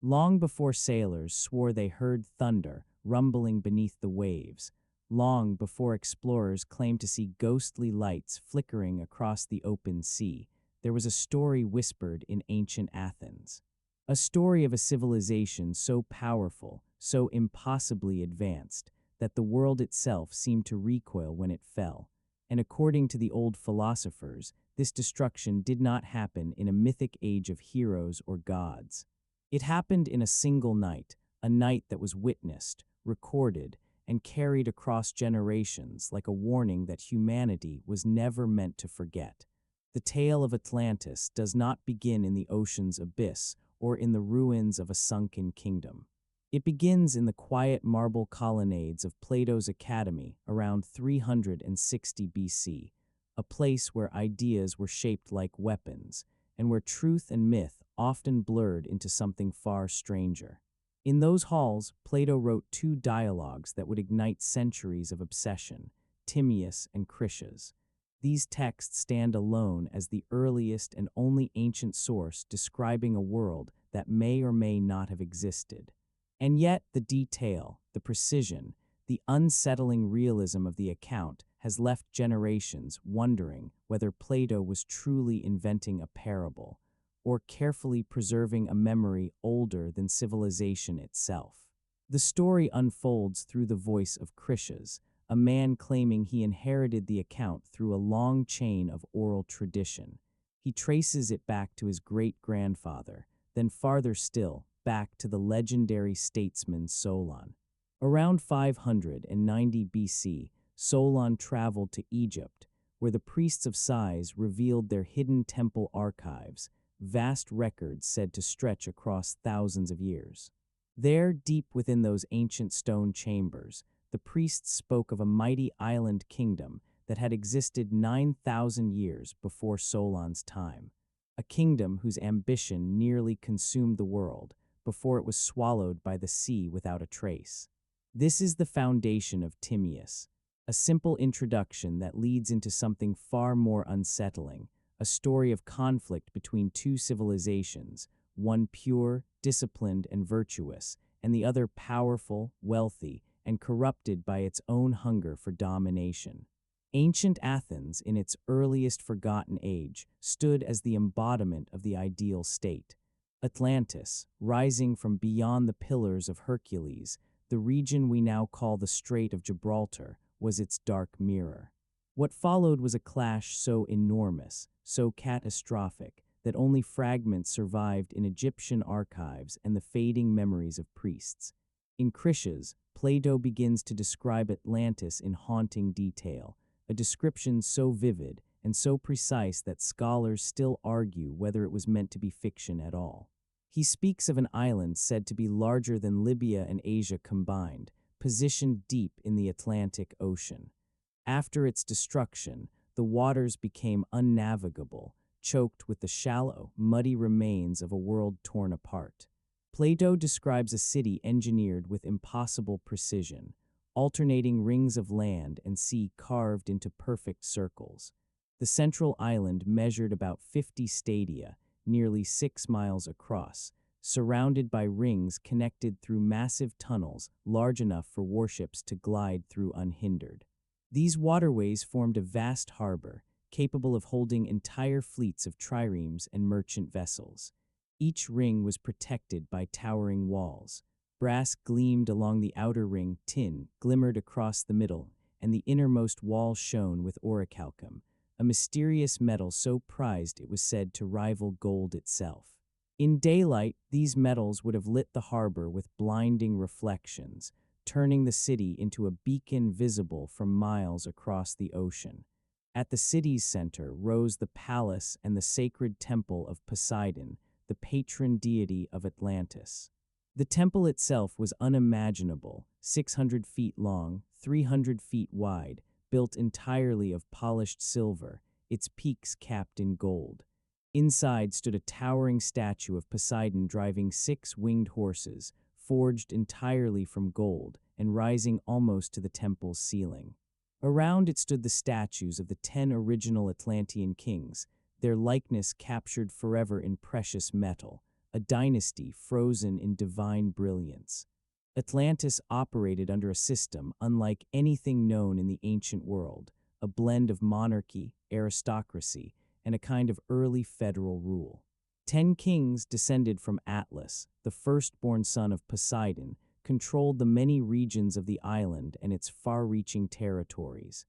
Long before sailors swore they heard thunder rumbling beneath the waves, long before explorers claimed to see ghostly lights flickering across the open sea, there was a story whispered in ancient Athens. A story of a civilization so powerful, so impossibly advanced, that the world itself seemed to recoil when it fell. And according to the old philosophers, this destruction did not happen in a mythic age of heroes or gods. It happened in a single night, a night that was witnessed, recorded, and carried across generations like a warning that humanity was never meant to forget. The tale of Atlantis does not begin in the ocean's abyss or in the ruins of a sunken kingdom. It begins in the quiet marble colonnades of Plato's Academy around 360 BC, a place where ideas were shaped like weapons, and where truth and myth often blurred into something far stranger. In those halls, Plato wrote two dialogues that would ignite centuries of obsession, Timaeus and Critias. These texts stand alone as the earliest and only ancient source describing a world that may or may not have existed. And yet, the detail, the precision, the unsettling realism of the account has left generations wondering whether Plato was truly inventing a parable or carefully preserving a memory older than civilization itself. The story unfolds through the voice of Critias, a man claiming he inherited the account through a long chain of oral tradition. He traces it back to his great-grandfather, then farther still, back to the legendary statesman Solon. Around 590 BC, Solon traveled to Egypt, where the priests of Sais revealed their hidden temple archives, vast records said to stretch across thousands of years. There, deep within those ancient stone chambers, the priests spoke of a mighty island kingdom that had existed 9,000 years before Solon's time, a kingdom whose ambition nearly consumed the world before it was swallowed by the sea without a trace. This is the foundation of Timaeus, a simple introduction that leads into something far more unsettling, a story of conflict between two civilizations, one pure, disciplined, and virtuous, and the other powerful, wealthy, and corrupted by its own hunger for domination. Ancient Athens, in its earliest forgotten age, stood as the embodiment of the ideal state. Atlantis, rising from beyond the Pillars of Hercules, the region we now call the Strait of Gibraltar, was its dark mirror. What followed was a clash so enormous, so catastrophic, that only fragments survived in Egyptian archives and the fading memories of priests. In Critias, Plato begins to describe Atlantis in haunting detail, a description so vivid and so precise that scholars still argue whether it was meant to be fiction at all. He speaks of an island said to be larger than Libya and Asia combined, positioned deep in the Atlantic Ocean. After its destruction, the waters became unnavigable, choked with the shallow, muddy remains of a world torn apart. Plato describes a city engineered with impossible precision, alternating rings of land and sea carved into perfect circles. The central island measured about 50 stadia, nearly 6 miles across, surrounded by rings connected through massive tunnels large enough for warships to glide through unhindered. These waterways formed a vast harbor, capable of holding entire fleets of triremes and merchant vessels. Each ring was protected by towering walls. Brass gleamed along the outer ring, tin glimmered across the middle, and the innermost wall shone with orichalcum, a mysterious metal so prized it was said to rival gold itself. In daylight, these metals would have lit the harbor with blinding reflections, turning the city into a beacon visible from miles across the ocean. At the city's center rose the palace and the sacred temple of Poseidon, the patron deity of Atlantis. The temple itself was unimaginable, 600 feet long, 300 feet wide, built entirely of polished silver, its peaks capped in gold. Inside stood a towering statue of Poseidon driving 6 winged horses, forged entirely from gold and rising almost to the temple's ceiling. Around it stood the statues of the 10 original Atlantean kings, their likeness captured forever in precious metal, a dynasty frozen in divine brilliance. Atlantis operated under a system unlike anything known in the ancient world, a blend of monarchy, aristocracy, and a kind of early federal rule. 10 kings descended from Atlas, the firstborn son of Poseidon, controlled the many regions of the island and its far-reaching territories.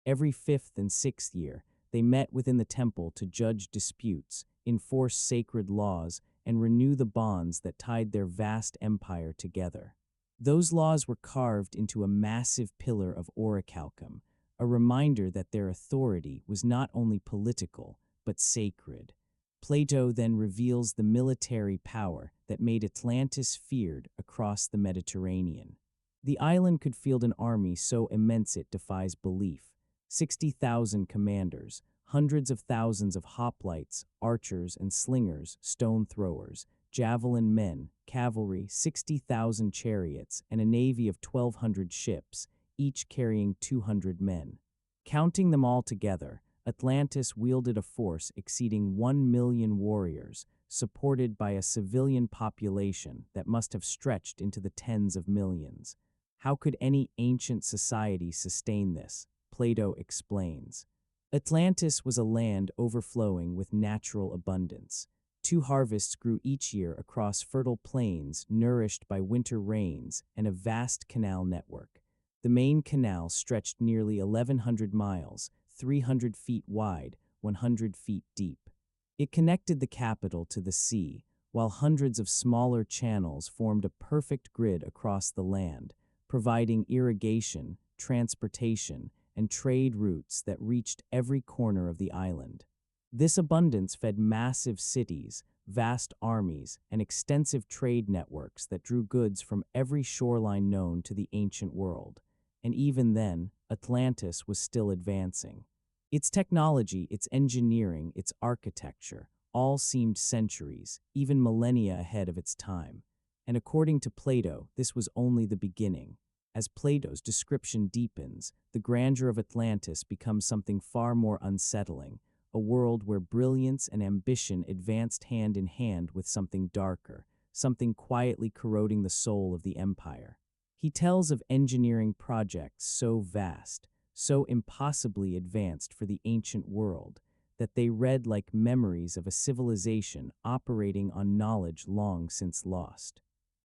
Every 5th and 6th year, they met within the temple to judge disputes, enforce sacred laws, and renew the bonds that tied their vast empire together. Those laws were carved into a massive pillar of orichalcum, a reminder that their authority was not only political, but sacred. Plato then reveals the military power that made Atlantis feared across the Mediterranean. The island could field an army so immense it defies belief. 60,000 commanders, hundreds of thousands of hoplites, archers and slingers, stone throwers, javelin men, cavalry, 60,000 chariots, and a navy of 1,200 ships, each carrying 200 men. Counting them all together, Atlantis wielded a force exceeding 1 million warriors, supported by a civilian population that must have stretched into the tens of millions. How could any ancient society sustain this? Plato explains. Atlantis was a land overflowing with natural abundance. 2 harvests grew each year across fertile plains nourished by winter rains and a vast canal network. The main canal stretched nearly 1,100 miles, 300 feet wide, 100 feet deep. It connected the capital to the sea, while hundreds of smaller channels formed a perfect grid across the land, providing irrigation, transportation, and trade routes that reached every corner of the island. This abundance fed massive cities, vast armies, and extensive trade networks that drew goods from every shoreline known to the ancient world. And even then, Atlantis was still advancing. Its technology, its engineering, its architecture, all seemed centuries, even millennia ahead of its time. And according to Plato, this was only the beginning. As Plato's description deepens, the grandeur of Atlantis becomes something far more unsettling, a world where brilliance and ambition advanced hand in hand with something darker, something quietly corroding the soul of the empire. He tells of engineering projects so vast, so impossibly advanced for the ancient world, that they read like memories of a civilization operating on knowledge long since lost.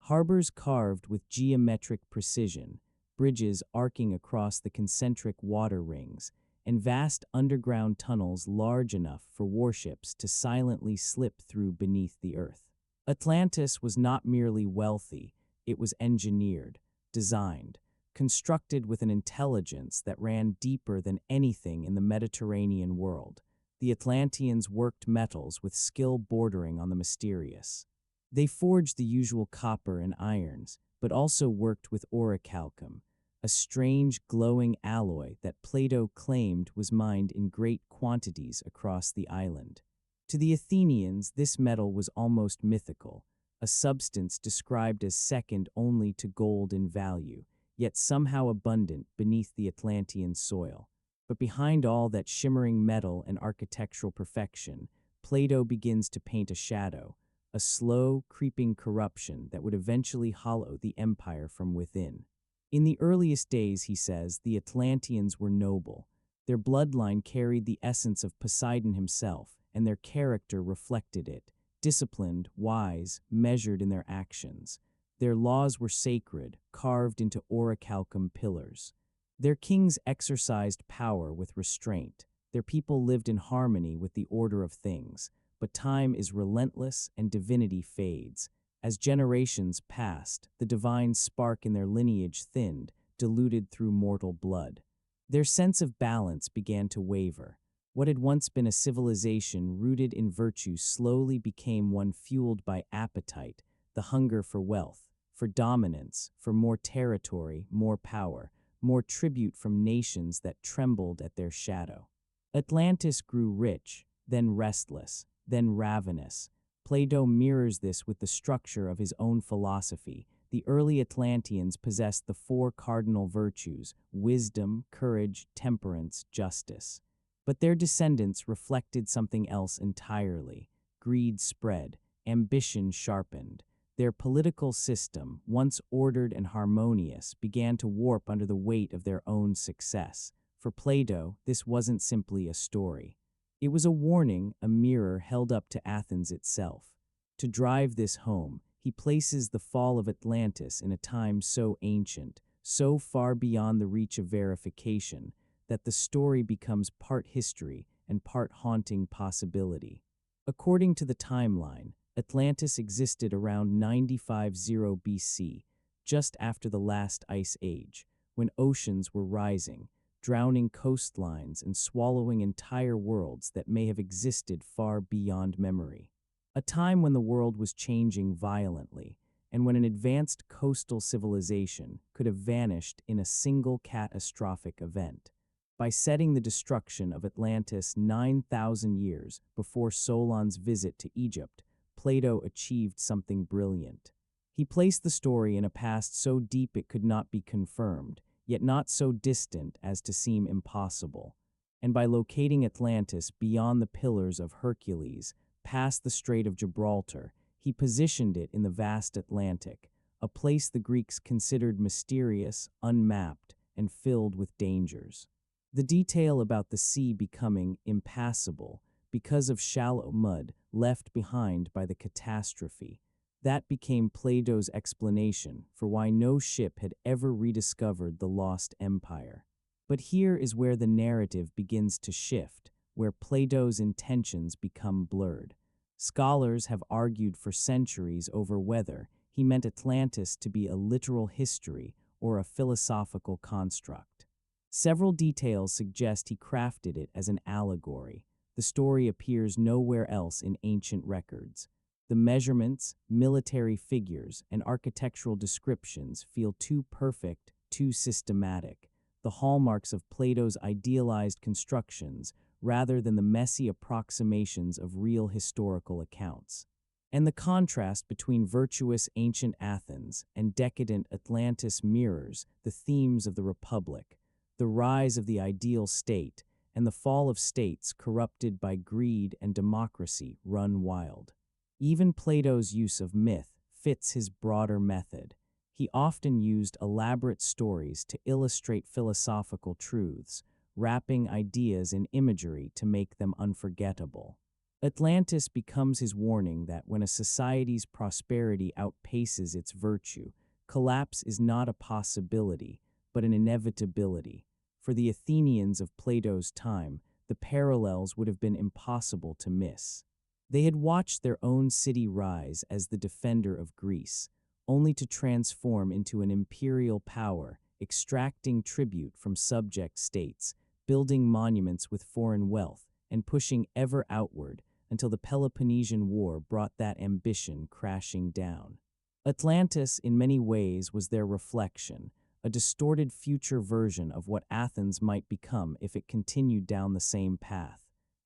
Harbors carved with geometric precision, bridges arcing across the concentric water rings, and vast underground tunnels large enough for warships to silently slip through beneath the earth. Atlantis was not merely wealthy, it was engineered, designed, constructed with an intelligence that ran deeper than anything in the Mediterranean world. The Atlanteans worked metals with skill bordering on the mysterious. They forged the usual copper and irons, but also worked with orichalcum, a strange glowing alloy that Plato claimed was mined in great quantities across the island. To the Athenians, this metal was almost mythical, a substance described as second only to gold in value, yet somehow abundant beneath the Atlantean soil. But behind all that shimmering metal and architectural perfection, Plato begins to paint a shadow, a slow, creeping corruption that would eventually hollow the empire from within. In the earliest days, he says, the Atlanteans were noble. Their bloodline carried the essence of Poseidon himself, and their character reflected it, disciplined, wise, measured in their actions. Their laws were sacred, carved into orichalcum pillars. Their kings exercised power with restraint. Their people lived in harmony with the order of things. But time is relentless and divinity fades. As generations passed, the divine spark in their lineage thinned, diluted through mortal blood. Their sense of balance began to waver. What had once been a civilization rooted in virtue slowly became one fueled by appetite, the hunger for wealth, for dominance, for more territory, more power, more tribute from nations that trembled at their shadow. Atlantis grew rich, then restless, then ravenous. Plato mirrors this with the structure of his own philosophy. The early Atlanteans possessed the 4 cardinal virtues: wisdom, courage, temperance, justice. But their descendants reflected something else entirely. Greed spread, ambition sharpened. Their political system, once ordered and harmonious, began to warp under the weight of their own success. For Plato, this wasn't simply a story. It was a warning, a mirror held up to Athens itself. To drive this home, he places the fall of Atlantis in a time so ancient, so far beyond the reach of verification, that the story becomes part history and part haunting possibility. According to the timeline, Atlantis existed around 950 BC, just after the last ice age, when oceans were rising, drowning coastlines and swallowing entire worlds that may have existed far beyond memory. A time when the world was changing violently, and when an advanced coastal civilization could have vanished in a single catastrophic event. By setting the destruction of Atlantis 9,000 years before Solon's visit to Egypt, Plato achieved something brilliant. He placed the story in a past so deep it could not be confirmed, yet not so distant as to seem impossible. And by locating Atlantis beyond the Pillars of Hercules, past the Strait of Gibraltar, he positioned it in the vast Atlantic, a place the Greeks considered mysterious, unmapped, and filled with dangers. The detail about the sea becoming impassable because of shallow mud left behind by the catastrophe, that became Plato's explanation for why no ship had ever rediscovered the lost empire. But here is where the narrative begins to shift, where Plato's intentions become blurred. Scholars have argued for centuries over whether he meant Atlantis to be a literal history or a philosophical construct. Several details suggest he crafted it as an allegory. The story appears nowhere else in ancient records. The measurements, military figures, and architectural descriptions feel too perfect, too systematic, the hallmarks of Plato's idealized constructions rather than the messy approximations of real historical accounts. And the contrast between virtuous ancient Athens and decadent Atlantis mirrors the themes of the Republic, the rise of the ideal state, and the fall of states corrupted by greed and democracy run wild. Even Plato's use of myth fits his broader method. He often used elaborate stories to illustrate philosophical truths, wrapping ideas in imagery to make them unforgettable. Atlantis becomes his warning that when a society's prosperity outpaces its virtue, collapse is not a possibility, but an inevitability. For the Athenians of Plato's time, the parallels would have been impossible to miss. They had watched their own city rise as the defender of Greece, only to transform into an imperial power, extracting tribute from subject states, building monuments with foreign wealth, and pushing ever outward until the Peloponnesian War brought that ambition crashing down. Atlantis, in many ways, was their reflection, a distorted future version of what Athens might become if it continued down the same path.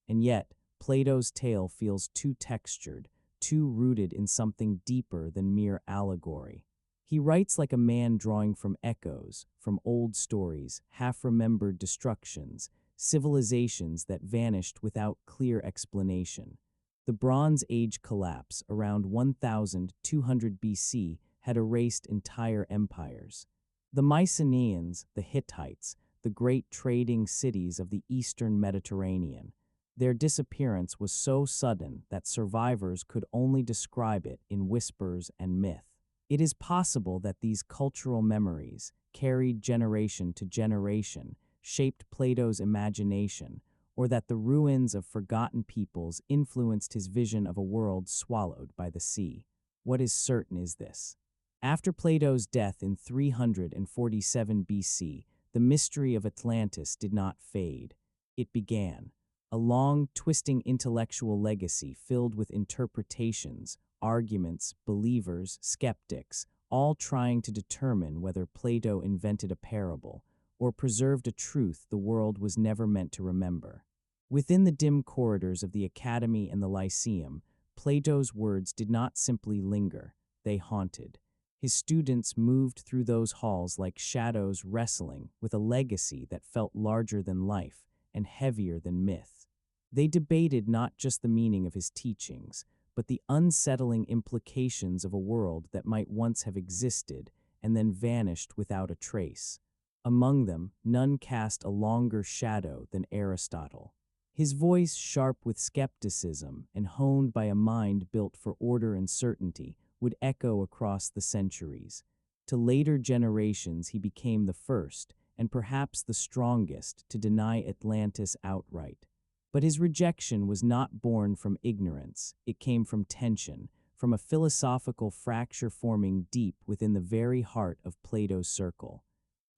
And yet, Plato's tale feels too textured, too rooted in something deeper than mere allegory. He writes like a man drawing from echoes, from old stories, half-remembered destructions, civilizations that vanished without clear explanation. The Bronze Age collapse around 1200 BC had erased entire empires. The Mycenaeans, the Hittites, the great trading cities of the eastern Mediterranean, their disappearance was so sudden that survivors could only describe it in whispers and myth. It is possible that these cultural memories, carried generation to generation, shaped Plato's imagination, or that the ruins of forgotten peoples influenced his vision of a world swallowed by the sea. What is certain is this. After Plato's death in 347 BC, the mystery of Atlantis did not fade. It began. A long, twisting intellectual legacy filled with interpretations, arguments, believers, skeptics, all trying to determine whether Plato invented a parable or preserved a truth the world was never meant to remember. Within the dim corridors of the Academy and the Lyceum, Plato's words did not simply linger, they haunted. His students moved through those halls like shadows wrestling with a legacy that felt larger than life and heavier than myth. They debated not just the meaning of his teachings, but the unsettling implications of a world that might once have existed and then vanished without a trace. Among them, none cast a longer shadow than Aristotle. His voice, sharp with skepticism and honed by a mind built for order and certainty, would echo across the centuries. To later generations, he became the first, and perhaps the strongest, to deny Atlantis outright. But his rejection was not born from ignorance. It came from tension, from a philosophical fracture forming deep within the very heart of Plato's circle.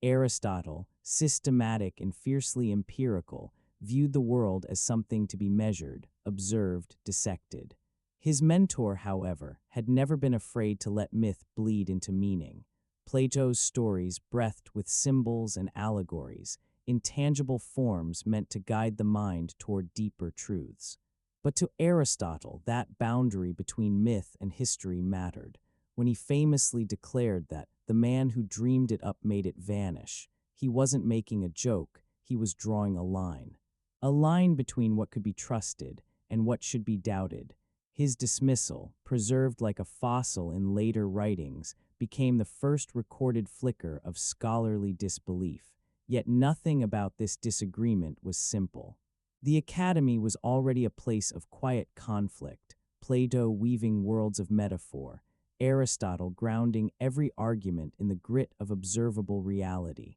Aristotle, systematic and fiercely empirical, viewed the world as something to be measured, observed, dissected. His mentor, however, had never been afraid to let myth bleed into meaning. Plato's stories breathed with symbols and allegories, intangible forms meant to guide the mind toward deeper truths. But to Aristotle, that boundary between myth and history mattered. When he famously declared that the man who dreamed it up made it vanish, he wasn't making a joke, he was drawing a line. A line between what could be trusted and what should be doubted. His dismissal, preserved like a fossil in later writings, became the first recorded flicker of scholarly disbelief. Yet nothing about this disagreement was simple. The Academy was already a place of quiet conflict, Plato weaving worlds of metaphor, Aristotle grounding every argument in the grit of observable reality.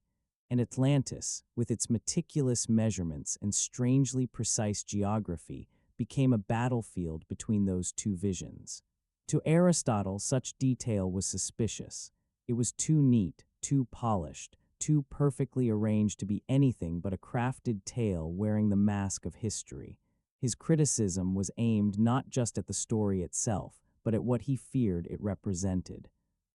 And Atlantis, with its meticulous measurements and strangely precise geography, became a battlefield between those two visions. To Aristotle, such detail was suspicious. It was too neat, too polished, too perfectly arranged to be anything but a crafted tale wearing the mask of history. His criticism was aimed not just at the story itself, but at what he feared it represented.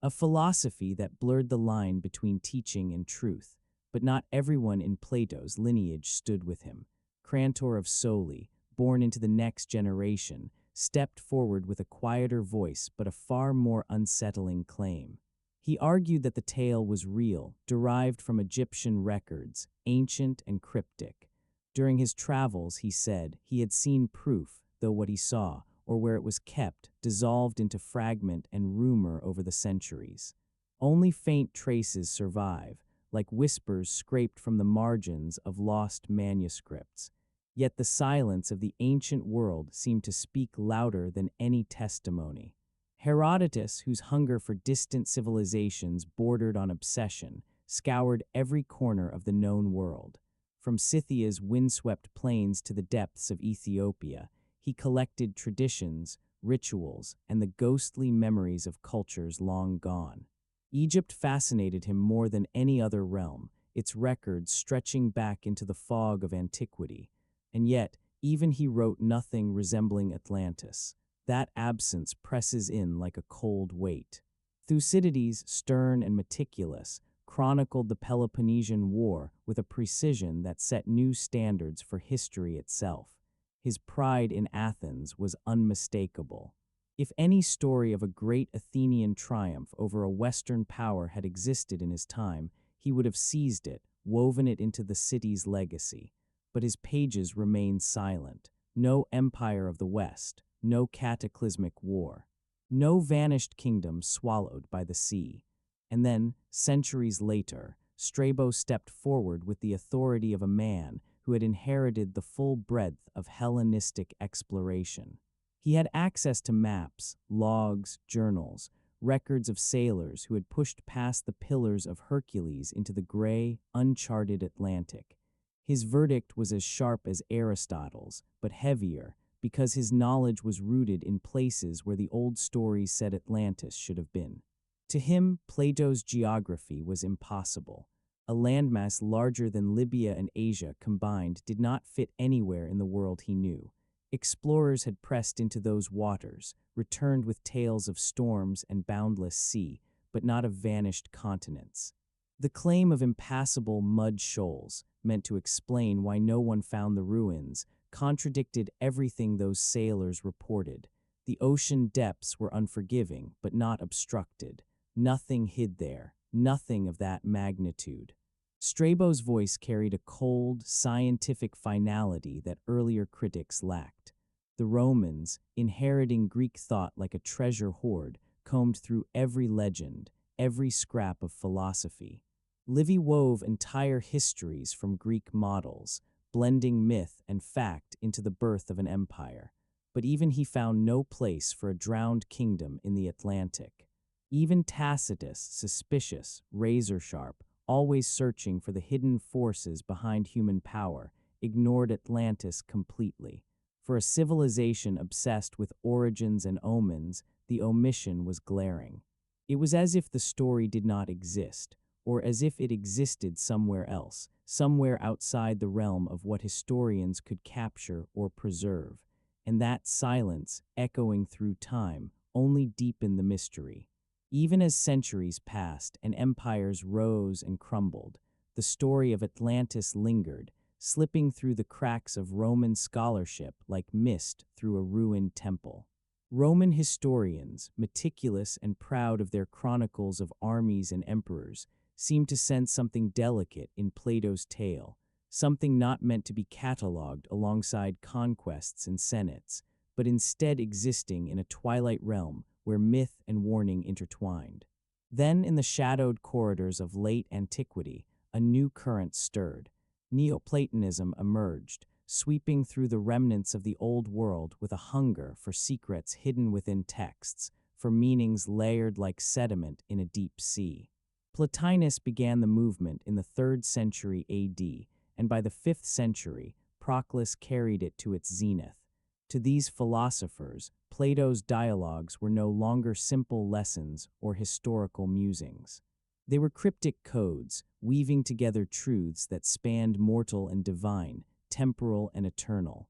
A philosophy that blurred the line between teaching and truth. But not everyone in Plato's lineage stood with him. Crantor of Soli, born into the next generation, stepped forward with a quieter voice but a far more unsettling claim. He argued that the tale was real, derived from Egyptian records, ancient and cryptic. During his travels, he said, he had seen proof, though what he saw, or where it was kept, dissolved into fragment and rumor over the centuries. Only faint traces survive, like whispers scraped from the margins of lost manuscripts. Yet the silence of the ancient world seemed to speak louder than any testimony. Herodotus, whose hunger for distant civilizations bordered on obsession, scoured every corner of the known world. From Scythia's windswept plains to the depths of Ethiopia, he collected traditions, rituals, and the ghostly memories of cultures long gone. Egypt fascinated him more than any other realm, its records stretching back into the fog of antiquity. And yet, even he wrote nothing resembling Atlantis. That absence presses in like a cold weight. Thucydides, stern and meticulous, chronicled the Peloponnesian War with a precision that set new standards for history itself. His pride in Athens was unmistakable. If any story of a great Athenian triumph over a Western power had existed in his time, he would have seized it, woven it into the city's legacy. But his pages remained silent. No empire of the West, no cataclysmic war, no vanished kingdom swallowed by the sea. And then, centuries later, Strabo stepped forward with the authority of a man who had inherited the full breadth of Hellenistic exploration. He had access to maps, logs, journals, records of sailors who had pushed past the pillars of Hercules into the gray, uncharted Atlantic. His verdict was as sharp as Aristotle's, but heavier, because his knowledge was rooted in places where the old stories said Atlantis should have been. To him, Plato's geography was impossible. A landmass larger than Libya and Asia combined did not fit anywhere in the world he knew. Explorers had pressed into those waters, returned with tales of storms and boundless sea, but not of vanished continents. The claim of impassable mud shoals, meant to explain why no one found the ruins, contradicted everything those sailors reported. The ocean depths were unforgiving, but not obstructed. Nothing hid there, nothing of that magnitude. Strabo's voice carried a cold, scientific finality that earlier critics lacked. The Romans, inheriting Greek thought like a treasure hoard, combed through every legend, every scrap of philosophy. Livy wove entire histories from Greek models, blending myth and fact into the birth of an empire. But even he found no place for a drowned kingdom in the Atlantic. Even Tacitus, suspicious, razor-sharp, always searching for the hidden forces behind human power, ignored Atlantis completely. For a civilization obsessed with origins and omens, the omission was glaring. It was as if the story did not exist, or as if it existed somewhere else, somewhere outside the realm of what historians could capture or preserve. And that silence, echoing through time, only deepened the mystery. Even as centuries passed and empires rose and crumbled, the story of Atlantis lingered, slipping through the cracks of Roman scholarship like mist through a ruined temple. Roman historians, meticulous and proud of their chronicles of armies and emperors, seemed to sense something delicate in Plato's tale, something not meant to be catalogued alongside conquests and senates, but instead existing in a twilight realm where myth and warning intertwined. Then, in the shadowed corridors of late antiquity, a new current stirred. Neoplatonism emerged, sweeping through the remnants of the old world with a hunger for secrets hidden within texts, for meanings layered like sediment in a deep sea. Plotinus began the movement in the 3rd century AD, and by the 5th century, Proclus carried it to its zenith. To these philosophers, Plato's dialogues were no longer simple lessons or historical musings. They were cryptic codes, weaving together truths that spanned mortal and divine, temporal and eternal.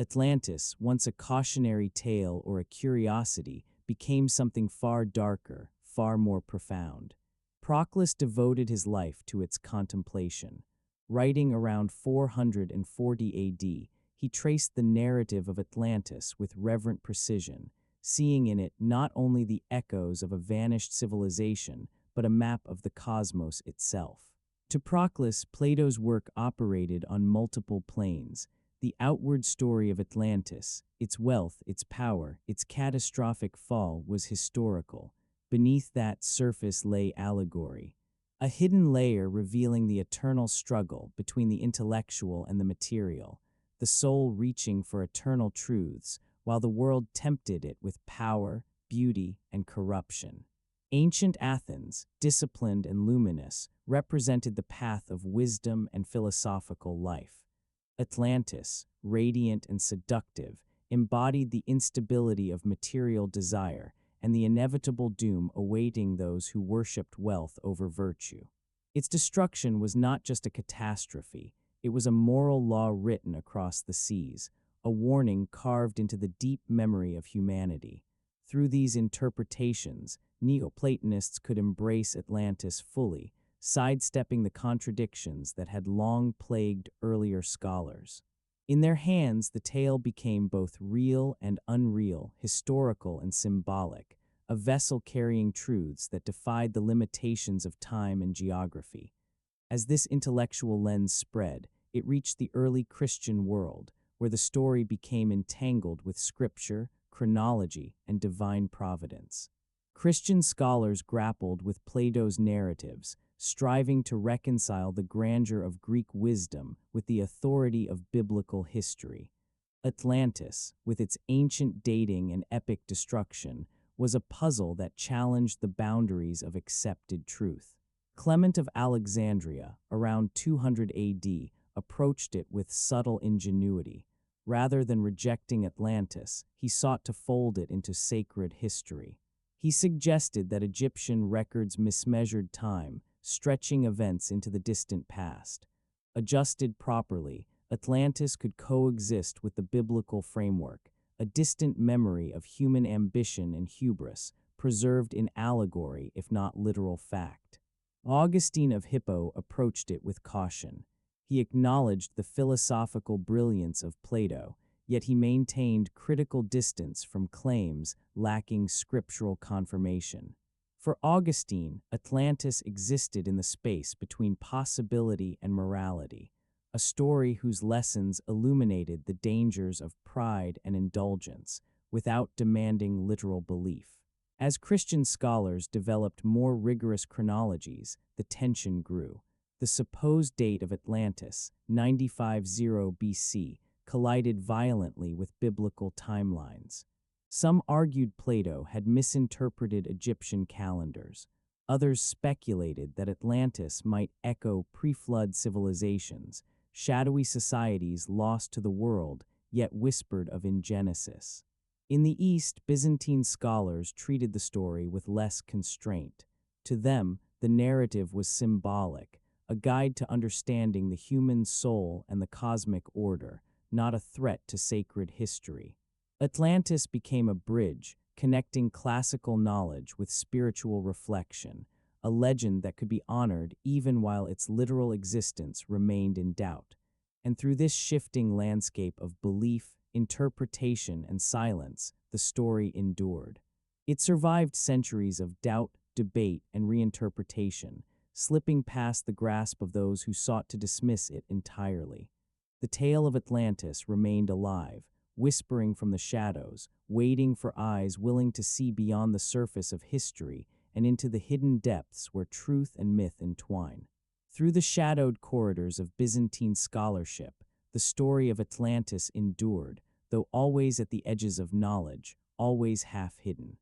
Atlantis, once a cautionary tale or a curiosity, became something far darker, far more profound. Proclus devoted his life to its contemplation. Writing around 440 AD, he traced the narrative of Atlantis with reverent precision, seeing in it not only the echoes of a vanished civilization, but a map of the cosmos itself. To Proclus, Plato's work operated on multiple planes. The outward story of Atlantis, its wealth, its power, its catastrophic fall, was historical. Beneath that surface lay allegory, a hidden layer revealing the eternal struggle between the intellectual and the material, the soul reaching for eternal truths, while the world tempted it with power, beauty, and corruption. Ancient Athens, disciplined and luminous, represented the path of wisdom and philosophical life. Atlantis, radiant and seductive, embodied the instability of material desire and the inevitable doom awaiting those who worshipped wealth over virtue. Its destruction was not just a catastrophe, it was a moral law written across the seas, a warning carved into the deep memory of humanity. Through these interpretations, Neoplatonists could embrace Atlantis fully, sidestepping the contradictions that had long plagued earlier scholars. In their hands, the tale became both real and unreal, historical and symbolic, a vessel carrying truths that defied the limitations of time and geography. As this intellectual lens spread, it reached the early Christian world, where the story became entangled with scripture, chronology, and divine providence. Christian scholars grappled with Plato's narratives, striving to reconcile the grandeur of Greek wisdom with the authority of biblical history. Atlantis, with its ancient dating and epic destruction, was a puzzle that challenged the boundaries of accepted truth. Clement of Alexandria, around 200 AD, approached it with subtle ingenuity. Rather than rejecting Atlantis, he sought to fold it into sacred history. He suggested that Egyptian records mismeasured time, stretching events into the distant past. Adjusted properly, Atlantis could coexist with the biblical framework, a distant memory of human ambition and hubris, preserved in allegory if not literal fact. Augustine of Hippo approached it with caution. He acknowledged the philosophical brilliance of Plato, yet he maintained critical distance from claims lacking scriptural confirmation. For Augustine, Atlantis existed in the space between possibility and morality, a a story whose lessons illuminated the dangers of pride and indulgence without demanding literal belief. As Christian scholars developed more rigorous chronologies, the tension grew. The supposed date of Atlantis, 950 BC, collided violently with biblical timelines. Some argued Plato had misinterpreted Egyptian calendars. Others speculated that Atlantis might echo pre-flood civilizations, shadowy societies lost to the world, yet whispered of in Genesis. In the East, Byzantine scholars treated the story with less constraint. To them, the narrative was symbolic, a guide to understanding the human soul and the cosmic order, not a threat to sacred history. Atlantis became a bridge, connecting classical knowledge with spiritual reflection, a legend that could be honored even while its literal existence remained in doubt. And through this shifting landscape of belief, interpretation, and silence, the story endured. It survived centuries of doubt, debate, and reinterpretation, slipping past the grasp of those who sought to dismiss it entirely. The tale of Atlantis remained alive, whispering from the shadows, waiting for eyes willing to see beyond the surface of history and into the hidden depths where truth and myth entwine. Through the shadowed corridors of Byzantine scholarship, the story of Atlantis endured, though always at the edges of knowledge, always half hidden.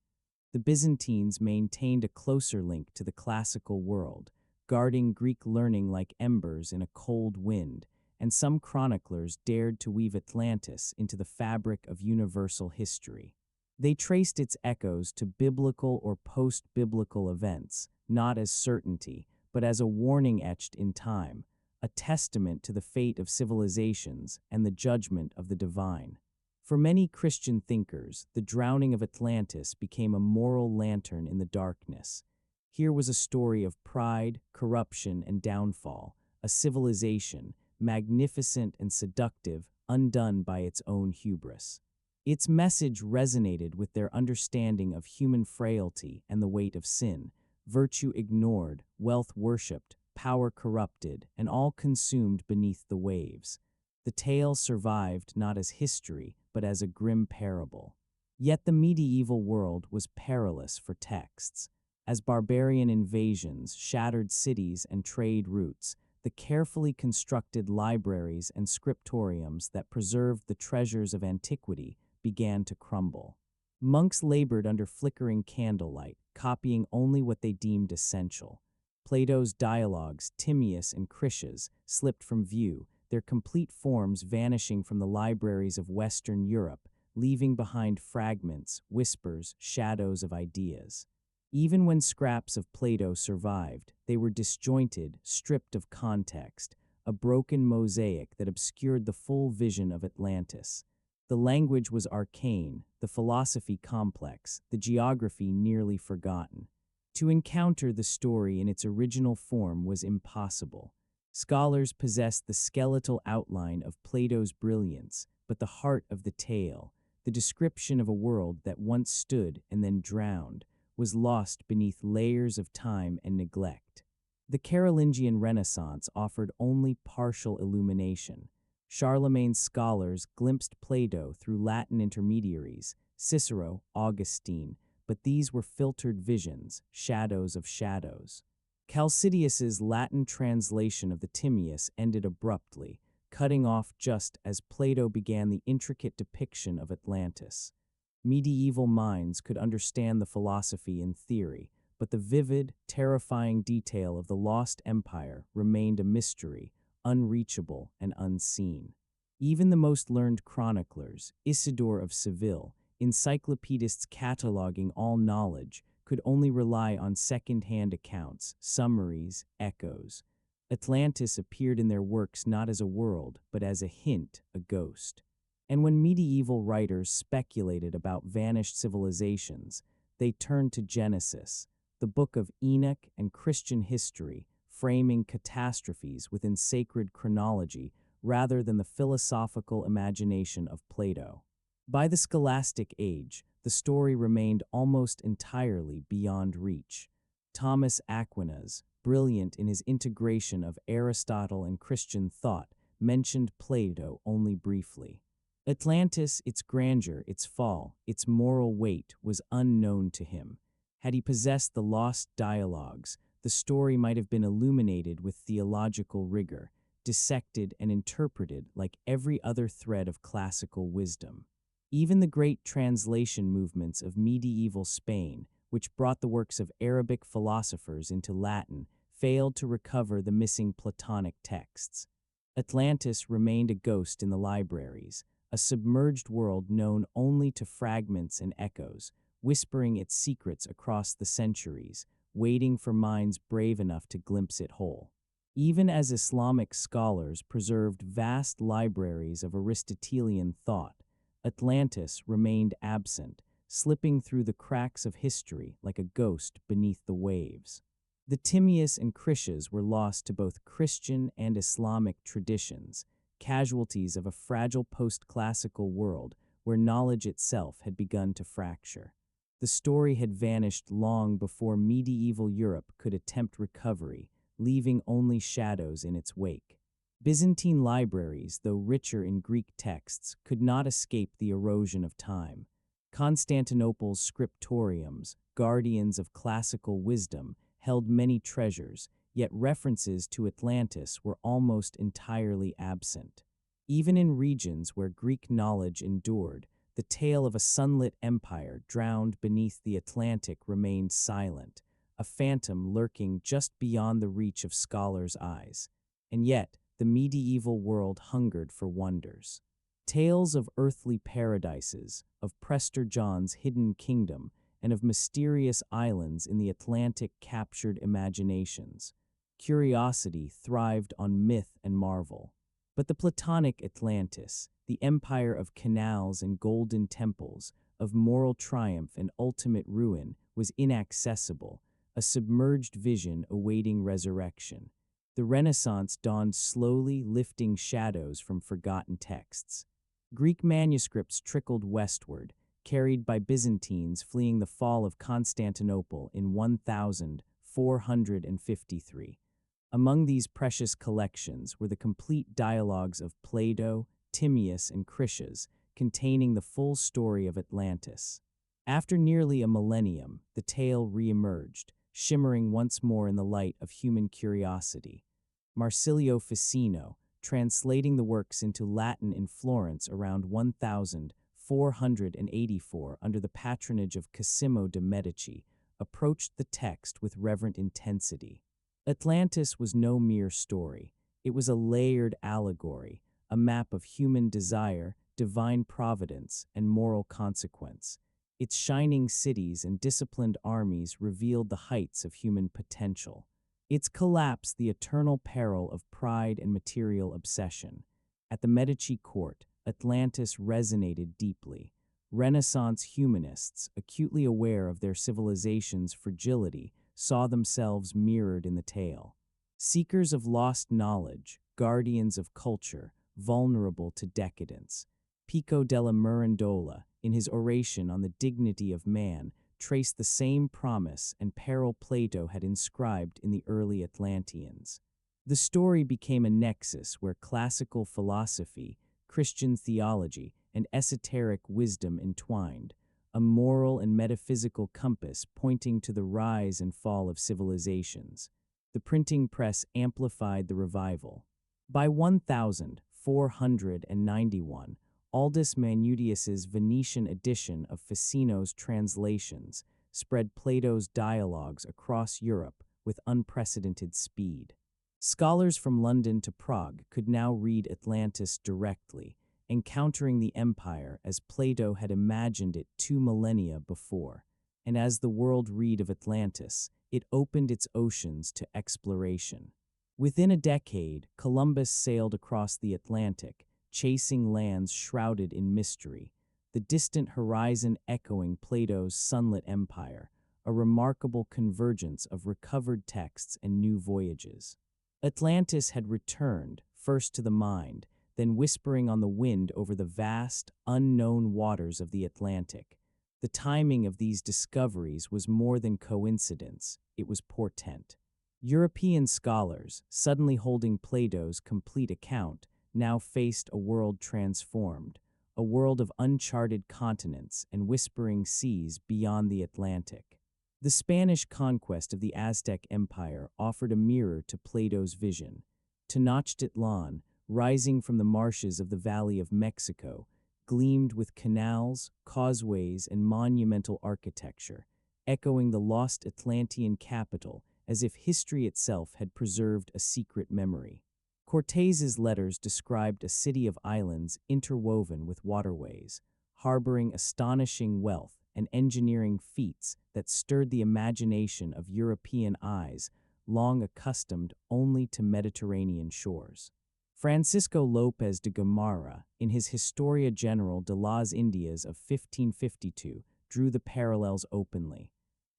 The Byzantines maintained a closer link to the classical world, guarding Greek learning like embers in a cold wind, and some chroniclers dared to weave Atlantis into the fabric of universal history. They traced its echoes to biblical or post-biblical events, not as certainty, but as a warning etched in time, a testament to the fate of civilizations and the judgment of the divine. For many Christian thinkers, the drowning of Atlantis became a moral lantern in the darkness. Here was a story of pride, corruption, and downfall, a civilization, magnificent and seductive, undone by its own hubris. Its message resonated with their understanding of human frailty and the weight of sin, virtue ignored, wealth worshipped, power corrupted, and all consumed beneath the waves. The tale survived not as history, but as a grim parable. Yet the medieval world was perilous for texts. As barbarian invasions shattered cities and trade routes, the carefully constructed libraries and scriptoriums that preserved the treasures of antiquity began to crumble. Monks labored under flickering candlelight, copying only what they deemed essential. Plato's dialogues, Timaeus and Critias, slipped from view, their complete forms vanishing from the libraries of Western Europe, leaving behind fragments, whispers, shadows of ideas. Even when scraps of Plato survived, they were disjointed, stripped of context, a broken mosaic that obscured the full vision of Atlantis. The language was arcane, the philosophy complex, the geography nearly forgotten. To encounter the story in its original form was impossible. Scholars possessed the skeletal outline of Plato's brilliance, but the heart of the tale, the description of a world that once stood and then drowned, was lost beneath layers of time and neglect. The Carolingian Renaissance offered only partial illumination. Charlemagne's scholars glimpsed Plato through Latin intermediaries, Cicero, Augustine, but these were filtered visions, shadows of shadows. Chalcidius's Latin translation of the Timaeus ended abruptly, cutting off just as Plato began the intricate depiction of Atlantis. Medieval minds could understand the philosophy in theory, but the vivid, terrifying detail of the lost empire remained a mystery, unreachable and unseen. Even the most learned chroniclers, Isidore of Seville, encyclopedists cataloging all knowledge, could only rely on second-hand accounts, summaries, echoes. Atlantis appeared in their works not as a world, but as a hint, a ghost. And when medieval writers speculated about vanished civilizations, they turned to Genesis, the book of Enoch and Christian history, framing catastrophes within sacred chronology rather than the philosophical imagination of Plato. By the scholastic age, the story remained almost entirely beyond reach. Thomas Aquinas, brilliant in his integration of Aristotle and Christian thought, mentioned Plato only briefly. Atlantis, its grandeur, its fall, its moral weight, was unknown to him. Had he possessed the lost dialogues, the story might have been illuminated with theological rigor, dissected and interpreted like every other thread of classical wisdom. Even the great translation movements of medieval Spain, which brought the works of Arabic philosophers into Latin, failed to recover the missing Platonic texts. Atlantis remained a ghost in the libraries, a submerged world known only to fragments and echoes, whispering its secrets across the centuries, waiting for minds brave enough to glimpse it whole. Even as Islamic scholars preserved vast libraries of Aristotelian thought, Atlantis remained absent, slipping through the cracks of history like a ghost beneath the waves. The Timaeus and Critias were lost to both Christian and Islamic traditions, casualties of a fragile post-classical world where knowledge itself had begun to fracture. The story had vanished long before medieval Europe could attempt recovery, leaving only shadows in its wake. Byzantine libraries, though richer in Greek texts, could not escape the erosion of time. Constantinople's scriptoriums, guardians of classical wisdom, held many treasures, yet references to Atlantis were almost entirely absent. Even in regions where Greek knowledge endured, the tale of a sunlit empire drowned beneath the Atlantic remained silent, a phantom lurking just beyond the reach of scholars' eyes. And yet, the medieval world hungered for wonders. Tales of earthly paradises, of Prester John's hidden kingdom, and of mysterious islands in the Atlantic captured imaginations. Curiosity thrived on myth and marvel. But the Platonic Atlantis, the empire of canals and golden temples, of moral triumph and ultimate ruin, was inaccessible, a submerged vision awaiting resurrection. The Renaissance dawned slowly, lifting shadows from forgotten texts. Greek manuscripts trickled westward, carried by Byzantines fleeing the fall of Constantinople in 1453. Among these precious collections were the complete dialogues of Plato, Timaeus, and Critias, containing the full story of Atlantis. After nearly a millennium, the tale re-emerged, shimmering once more in the light of human curiosity. Marsilio Ficino, translating the works into Latin in Florence around 1484 under the patronage of Cosimo de' Medici, approached the text with reverent intensity. Atlantis was no mere story. It was a layered allegory, a map of human desire, divine providence, and moral consequence. Its shining cities and disciplined armies revealed the heights of human potential. Its collapse the eternal peril of pride and material obsession. At the Medici court, Atlantis resonated deeply. Renaissance humanists, acutely aware of their civilization's fragility, saw themselves mirrored in the tale. Seekers of lost knowledge, guardians of culture, vulnerable to decadence. Pico della Mirandola, in his oration on the dignity of man, traced the same promise and peril Plato had inscribed in the early Atlanteans. The story became a nexus where classical philosophy, Christian theology, and esoteric wisdom entwined, a moral and metaphysical compass pointing to the rise and fall of civilizations. The printing press amplified the revival. By 1491, Aldus Manutius's Venetian edition of Ficino's translations spread Plato's dialogues across Europe with unprecedented speed. Scholars from London to Prague could now read Atlantis directly, encountering the empire as Plato had imagined it 2 millennia before. And as the world read of Atlantis, it opened its oceans to exploration. Within a decade, Columbus sailed across the Atlantic, chasing lands shrouded in mystery, the distant horizon echoing Plato's sunlit empire, a remarkable convergence of recovered texts and new voyages. Atlantis had returned, first to the mind, then whispering on the wind over the vast, unknown waters of the Atlantic. The timing of these discoveries was more than coincidence, it was portent. European scholars, suddenly holding Plato's complete account, now faced a world transformed, a world of uncharted continents and whispering seas beyond the Atlantic. The Spanish conquest of the Aztec Empire offered a mirror to Plato's vision. Tenochtitlan, rising from the marshes of the Valley of Mexico, gleamed with canals, causeways, and monumental architecture, echoing the lost Atlantean capital as if history itself had preserved a secret memory. Cortés's letters described a city of islands interwoven with waterways, harboring astonishing wealth and engineering feats that stirred the imagination of European eyes long accustomed only to Mediterranean shores. Francisco López de Gamarra, in his Historia General de las Indias of 1552, drew the parallels openly.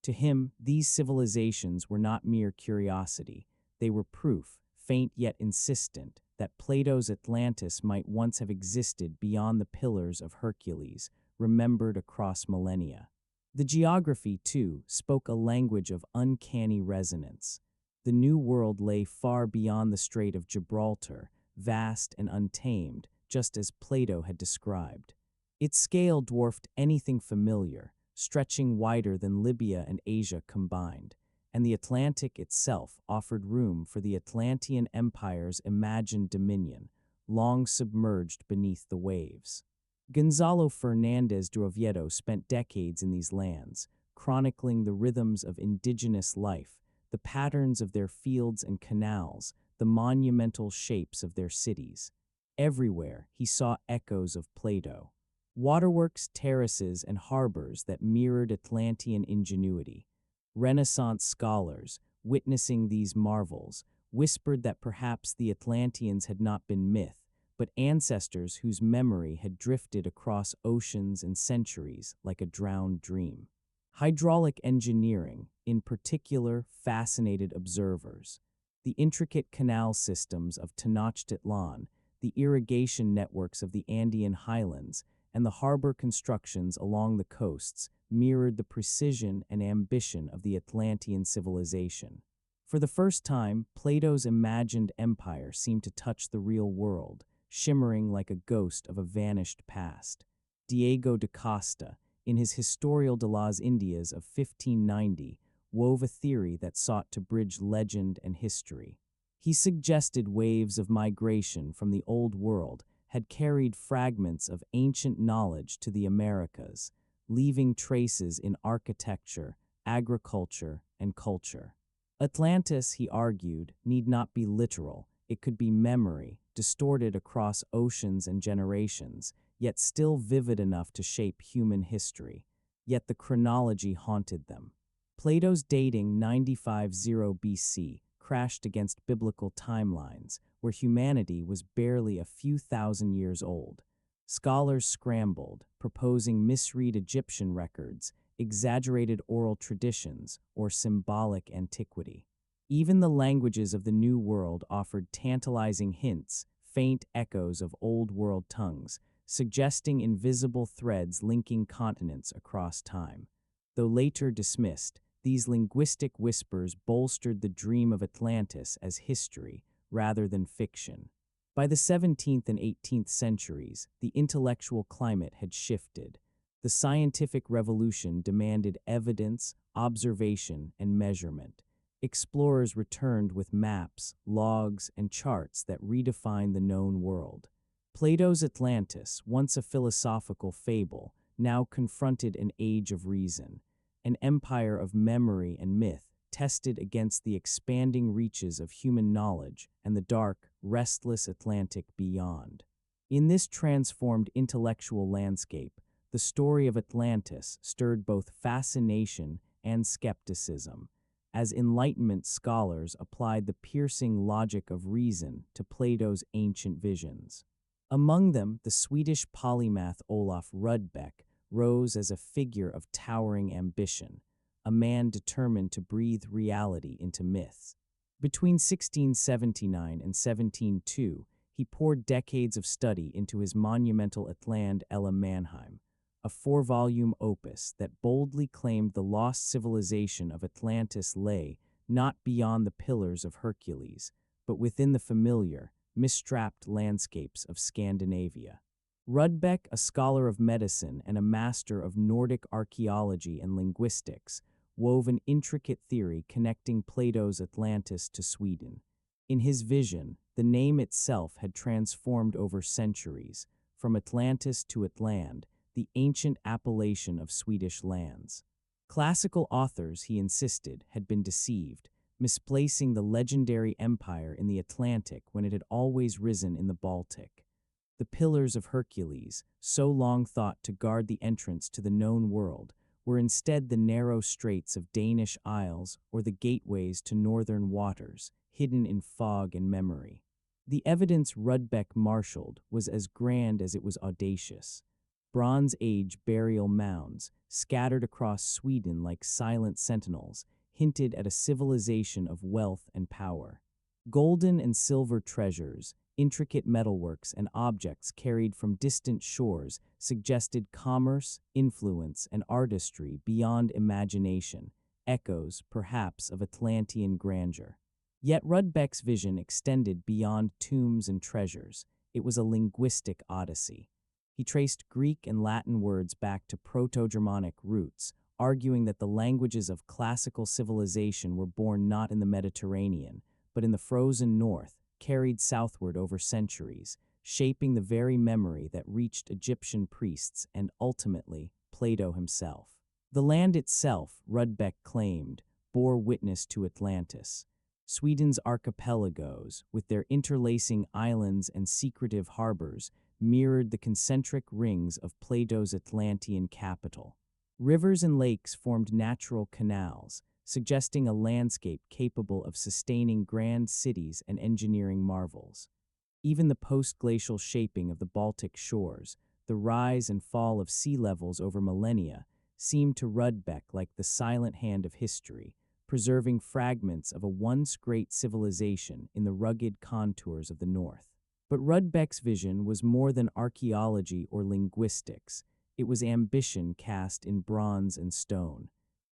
To him, these civilizations were not mere curiosity. They were proof, faint yet insistent, that Plato's Atlantis might once have existed beyond the Pillars of Hercules, remembered across millennia. The geography, too, spoke a language of uncanny resonance. The New World lay far beyond the Strait of Gibraltar, vast and untamed, just as Plato had described. Its scale dwarfed anything familiar, stretching wider than Libya and Asia combined, and the Atlantic itself offered room for the Atlantean Empire's imagined dominion, long submerged beneath the waves. Gonzalo Fernández de Oviedo spent decades in these lands, chronicling the rhythms of indigenous life, the patterns of their fields and canals, the monumental shapes of their cities. Everywhere he saw echoes of Plato. Waterworks, terraces, and harbors that mirrored Atlantean ingenuity. Renaissance scholars, witnessing these marvels, whispered that perhaps the Atlanteans had not been myth, but ancestors whose memory had drifted across oceans and centuries like a drowned dream. Hydraulic engineering, in particular, fascinated observers. The intricate canal systems of Tenochtitlan, the irrigation networks of the Andean highlands, and the harbor constructions along the coasts mirrored the precision and ambition of the Atlantean civilization. For the first time, Plato's imagined empire seemed to touch the real world, shimmering like a ghost of a vanished past. Diego de Costa, in his Historial de las Indias of 1590, wove a theory that sought to bridge legend and history. He suggested waves of migration from the Old World had carried fragments of ancient knowledge to the Americas, leaving traces in architecture, agriculture, and culture. Atlantis, he argued, need not be literal. It could be memory, distorted across oceans and generations, yet still vivid enough to shape human history. Yet the chronology haunted them. Plato's dating 950 BC crashed against biblical timelines, where humanity was barely a few thousand years old. Scholars scrambled, proposing misread Egyptian records, exaggerated oral traditions, or symbolic antiquity. Even the languages of the New World offered tantalizing hints, faint echoes of Old World tongues, suggesting invisible threads linking continents across time. Though later dismissed, these linguistic whispers bolstered the dream of Atlantis as history rather than fiction. By the 17th and 18th centuries, the intellectual climate had shifted. The scientific revolution demanded evidence, observation, and measurement. Explorers returned with maps, logs, and charts that redefined the known world. Plato's Atlantis, once a philosophical fable, now confronted an age of reason, an empire of memory and myth tested against the expanding reaches of human knowledge and the dark, restless Atlantic beyond. In this transformed intellectual landscape, the story of Atlantis stirred both fascination and skepticism, as Enlightenment scholars applied the piercing logic of reason to Plato's ancient visions. Among them, the Swedish polymath Olof Rudbeck rose as a figure of towering ambition, a man determined to breathe reality into myths. Between 1679 and 1702, he poured decades of study into his monumental Atland Ella Mannheim, a 4-volume opus that boldly claimed the lost civilization of Atlantis lay not beyond the Pillars of Hercules, but within the familiar, misstrapped landscapes of Scandinavia. Rudbeck, a scholar of medicine and a master of Nordic archaeology and linguistics, wove an intricate theory connecting Plato's Atlantis to Sweden. In his vision, the name itself had transformed over centuries, from Atlantis to Atland, the ancient appellation of Swedish lands. Classical authors, he insisted, had been deceived, misplacing the legendary empire in the Atlantic when it had always risen in the Baltic. The Pillars of Hercules, so long thought to guard the entrance to the known world, were instead the narrow straits of Danish isles or the gateways to northern waters, hidden in fog and memory. The evidence Rudbeck marshaled was as grand as it was audacious. Bronze Age burial mounds, scattered across Sweden like silent sentinels, hinted at a civilization of wealth and power. Golden and silver treasures, intricate metalworks, and objects carried from distant shores suggested commerce, influence, and artistry beyond imagination, echoes, perhaps, of Atlantean grandeur. Yet Rudbeck's vision extended beyond tombs and treasures. It was a linguistic odyssey. He traced Greek and Latin words back to Proto-Germanic roots, arguing that the languages of classical civilization were born not in the Mediterranean, but in the frozen north, carried southward over centuries, shaping the very memory that reached Egyptian priests and ultimately Plato himself. The land itself, Rudbeck claimed, bore witness to Atlantis. Sweden's archipelagos, with their interlacing islands and secretive harbors, mirrored the concentric rings of Plato's Atlantean capital. Rivers and lakes formed natural canals, suggesting a landscape capable of sustaining grand cities and engineering marvels. Even the post-glacial shaping of the Baltic shores, the rise and fall of sea levels over millennia, seemed to Rudbeck like the silent hand of history, preserving fragments of a once great civilization in the rugged contours of the north. But Rudbeck's vision was more than archaeology or linguistics. It was ambition cast in bronze and stone.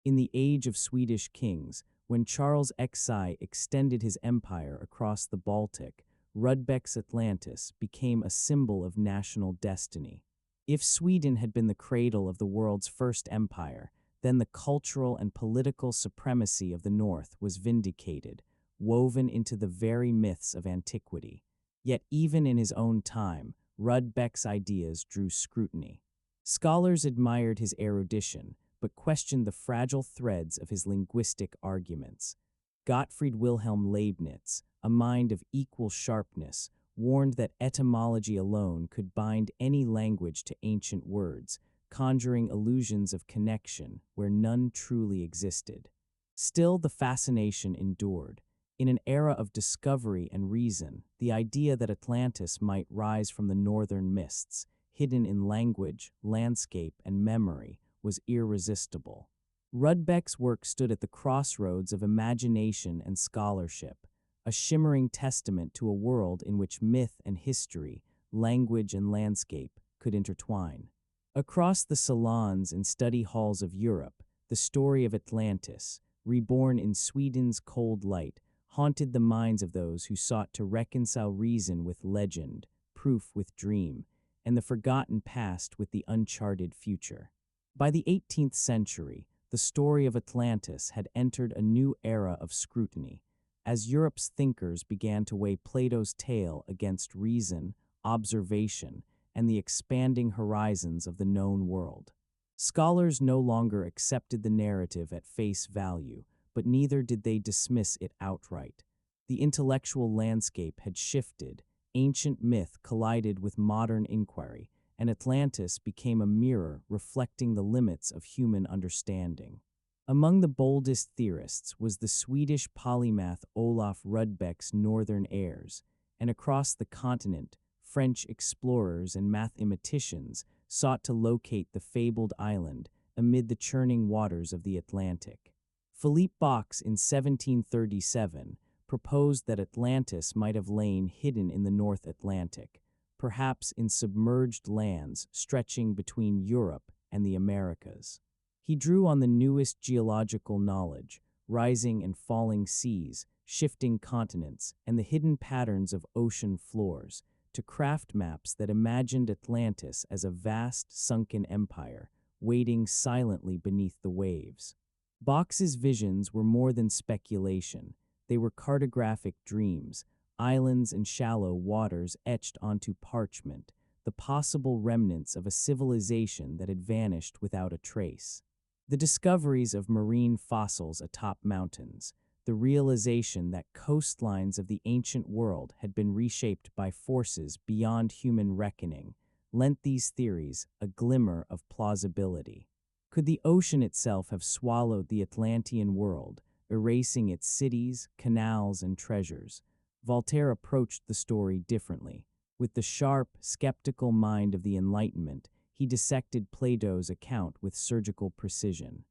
In the age of Swedish kings, when Charles Xi extended his empire across the Baltic, Rudbeck's Atlantis became a symbol of national destiny. If Sweden had been the cradle of the world's first empire, then the cultural and political supremacy of the North was vindicated, woven into the very myths of antiquity. Yet even in his own time, Rudbeck's ideas drew scrutiny. Scholars admired his erudition, but questioned the fragile threads of his linguistic arguments. Gottfried Wilhelm Leibniz, a mind of equal sharpness, warned that etymology alone could bind any language to ancient words, conjuring illusions of connection where none truly existed. Still, the fascination endured. In an era of discovery and reason, the idea that Atlantis might rise from the northern mists, hidden in language, landscape, and memory, was irresistible. Rudbeck's work stood at the crossroads of imagination and scholarship, a shimmering testament to a world in which myth and history, language and landscape, could intertwine. Across the salons and study halls of Europe, the story of Atlantis, reborn in Sweden's cold light, haunted the minds of those who sought to reconcile reason with legend, proof with dream, and the forgotten past with the uncharted future. By the 18th century, the story of Atlantis had entered a new era of scrutiny, as Europe's thinkers began to weigh Plato's tale against reason, observation, and the expanding horizons of the known world. Scholars no longer accepted the narrative at face value, but neither did they dismiss it outright. The intellectual landscape had shifted, ancient myth collided with modern inquiry, and Atlantis became a mirror reflecting the limits of human understanding. Among the boldest theorists was the Swedish polymath Olaf Rudbeck's northern heirs, and across the continent, French explorers and mathematicians sought to locate the fabled island amid the churning waters of the Atlantic. Philippe Baux in 1737 proposed that Atlantis might have lain hidden in the North Atlantic, perhaps in submerged lands stretching between Europe and the Americas. He drew on the newest geological knowledge, rising and falling seas, shifting continents, and the hidden patterns of ocean floors, to craft maps that imagined Atlantis as a vast, sunken empire, waiting silently beneath the waves. Box's visions were more than speculation. They were cartographic dreams, islands and shallow waters etched onto parchment, the possible remnants of a civilization that had vanished without a trace. The discoveries of marine fossils atop mountains, the realization that coastlines of the ancient world had been reshaped by forces beyond human reckoning, lent these theories a glimmer of plausibility. Could the ocean itself have swallowed the Atlantean world, erasing its cities, canals, and treasures? Voltaire approached the story differently. With the sharp, skeptical mind of the Enlightenment, he dissected Plato's account with surgical precision.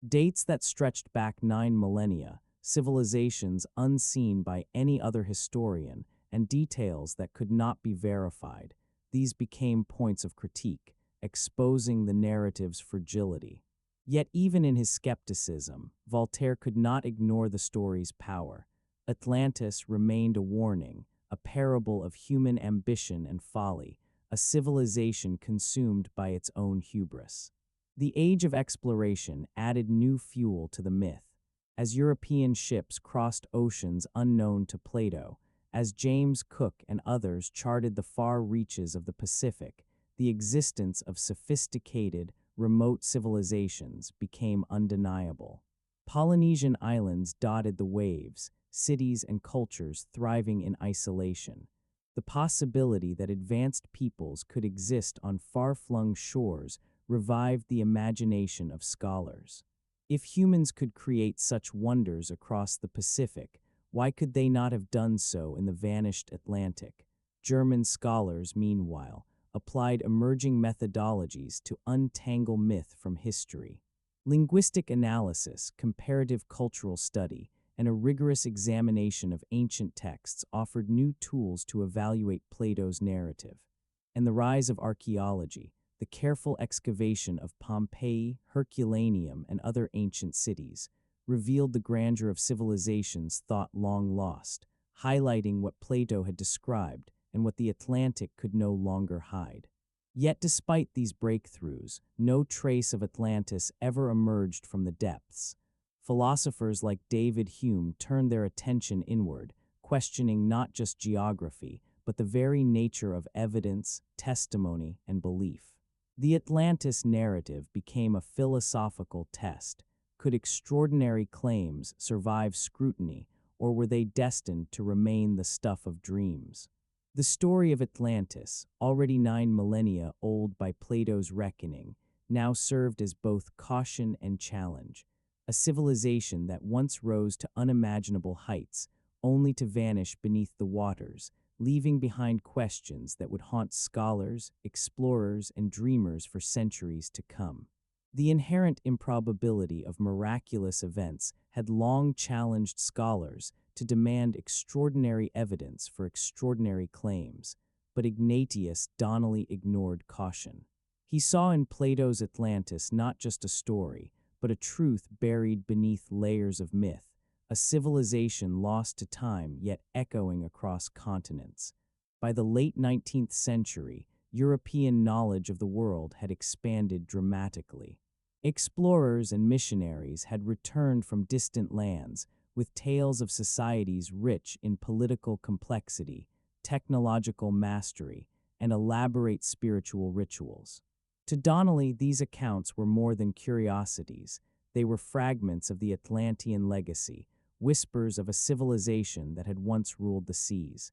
Dates that stretched back 9 millennia, civilizations unseen by any other historian, and details that could not be verified, these became points of critique, exposing the narrative's fragility. Yet even in his skepticism, Voltaire could not ignore the story's power. Atlantis remained a warning, a parable of human ambition and folly, a civilization consumed by its own hubris. The age of exploration added new fuel to the myth. As European ships crossed oceans unknown to Plato, as James Cook and others charted the far reaches of the Pacific, the existence of sophisticated, remote civilizations became undeniable. Polynesian islands dotted the waves, cities and cultures thriving in isolation. The possibility that advanced peoples could exist on far-flung shores revived the imagination of scholars. If humans could create such wonders across the Pacific, why could they not have done so in the vanished Atlantic? German scholars, meanwhile, applied emerging methodologies to untangle myth from history. Linguistic analysis, comparative cultural study, and a rigorous examination of ancient texts offered new tools to evaluate Plato's narrative. And the rise of archaeology, the careful excavation of Pompeii, Herculaneum, and other ancient cities, revealed the grandeur of civilizations thought long lost, highlighting what Plato had described and what the Atlantic could no longer hide. Yet despite these breakthroughs, no trace of Atlantis ever emerged from the depths. Philosophers like David Hume turned their attention inward, questioning not just geography, but the very nature of evidence, testimony, and belief. The Atlantis narrative became a philosophical test. Could extraordinary claims survive scrutiny, or were they destined to remain the stuff of dreams? The story of Atlantis, already 9 millennia old by Plato's reckoning, now served as both caution and challenge. A civilization that once rose to unimaginable heights, only to vanish beneath the waters, leaving behind questions that would haunt scholars, explorers, and dreamers for centuries to come. The inherent improbability of miraculous events had long challenged scholars to demand extraordinary evidence for extraordinary claims, but Ignatius Donnelly ignored caution. He saw in Plato's Atlantis not just a story, but a truth buried beneath layers of myth, a civilization lost to time yet echoing across continents. By the late 19th century, European knowledge of the world had expanded dramatically. Explorers and missionaries had returned from distant lands with tales of societies rich in political complexity, technological mastery, and elaborate spiritual rituals. To Donnelly, these accounts were more than curiosities. They were fragments of the Atlantean legacy, whispers of a civilization that had once ruled the seas.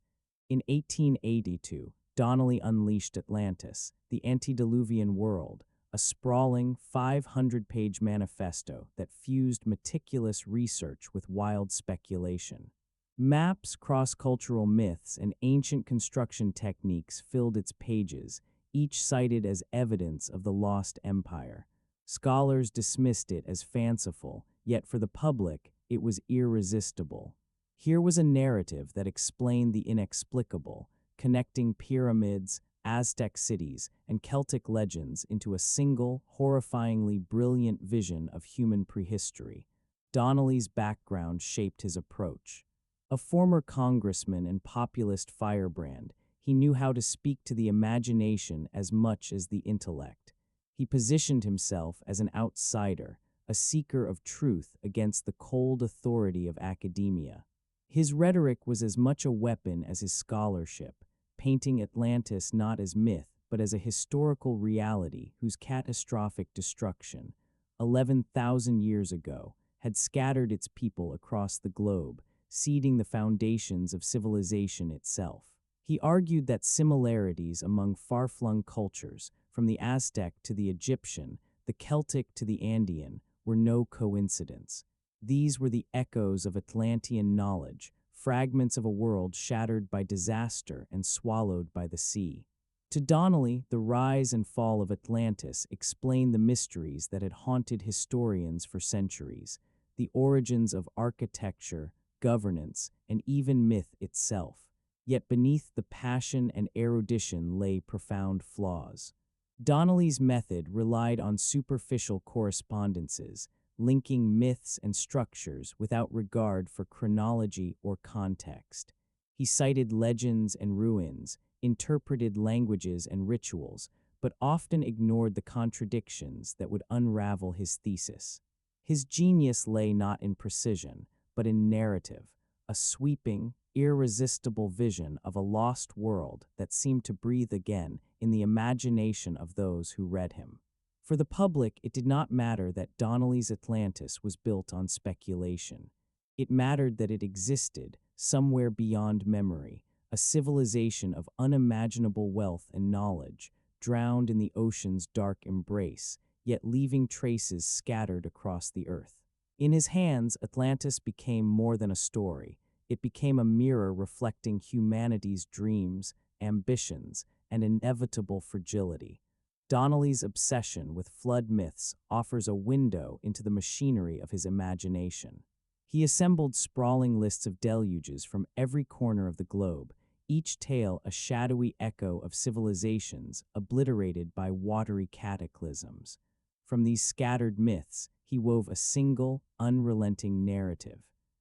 In 1882, Donnelly unleashed Atlantis, the antediluvian world, a sprawling 500-page manifesto that fused meticulous research with wild speculation. Maps, cross-cultural myths, and ancient construction techniques filled its pages, each cited as evidence of the lost empire. Scholars dismissed it as fanciful, yet for the public, it was irresistible. Here was a narrative that explained the inexplicable, connecting pyramids, Aztec cities, and Celtic legends into a single, horrifyingly brilliant vision of human prehistory. Donnelly's background shaped his approach. A former congressman and populist firebrand, he knew how to speak to the imagination as much as the intellect. He positioned himself as an outsider, a seeker of truth against the cold authority of academia. His rhetoric was as much a weapon as his scholarship, painting Atlantis not as myth, but as a historical reality whose catastrophic destruction, 11,000 years ago, had scattered its people across the globe, seeding the foundations of civilization itself. He argued that similarities among far-flung cultures, from the Aztec to the Egyptian, the Celtic to the Andean, were no coincidence. These were the echoes of Atlantean knowledge, fragments of a world shattered by disaster and swallowed by the sea. To Donnelly, the rise and fall of Atlantis explained the mysteries that had haunted historians for centuries, the origins of architecture, governance, and even myth itself. Yet beneath the passion and erudition lay profound flaws. Donnelly's method relied on superficial correspondences, linking myths and structures without regard for chronology or context. He cited legends and ruins, interpreted languages and rituals, but often ignored the contradictions that would unravel his thesis. His genius lay not in precision, but in narrative, a sweeping, irresistible vision of a lost world that seemed to breathe again in the imagination of those who read him. For the public, it did not matter that Donnelly's Atlantis was built on speculation. It mattered that it existed, somewhere beyond memory, a civilization of unimaginable wealth and knowledge, drowned in the ocean's dark embrace, yet leaving traces scattered across the earth. In his hands, Atlantis became more than a story. It became a mirror reflecting humanity's dreams, ambitions, and inevitable fragility. Donnelly's obsession with flood myths offers a window into the machinery of his imagination. He assembled sprawling lists of deluges from every corner of the globe, each tale a shadowy echo of civilizations obliterated by watery cataclysms. From these scattered myths, he wove a single, unrelenting narrative.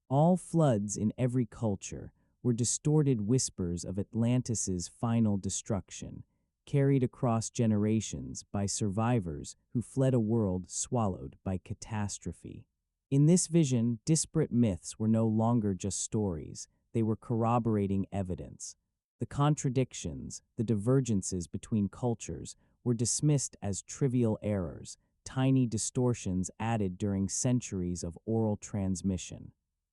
All floods in every culture were distorted whispers of Atlantis's final destruction, carried across generations by survivors who fled a world swallowed by catastrophe. In this vision, disparate myths were no longer just stories, they were corroborating evidence. The contradictions, the divergences between cultures, were dismissed as trivial errors, tiny distortions added during centuries of oral transmission.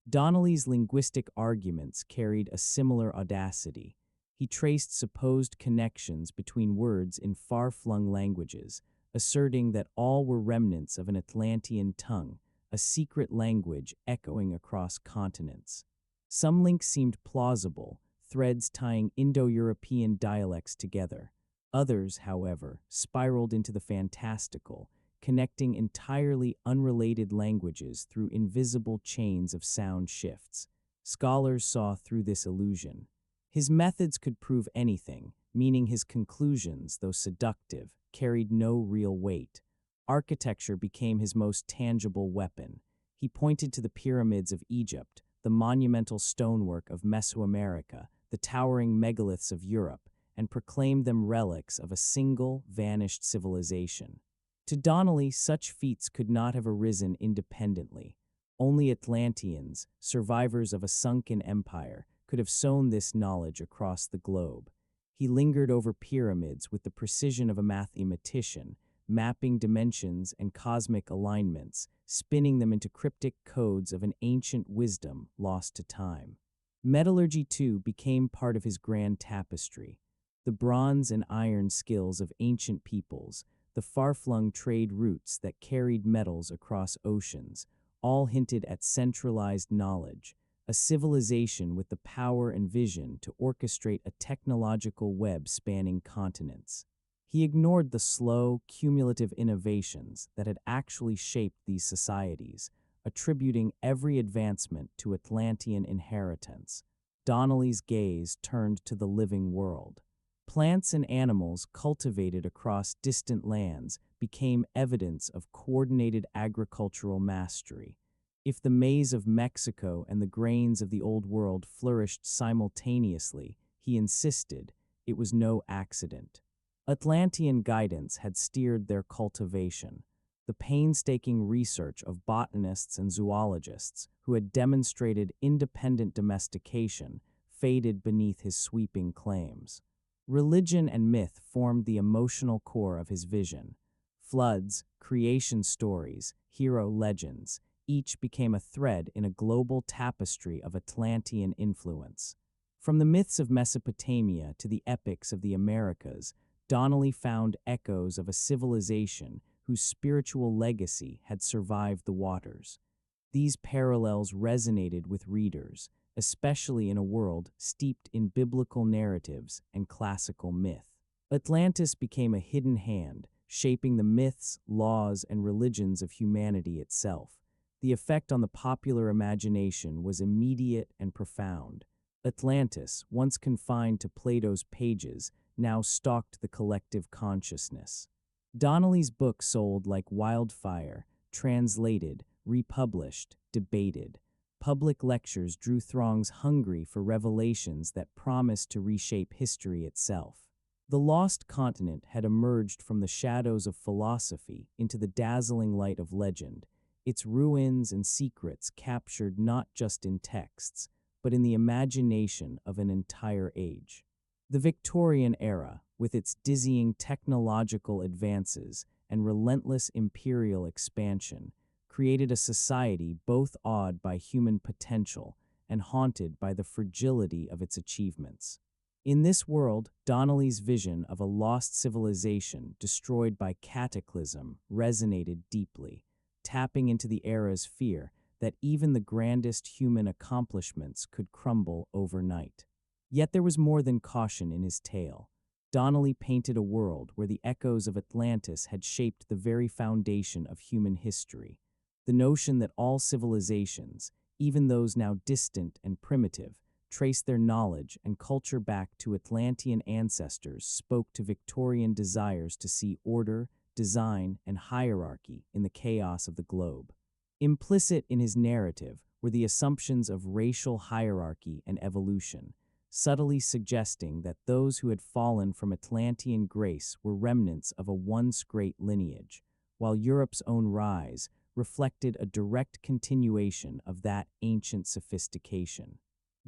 Donnelly's linguistic arguments carried a similar audacity. He traced supposed connections between words in far-flung languages, asserting that all were remnants of an Atlantean tongue, a secret language echoing across continents. Some links seemed plausible, threads tying Indo-European dialects together. Others, however, spiraled into the fantastical, connecting entirely unrelated languages through invisible chains of sound shifts. Scholars saw through this illusion. His methods could prove anything, meaning his conclusions, though seductive, carried no real weight. Architecture became his most tangible weapon. He pointed to the pyramids of Egypt, the monumental stonework of Mesoamerica, the towering megaliths of Europe, and proclaimed them relics of a single, vanished civilization. To Donnelly, such feats could not have arisen independently. Only Atlanteans, survivors of a sunken empire, could have sown this knowledge across the globe. He lingered over pyramids with the precision of a mathematician, mapping dimensions and cosmic alignments, spinning them into cryptic codes of an ancient wisdom lost to time. Metallurgy, too, became part of his grand tapestry. The bronze and iron skills of ancient peoples, the far-flung trade routes that carried metals across oceans, all hinted at centralized knowledge, a civilization with the power and vision to orchestrate a technological web spanning continents. He ignored the slow, cumulative innovations that had actually shaped these societies, attributing every advancement to Atlantean inheritance. Donnelly's gaze turned to the living world. Plants and animals cultivated across distant lands became evidence of coordinated agricultural mastery. If the maize of Mexico and the grains of the Old World flourished simultaneously, he insisted, it was no accident. Atlantean guidance had steered their cultivation. The painstaking research of botanists and zoologists who had demonstrated independent domestication faded beneath his sweeping claims. Religion and myth formed the emotional core of his vision. Floods, creation stories, hero legends, each became a thread in a global tapestry of Atlantean influence. From the myths of Mesopotamia to the epics of the Americas, Donnelly found echoes of a civilization whose spiritual legacy had survived the waters. These parallels resonated with readers, especially in a world steeped in biblical narratives and classical myth. Atlantis became a hidden hand, shaping the myths, laws, and religions of humanity itself. The effect on the popular imagination was immediate and profound. Atlantis, once confined to Plato's pages, now stalked the collective consciousness. Donnelly's book sold like wildfire, translated, republished, debated. Public lectures drew throngs hungry for revelations that promised to reshape history itself. The lost continent had emerged from the shadows of philosophy into the dazzling light of legend, its ruins and secrets captured not just in texts, but in the imagination of an entire age. The Victorian era, with its dizzying technological advances and relentless imperial expansion, created a society both awed by human potential and haunted by the fragility of its achievements. In this world, Donnelly's vision of a lost civilization destroyed by cataclysm resonated deeply, tapping into the era's fear that even the grandest human accomplishments could crumble overnight. Yet there was more than caution in his tale. Donnelly painted a world where the echoes of Atlantis had shaped the very foundation of human history. The notion that all civilizations, even those now distant and primitive, trace their knowledge and culture back to Atlantean ancestors spoke to Victorian desires to see order, design, and hierarchy in the chaos of the globe. Implicit in his narrative were the assumptions of racial hierarchy and evolution, subtly suggesting that those who had fallen from Atlantean grace were remnants of a once great lineage, while Europe's own rise reflected a direct continuation of that ancient sophistication.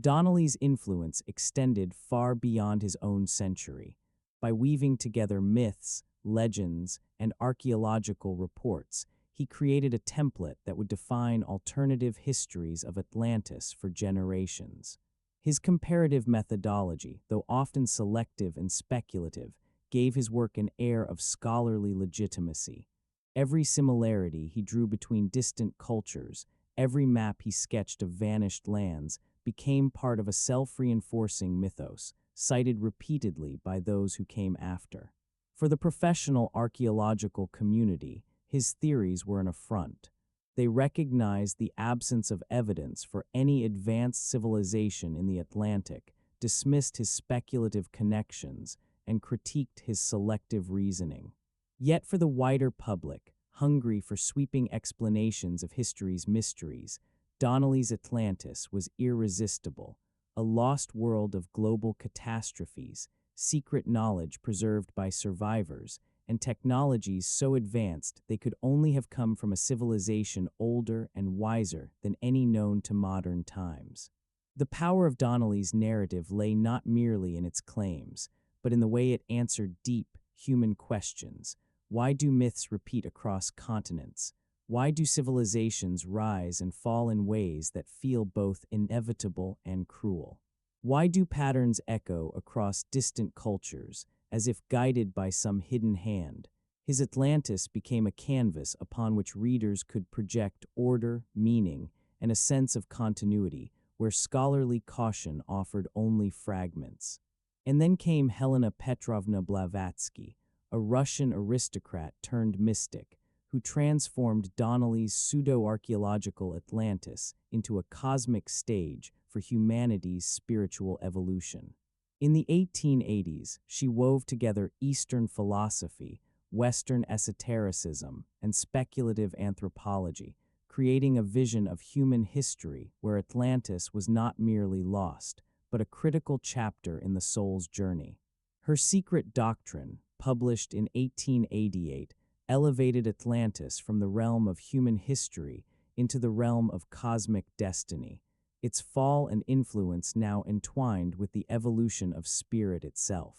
Donnelly's influence extended far beyond his own century. By weaving together myths, legends, and archaeological reports, he created a template that would define alternative histories of Atlantis for generations. His comparative methodology, though often selective and speculative, gave his work an air of scholarly legitimacy. Every similarity he drew between distant cultures, every map he sketched of vanished lands, became part of a self-reinforcing mythos, cited repeatedly by those who came after. For the professional archaeological community, his theories were an affront. They recognized the absence of evidence for any advanced civilization in the Atlantic, dismissed his speculative connections, and critiqued his selective reasoning. Yet for the wider public, hungry for sweeping explanations of history's mysteries, Donnelly's Atlantis was irresistible, a lost world of global catastrophes, secret knowledge preserved by survivors, and technologies so advanced they could only have come from a civilization older and wiser than any known to modern times. The power of Donnelly's narrative lay not merely in its claims, but in the way it answered deep, human questions. Why do myths repeat across continents? Why do civilizations rise and fall in ways that feel both inevitable and cruel? Why do patterns echo across distant cultures, as if guided by some hidden hand? His Atlantis became a canvas upon which readers could project order, meaning, and a sense of continuity, where scholarly caution offered only fragments. And then came Helena Petrovna Blavatsky, a Russian aristocrat turned mystic, who transformed Donnelly's pseudo-archaeological Atlantis into a cosmic stage for humanity's spiritual evolution. In the 1880s, she wove together Eastern philosophy, Western esotericism, and speculative anthropology, creating a vision of human history where Atlantis was not merely lost, but a critical chapter in the soul's journey. Her secret doctrine, published in 1888, elevated Atlantis from the realm of human history into the realm of cosmic destiny, its fall and influence now entwined with the evolution of spirit itself.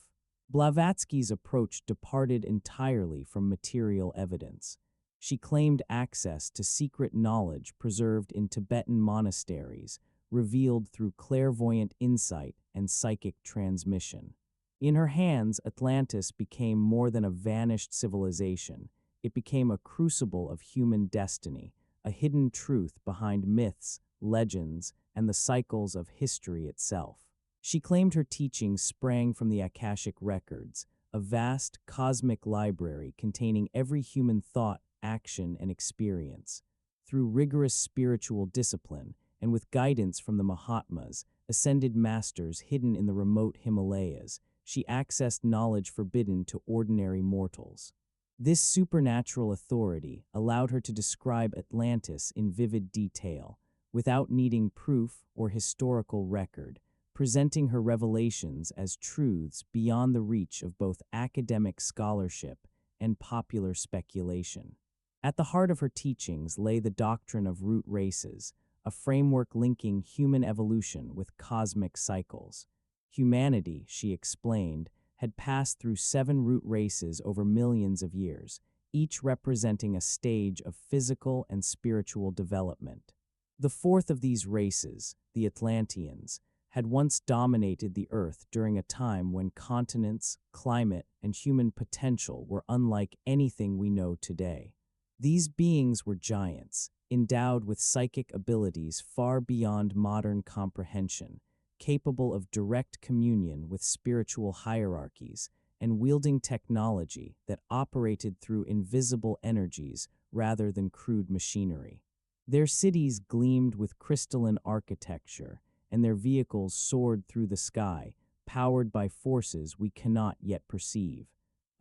Blavatsky's approach departed entirely from material evidence. She claimed access to secret knowledge preserved in Tibetan monasteries, revealed through clairvoyant insight and psychic transmission. In her hands, Atlantis became more than a vanished civilization. It became a crucible of human destiny, a hidden truth behind myths, legends, and the cycles of history itself. She claimed her teachings sprang from the Akashic Records, a vast cosmic library containing every human thought, action, and experience. Through rigorous spiritual discipline, and with guidance from the Mahatmas, ascended masters hidden in the remote Himalayas, she accessed knowledge forbidden to ordinary mortals. This supernatural authority allowed her to describe Atlantis in vivid detail, without needing proof or historical record, presenting her revelations as truths beyond the reach of both academic scholarship and popular speculation. At the heart of her teachings lay the doctrine of root races, a framework linking human evolution with cosmic cycles. Humanity, she explained, had passed through 7 root races over millions of years, each representing a stage of physical and spiritual development. The fourth of these races, the Atlanteans, had once dominated the Earth during a time when continents, climate, and human potential were unlike anything we know today. These beings were giants, endowed with psychic abilities far beyond modern comprehension, capable of direct communion with spiritual hierarchies, and wielding technology that operated through invisible energies rather than crude machinery. Their cities gleamed with crystalline architecture, and their vehicles soared through the sky, powered by forces we cannot yet perceive.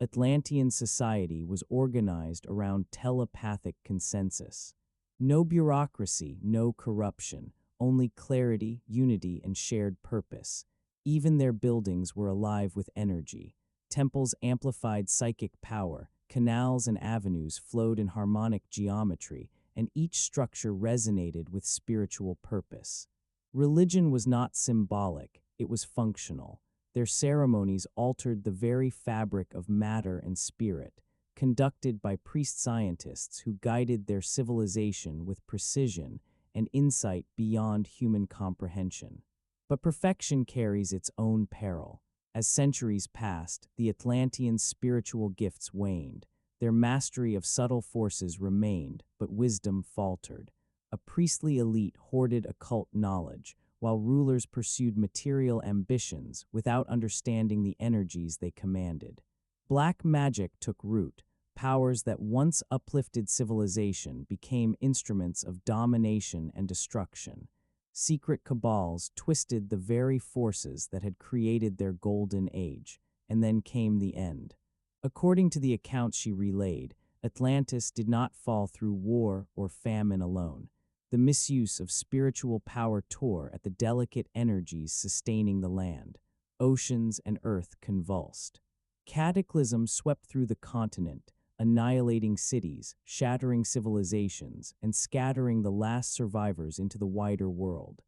Atlantean society was organized around telepathic consensus. No bureaucracy, no corruption, only clarity, unity, and shared purpose. Even their buildings were alive with energy. Temples amplified psychic power, canals and avenues flowed in harmonic geometry, and each structure resonated with spiritual purpose. Religion was not symbolic, it was functional. Their ceremonies altered the very fabric of matter and spirit, conducted by priest-scientists who guided their civilization with precision and insight beyond human comprehension. But perfection carries its own peril. As centuries passed, the Atlanteans' spiritual gifts waned. Their mastery of subtle forces remained, but wisdom faltered. A priestly elite hoarded occult knowledge, while rulers pursued material ambitions without understanding the energies they commanded. Black magic took root. Powers that once uplifted civilization became instruments of domination and destruction. Secret cabals twisted the very forces that had created their golden age, and then came the end. According to the accounts she relayed, Atlantis did not fall through war or famine alone. The misuse of spiritual power tore at the delicate energies sustaining the land. Oceans and earth convulsed. Cataclysm swept through the continent, annihilating cities, shattering civilizations, and scattering the last survivors into the wider world.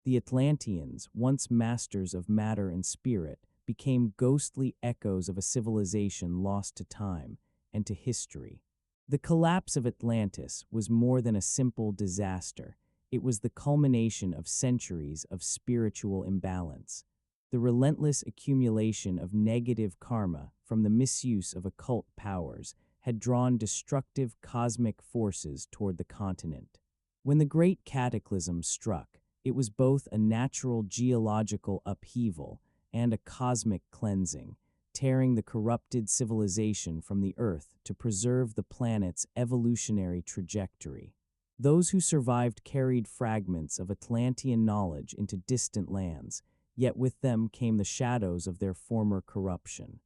The Atlanteans, once masters of matter and spirit, became ghostly echoes of a civilization lost to time and to history. The collapse of Atlantis was more than a simple disaster. It was the culmination of centuries of spiritual imbalance. The relentless accumulation of negative karma from the misuse of occult powers had drawn destructive cosmic forces toward the continent. When the Great Cataclysm struck, it was both a natural geological upheaval and a cosmic cleansing, tearing the corrupted civilization from the Earth to preserve the planet's evolutionary trajectory. Those who survived carried fragments of Atlantean knowledge into distant lands, yet with them came the shadows of their former corruption.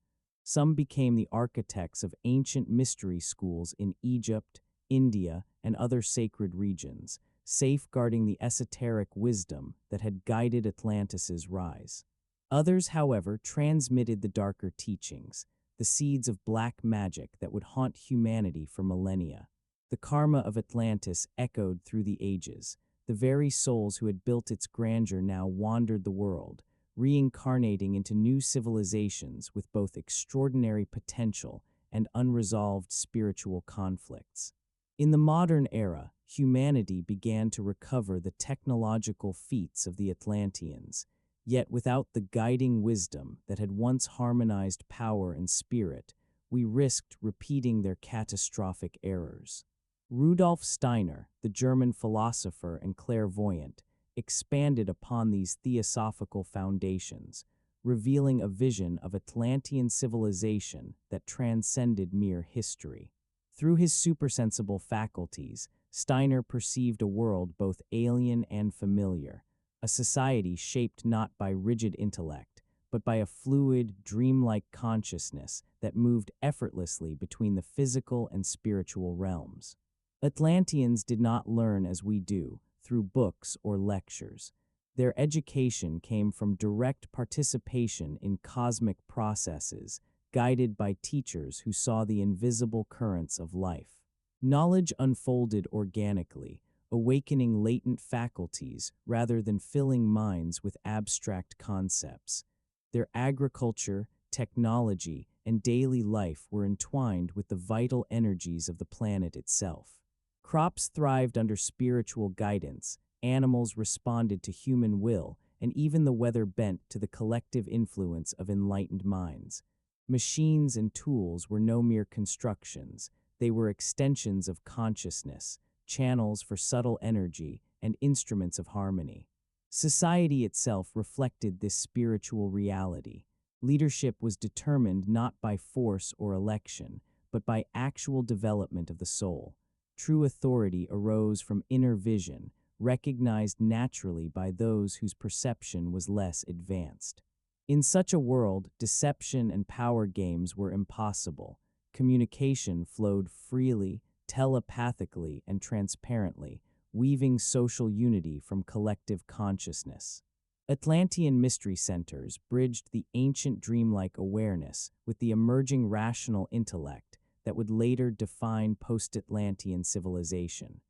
Some became the architects of ancient mystery schools in Egypt, India, and other sacred regions, safeguarding the esoteric wisdom that had guided Atlantis's rise. Others, however, transmitted the darker teachings, the seeds of black magic that would haunt humanity for millennia. The karma of Atlantis echoed through the ages. The very souls who had built its grandeur now wandered the world, reincarnating into new civilizations with both extraordinary potential and unresolved spiritual conflicts. In the modern era, humanity began to recover the technological feats of the Atlanteans, yet without the guiding wisdom that had once harmonized power and spirit, we risked repeating their catastrophic errors. Rudolf Steiner, the German philosopher and clairvoyant, expanded upon these theosophical foundations, revealing a vision of Atlantean civilization that transcended mere history. Through his supersensible faculties, Steiner perceived a world both alien and familiar, a society shaped not by rigid intellect, but by a fluid, dreamlike consciousness that moved effortlessly between the physical and spiritual realms. Atlanteans did not learn as we do, through books or lectures. Their education came from direct participation in cosmic processes, guided by teachers who saw the invisible currents of life. Knowledge unfolded organically, awakening latent faculties rather than filling minds with abstract concepts. Their agriculture, technology, and daily life were entwined with the vital energies of the planet itself. Crops thrived under spiritual guidance, animals responded to human will, and even the weather bent to the collective influence of enlightened minds. Machines and tools were no mere constructions, they were extensions of consciousness, channels for subtle energy, and instruments of harmony. Society itself reflected this spiritual reality. Leadership was determined not by force or election, but by actual development of the soul. True authority arose from inner vision, recognized naturally by those whose perception was less advanced. In such a world, deception and power games were impossible. Communication flowed freely, telepathically, and transparently, weaving social unity from collective consciousness. Atlantean mystery centers bridged the ancient dreamlike awareness with the emerging rational intellect that would later define post-Atlantean civilization.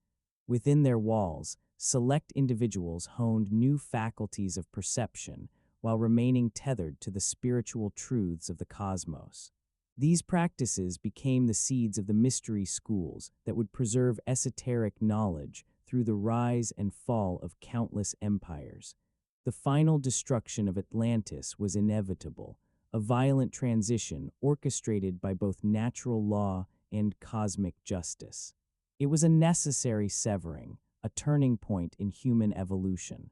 Within their walls, select individuals honed new faculties of perception while remaining tethered to the spiritual truths of the cosmos. These practices became the seeds of the mystery schools that would preserve esoteric knowledge through the rise and fall of countless empires. The final destruction of Atlantis was inevitable, a violent transition orchestrated by both natural law and cosmic justice. It was a necessary severing, a turning point in human evolution.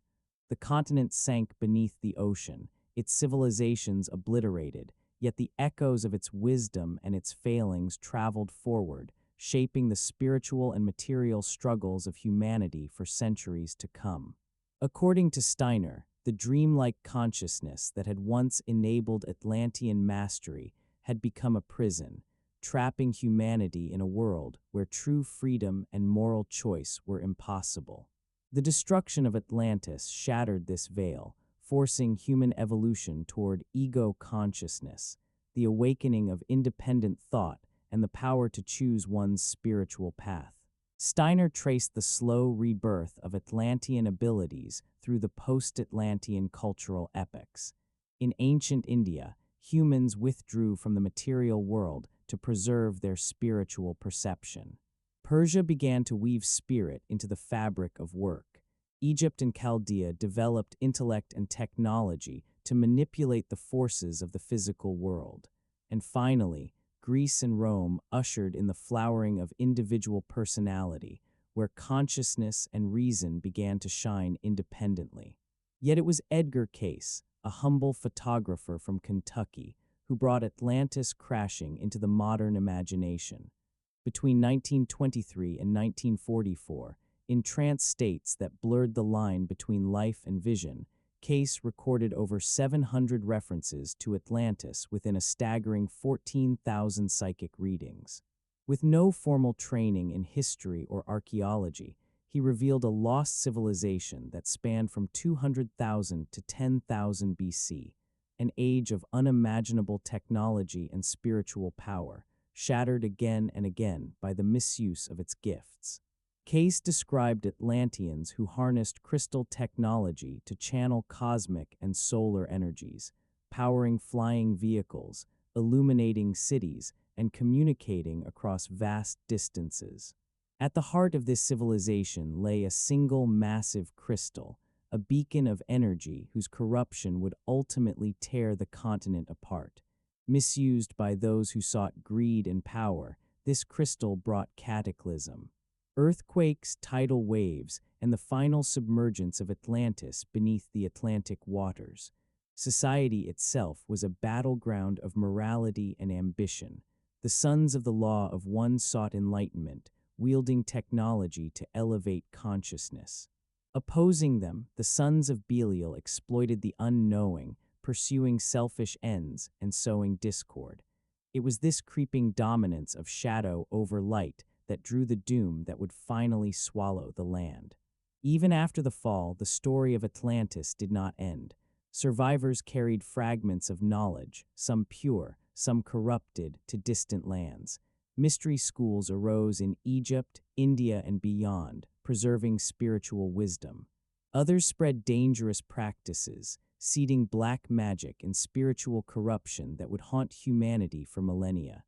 The continent sank beneath the ocean, its civilizations obliterated, yet the echoes of its wisdom and its failings traveled forward, shaping the spiritual and material struggles of humanity for centuries to come. According to Steiner, the dreamlike consciousness that had once enabled Atlantean mastery had become a prison, trapping humanity in a world where true freedom and moral choice were impossible. The destruction of Atlantis shattered this veil, forcing human evolution toward ego consciousness, the awakening of independent thought, and the power to choose one's spiritual path. Steiner traced the slow rebirth of Atlantean abilities through the post-Atlantean cultural epochs. In ancient India, humans withdrew from the material world to preserve their spiritual perception. Persia began to weave spirit into the fabric of work. Egypt and Chaldea developed intellect and technology to manipulate the forces of the physical world. And finally, Greece and Rome ushered in the flowering of individual personality, where consciousness and reason began to shine independently. Yet it was Edgar Cayce, a humble photographer from Kentucky, who brought Atlantis crashing into the modern imagination. Between 1923 and 1944, in trance states that blurred the line between life and vision, Cayce recorded over 700 references to Atlantis within a staggering 14,000 psychic readings. With no formal training in history or archaeology, he revealed a lost civilization that spanned from 200,000 to 10,000 BC, an age of unimaginable technology and spiritual power, shattered again and again by the misuse of its gifts. Case described Atlanteans who harnessed crystal technology to channel cosmic and solar energies, powering flying vehicles, illuminating cities, and communicating across vast distances. At the heart of this civilization lay a single massive crystal, a beacon of energy whose corruption would ultimately tear the continent apart. Misused by those who sought greed and power, this crystal brought cataclysm. Earthquakes, tidal waves, and the final submergence of Atlantis beneath the Atlantic waters. Society itself was a battleground of morality and ambition. The sons of the law of one sought enlightenment, wielding technology to elevate consciousness. Opposing them, the sons of Belial exploited the unknowing, pursuing selfish ends and sowing discord. It was this creeping dominance of shadow over light that drew the doom that would finally swallow the land. Even after the fall, the story of Atlantis did not end. Survivors carried fragments of knowledge, some pure, some corrupted, to distant lands. Mystery schools arose in Egypt, India, and beyond, preserving spiritual wisdom. Others spread dangerous practices, seeding black magic and spiritual corruption that would haunt humanity for millennia.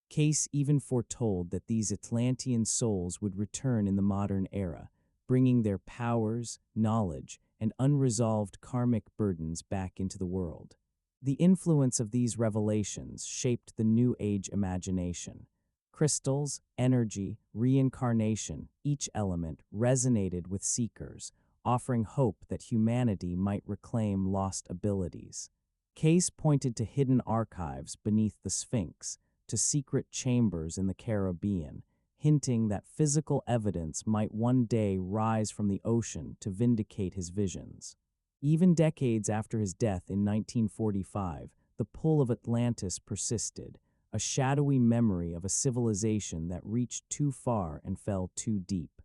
Case even foretold that these Atlantean souls would return in the modern era, bringing their powers, knowledge, and unresolved karmic burdens back into the world. The influence of these revelations shaped the New Age imagination. Crystals, energy, reincarnation, each element resonated with seekers, offering hope that humanity might reclaim lost abilities. Case pointed to hidden archives beneath the Sphinx, to secret chambers in the Caribbean, hinting that physical evidence might one day rise from the ocean to vindicate his visions. Even decades after his death in 1945, the pull of Atlantis persisted, a shadowy memory of a civilization that reached too far and fell too deep.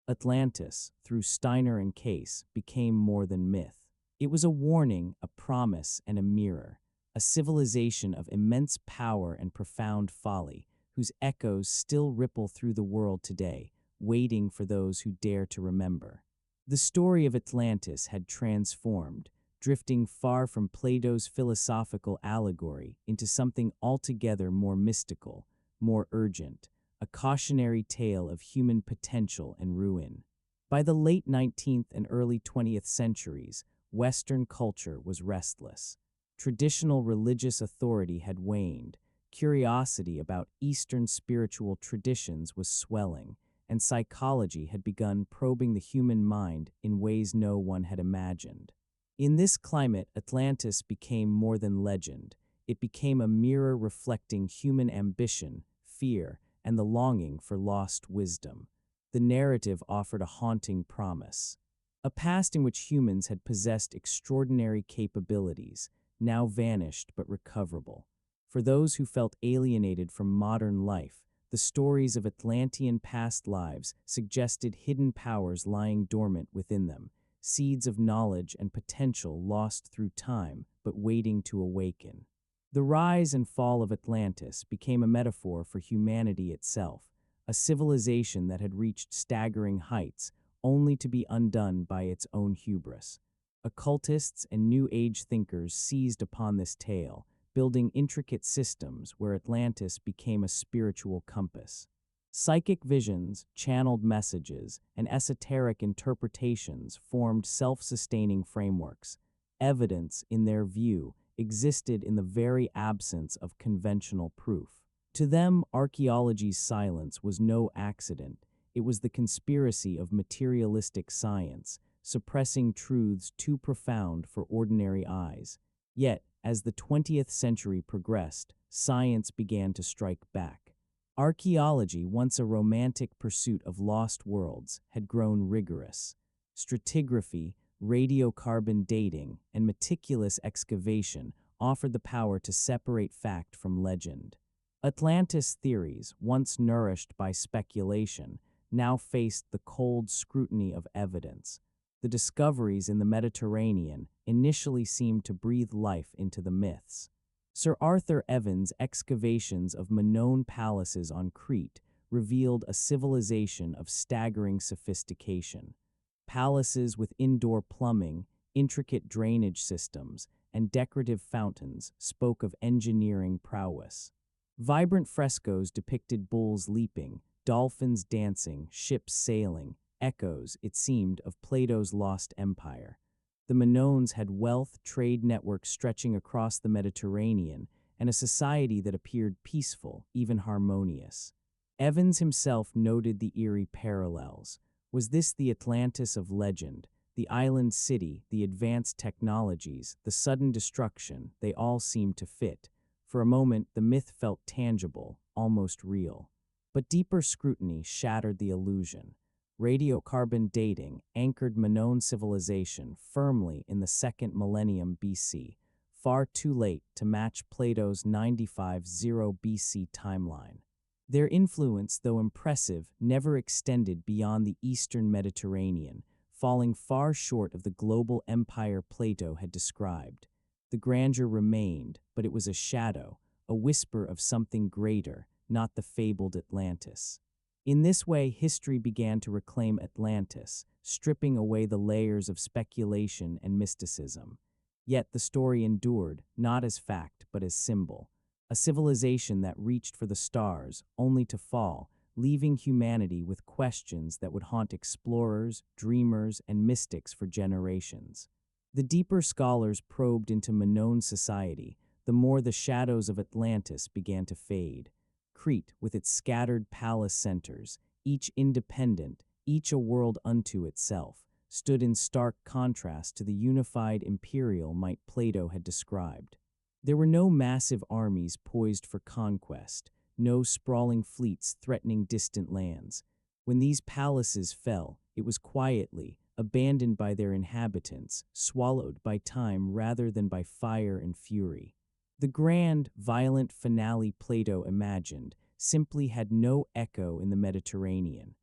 Atlantis, through Steiner and Case, became more than myth. It was a warning, a promise, and a mirror, a civilization of immense power and profound folly, whose echoes still ripple through the world today, waiting for those who dare to remember. The story of Atlantis had transformed, drifting far from Plato's philosophical allegory into something altogether more mystical, more urgent, a cautionary tale of human potential and ruin. By the late 19th and early 20th centuries, Western culture was restless. Traditional religious authority had waned, curiosity about Eastern spiritual traditions was swelling, and psychology had begun probing the human mind in ways no one had imagined. In this climate, Atlantis became more than legend. It became a mirror reflecting human ambition, fear, and the longing for lost wisdom. The narrative offered a haunting promise. A past in which humans had possessed extraordinary capabilities, now vanished but recoverable. For those who felt alienated from modern life, the stories of Atlantean past lives suggested hidden powers lying dormant within them, seeds of knowledge and potential lost through time but waiting to awaken. The rise and fall of Atlantis became a metaphor for humanity itself, a civilization that had reached staggering heights only to be undone by its own hubris. Occultists and New Age thinkers seized upon this tale, building intricate systems where Atlantis became a spiritual compass. Psychic visions, channeled messages, and esoteric interpretations formed self-sustaining frameworks. Evidence, in their view, existed in the very absence of conventional proof. To them, archaeology's silence was no accident. It was the conspiracy of materialistic science, suppressing truths too profound for ordinary eyes. Yet, as the 20th century progressed, science began to strike back. Archaeology, once a romantic pursuit of lost worlds, had grown rigorous. Stratigraphy, radiocarbon dating, and meticulous excavation offered the power to separate fact from legend. Atlantis theories, once nourished by speculation, now faced the cold scrutiny of evidence. The discoveries in the Mediterranean initially seemed to breathe life into the myths. Sir Arthur Evans' excavations of Minoan palaces on Crete revealed a civilization of staggering sophistication. Palaces with indoor plumbing, intricate drainage systems, and decorative fountains spoke of engineering prowess. Vibrant frescoes depicted bulls leaping, dolphins dancing, ships sailing, echoes, it seemed, of Plato's lost empire. The Minoans had wealth, trade networks stretching across the Mediterranean, and a society that appeared peaceful, even harmonious. Evans himself noted the eerie parallels. Was this the Atlantis of legend? The island city, the advanced technologies, the sudden destruction, they all seemed to fit. For a moment, the myth felt tangible, almost real. But deeper scrutiny shattered the illusion. Radiocarbon dating anchored Minoan civilization firmly in the second millennium BC, far too late to match Plato's 95-0 BC timeline. Their influence, though impressive, never extended beyond the eastern Mediterranean, falling far short of the global empire Plato had described. The grandeur remained, but it was a shadow, a whisper of something greater, not the fabled Atlantis. In this way, history began to reclaim Atlantis, stripping away the layers of speculation and mysticism. Yet the story endured, not as fact, but as symbol. A civilization that reached for the stars, only to fall, leaving humanity with questions that would haunt explorers, dreamers, and mystics for generations. The deeper scholars probed into Minoan society, the more the shadows of Atlantis began to fade. Crete, with its scattered palace centers, each independent, each a world unto itself, stood in stark contrast to the unified imperial might Plato had described. There were no massive armies poised for conquest, no sprawling fleets threatening distant lands. When these palaces fell, it was quietly, abandoned by their inhabitants, swallowed by time rather than by fire and fury. The grand, violent finale Plato imagined simply had no echo in the Mediterranean.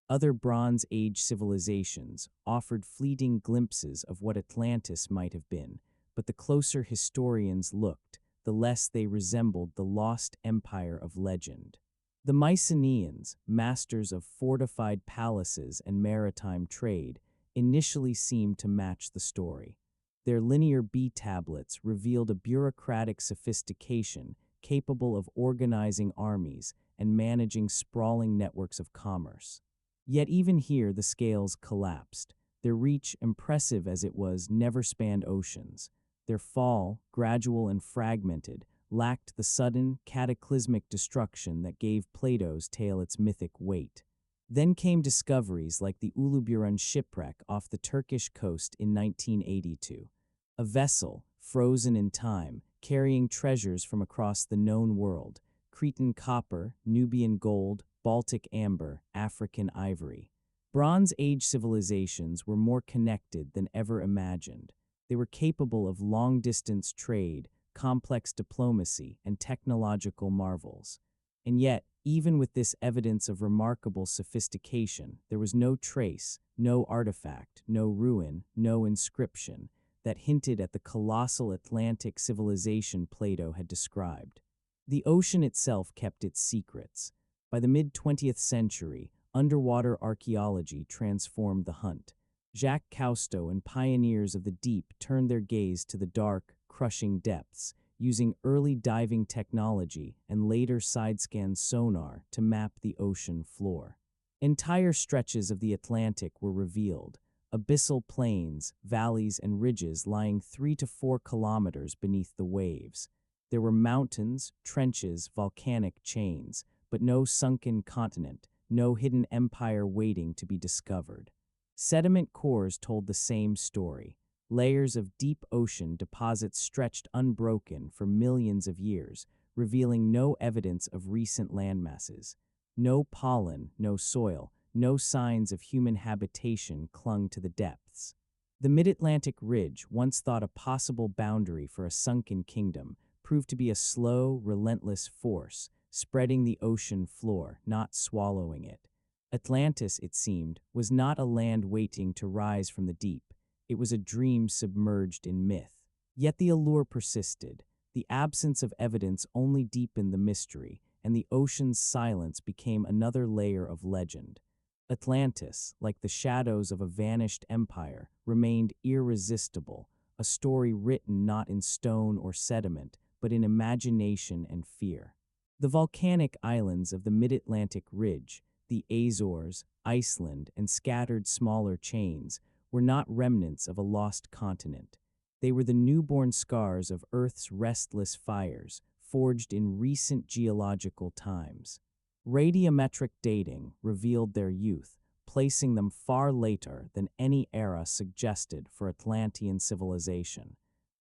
Other Bronze Age civilizations offered fleeting glimpses of what Atlantis might have been, but the closer historians looked, the less they resembled the lost empire of legend. The Mycenaeans, masters of fortified palaces and maritime trade, initially seemed to match the story. Their linear B-tablets revealed a bureaucratic sophistication capable of organizing armies and managing sprawling networks of commerce. Yet even here the scales collapsed. Their reach, impressive as it was, never spanned oceans. Their fall, gradual and fragmented, lacked the sudden, cataclysmic destruction that gave Plato's tale its mythic weight. Then came discoveries like the Uluburun shipwreck off the Turkish coast in 1982. A vessel, frozen in time, carrying treasures from across the known world: Cretan copper, Nubian gold, Baltic amber, African ivory. Bronze Age civilizations were more connected than ever imagined. They were capable of long-distance trade, complex diplomacy, and technological marvels. And yet, even with this evidence of remarkable sophistication, there was no trace, no artifact, no ruin, no inscription that hinted at the colossal Atlantic civilization Plato had described. The ocean itself kept its secrets. By the mid-20th century, underwater archaeology transformed the hunt. Jacques Cousteau and pioneers of the deep turned their gaze to the dark, crushing depths, using early diving technology and later side-scan sonar to map the ocean floor. Entire stretches of the Atlantic were revealed, abyssal plains, valleys, and ridges lying 3 to 4 kilometers beneath the waves. There were mountains, trenches, volcanic chains, but no sunken continent, no hidden empire waiting to be discovered. Sediment cores told the same story. Layers of deep ocean deposits stretched unbroken for millions of years, revealing no evidence of recent landmasses. No pollen, no soil, no signs of human habitation clung to the depths. The mid-Atlantic ridge, once thought a possible boundary for a sunken kingdom, proved to be a slow, relentless force, spreading the ocean floor, not swallowing it. Atlantis, it seemed, was not a land waiting to rise from the deep. It was a dream submerged in myth. Yet the allure persisted. The absence of evidence only deepened the mystery, and the ocean's silence became another layer of legend. Atlantis, like the shadows of a vanished empire, remained irresistible, a story written not in stone or sediment, but in imagination and fear. The volcanic islands of the mid-Atlantic ridge, the Azores, Iceland, and scattered smaller chains, were not remnants of a lost continent. They were the newborn scars of Earth's restless fires, forged in recent geological times. Radiometric dating revealed their youth, placing them far later than any era suggested for Atlantean civilization.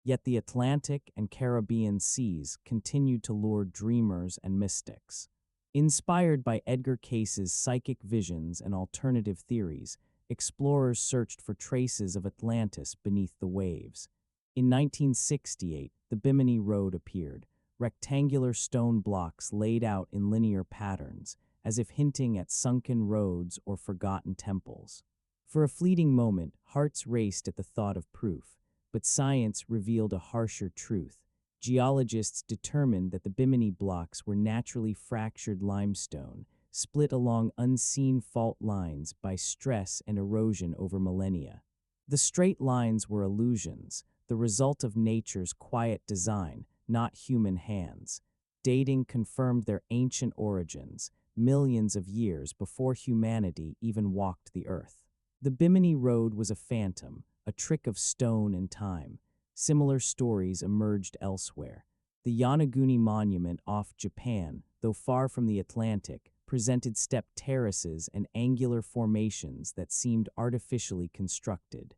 Yet the Atlantic and Caribbean seas continued to lure dreamers and mystics. Inspired by Edgar Case's psychic visions and alternative theories, explorers searched for traces of Atlantis beneath the waves. In 1968, the Bimini Road appeared, rectangular stone blocks laid out in linear patterns, as if hinting at sunken roads or forgotten temples. For a fleeting moment, hearts raced at the thought of proof, but science revealed a harsher truth. Geologists determined that the Bimini blocks were naturally fractured limestone, split along unseen fault lines by stress and erosion over millennia. The straight lines were illusions, the result of nature's quiet design, not human hands. Dating confirmed their ancient origins, millions of years before humanity even walked the earth. The Bimini Road was a phantom, a trick of stone and time. Similar stories emerged elsewhere. The Yonaguni Monument off Japan, though far from the Atlantic, presented stepped terraces and angular formations that seemed artificially constructed.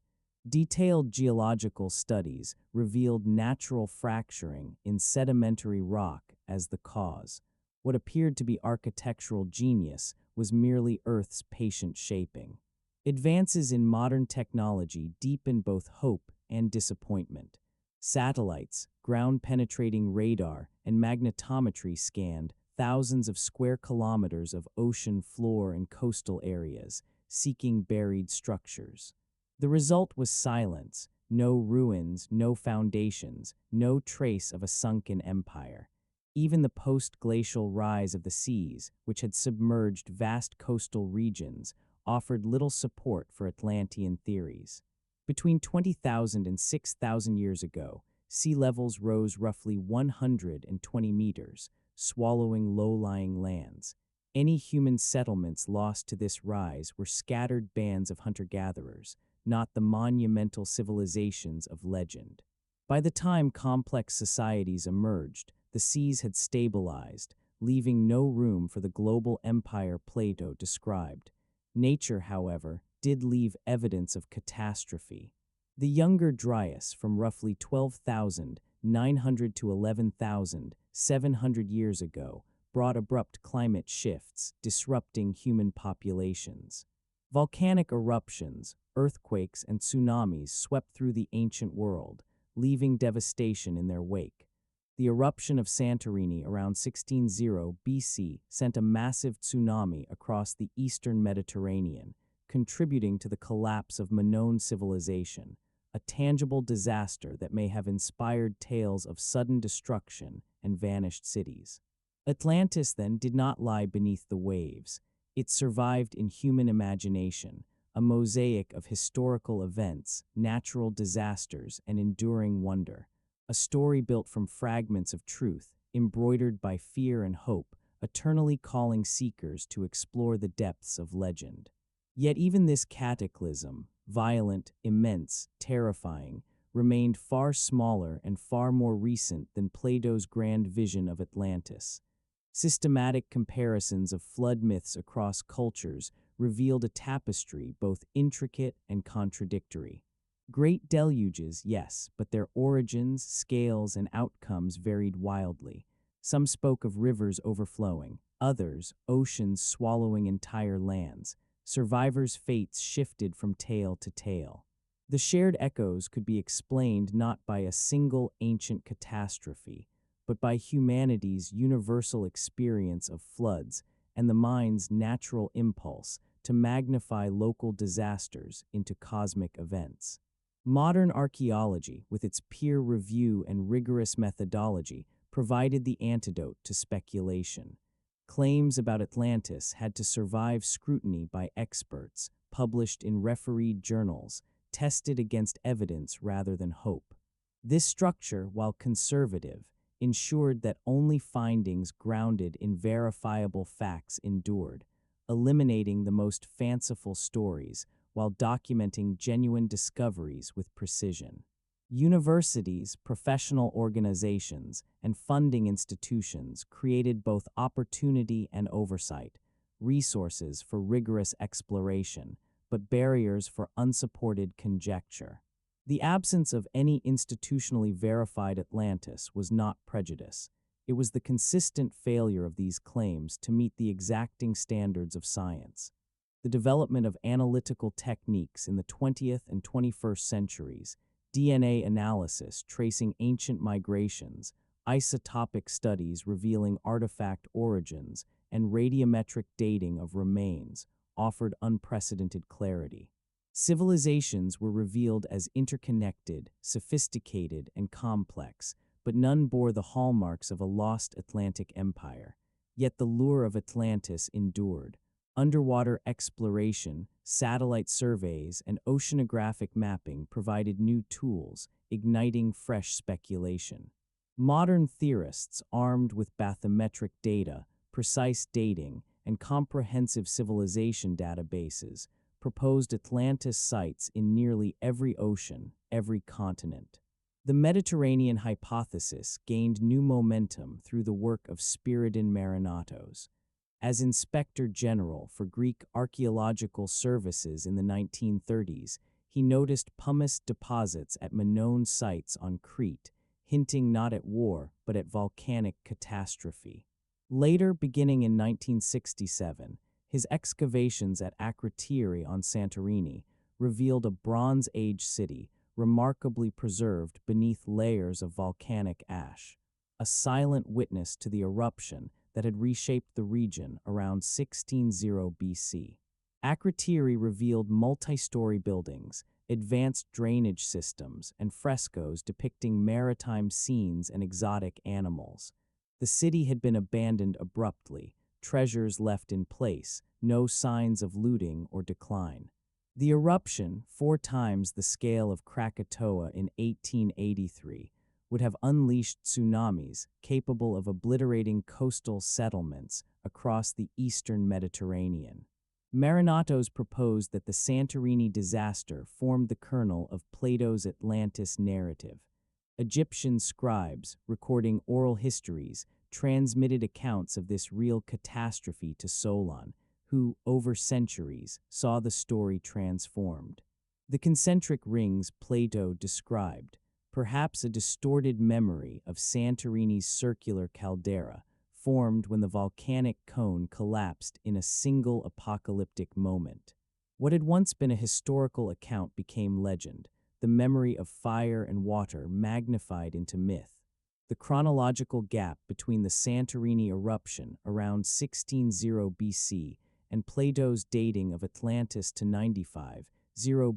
Detailed geological studies revealed natural fracturing in sedimentary rock as the cause. What appeared to be architectural genius was merely Earth's patient shaping. Advances in modern technology deepened both hope and disappointment. Satellites, ground-penetrating radar, and magnetometry scanned thousands of square kilometers of ocean floor and coastal areas, seeking buried structures. The result was silence, no ruins, no foundations, no trace of a sunken empire. Even the post-glacial rise of the seas, which had submerged vast coastal regions, offered little support for Atlantean theories. Between 20,000 and 6,000 years ago, sea levels rose roughly 120 meters, swallowing low-lying lands. Any human settlements lost to this rise were scattered bands of hunter-gatherers, not the monumental civilizations of legend. By the time complex societies emerged, the seas had stabilized, leaving no room for the global empire Plato described. Nature, however, did leave evidence of catastrophe. The Younger Dryas, from roughly 12,900 to 11,700 years ago, brought abrupt climate shifts, disrupting human populations. Volcanic eruptions, earthquakes, and tsunamis swept through the ancient world, leaving devastation in their wake. The eruption of Santorini around 1600 BC sent a massive tsunami across the eastern Mediterranean, contributing to the collapse of Minoan civilization, a tangible disaster that may have inspired tales of sudden destruction and vanished cities. Atlantis, then, did not lie beneath the waves. It survived in human imagination, a mosaic of historical events, natural disasters, and enduring wonder. A story built from fragments of truth, embroidered by fear and hope, eternally calling seekers to explore the depths of legend. Yet even this cataclysm, violent, immense, terrifying, remained far smaller and far more recent than Plato's grand vision of Atlantis. Systematic comparisons of flood myths across cultures revealed a tapestry both intricate and contradictory. Great deluges, yes, but their origins, scales, and outcomes varied wildly. Some spoke of rivers overflowing, others, oceans swallowing entire lands. Survivors' fates shifted from tale to tale. The shared echoes could be explained not by a single ancient catastrophe, but by humanity's universal experience of floods and the mind's natural impulse to magnify local disasters into cosmic events. Modern archaeology, with its peer review and rigorous methodology, provided the antidote to speculation. Claims about Atlantis had to survive scrutiny by experts, published in refereed journals, tested against evidence rather than hope. This structure, while conservative, ensured that only findings grounded in verifiable facts endured, eliminating the most fanciful stories while documenting genuine discoveries with precision. Universities, professional organizations, and funding institutions created both opportunity and oversight, resources for rigorous exploration, but barriers for unsupported conjecture. The absence of any institutionally verified Atlantis was not prejudice. It was the consistent failure of these claims to meet the exacting standards of science. The development of analytical techniques in the 20th and 21st centuries, DNA analysis tracing ancient migrations, isotopic studies revealing artifact origins, and radiometric dating of remains offered unprecedented clarity. Civilizations were revealed as interconnected, sophisticated, and complex, but none bore the hallmarks of a lost Atlantic empire. Yet the lure of Atlantis endured. Underwater exploration, satellite surveys, and oceanographic mapping provided new tools, igniting fresh speculation. Modern theorists, armed with bathymetric data, precise dating, and comprehensive civilization databases, proposed Atlantis sites in nearly every ocean, every continent. The Mediterranean hypothesis gained new momentum through the work of Spiridon Marinatos. As Inspector General for Greek Archaeological Services in the 1930s, he noticed pumice deposits at Minoan sites on Crete, hinting not at war but at volcanic catastrophe. Later, beginning in 1967, his excavations at Akrotiri on Santorini revealed a Bronze Age city remarkably preserved beneath layers of volcanic ash, a silent witness to the eruption that had reshaped the region around 1600 BC. Akrotiri revealed multi-story buildings, advanced drainage systems, and frescoes depicting maritime scenes and exotic animals. The city had been abandoned abruptly, treasures left in place, no signs of looting or decline. The eruption, 4 times the scale of Krakatoa in 1883, would have unleashed tsunamis capable of obliterating coastal settlements across the eastern Mediterranean. Marinatos proposed that the Santorini disaster formed the kernel of Plato's Atlantis narrative. Egyptian scribes, recording oral histories, transmitted accounts of this real catastrophe to Solon, who, over centuries, saw the story transformed. The concentric rings Plato described, perhaps a distorted memory of Santorini's circular caldera, formed when the volcanic cone collapsed in a single apocalyptic moment. What had once been a historical account became legend, the memory of fire and water magnified into myth. The chronological gap between the Santorini eruption around 1600 BC and Plato's dating of Atlantis to 9500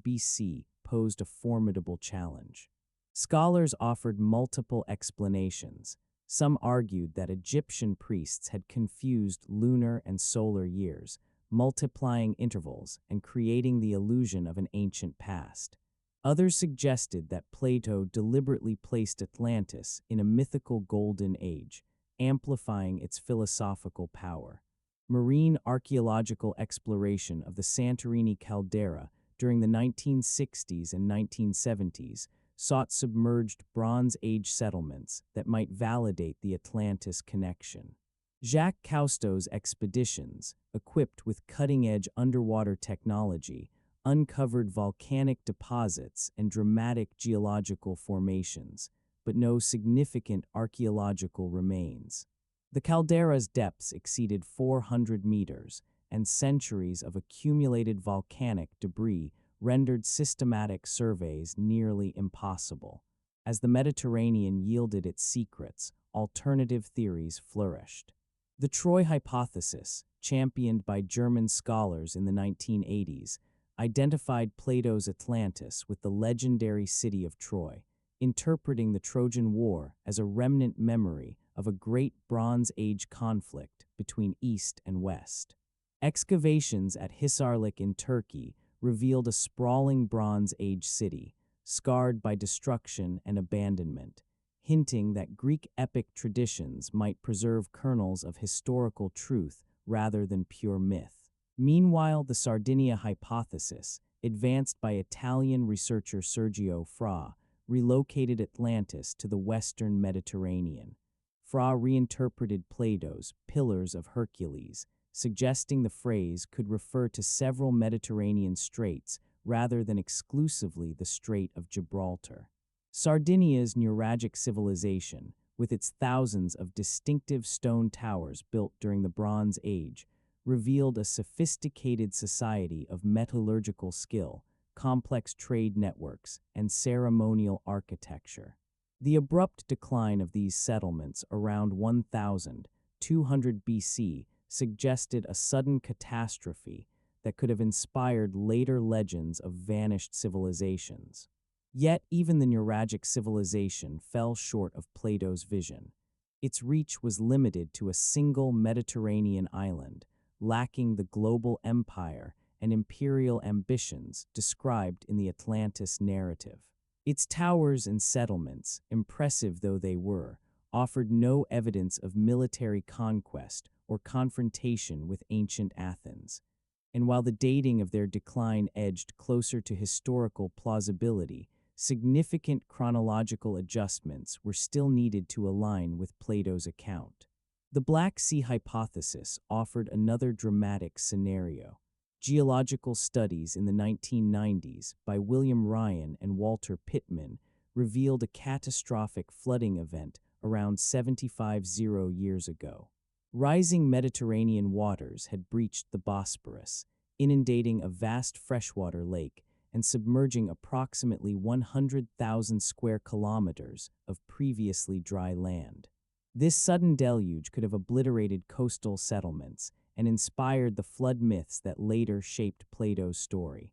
BC posed a formidable challenge. Scholars offered multiple explanations. Some argued that Egyptian priests had confused lunar and solar years, multiplying intervals and creating the illusion of an ancient past. Others suggested that Plato deliberately placed Atlantis in a mythical golden age, amplifying its philosophical power. Marine archaeological exploration of the Santorini caldera during the 1960s and 1970s sought submerged Bronze Age settlements that might validate the Atlantis connection. Jacques Cousteau's expeditions, equipped with cutting-edge underwater technology, uncovered volcanic deposits and dramatic geological formations, but no significant archaeological remains. The caldera's depths exceeded 400 meters, and centuries of accumulated volcanic debris rendered systematic surveys nearly impossible. As the Mediterranean yielded its secrets, alternative theories flourished. The Troy hypothesis, championed by German scholars in the 1980s, identified Plato's Atlantis with the legendary city of Troy, interpreting the Trojan War as a remnant memory of a great Bronze Age conflict between East and West. Excavations at Hisarlik in Turkey revealed a sprawling Bronze Age city, scarred by destruction and abandonment, hinting that Greek epic traditions might preserve kernels of historical truth rather than pure myth. Meanwhile, the Sardinia hypothesis, advanced by Italian researcher Sergio Fra, relocated Atlantis to the western Mediterranean. Fra reinterpreted Plato's Pillars of Hercules, suggesting the phrase could refer to several Mediterranean straits rather than exclusively the Strait of Gibraltar. Sardinia's neuralgic civilization, with its thousands of distinctive stone towers built during the Bronze Age, revealed a sophisticated society of metallurgical skill, complex trade networks, and ceremonial architecture. The abrupt decline of these settlements around 1200 BC suggested a sudden catastrophe that could have inspired later legends of vanished civilizations. Yet even the neuralgic civilization fell short of Plato's vision. Its reach was limited to a single Mediterranean island, lacking the global empire and imperial ambitions described in the Atlantis narrative. Its towers and settlements, impressive though they were, offered no evidence of military conquest or confrontation with ancient Athens. And while the dating of their decline edged closer to historical plausibility, significant chronological adjustments were still needed to align with Plato's account. The Black Sea hypothesis offered another dramatic scenario. Geological studies in the 1990s by William Ryan and Walter Pittman revealed a catastrophic flooding event around 750 years ago. Rising Mediterranean waters had breached the Bosporus, inundating a vast freshwater lake and submerging approximately 100,000 square kilometers of previously dry land. This sudden deluge could have obliterated coastal settlements and inspired the flood myths that later shaped Plato's story.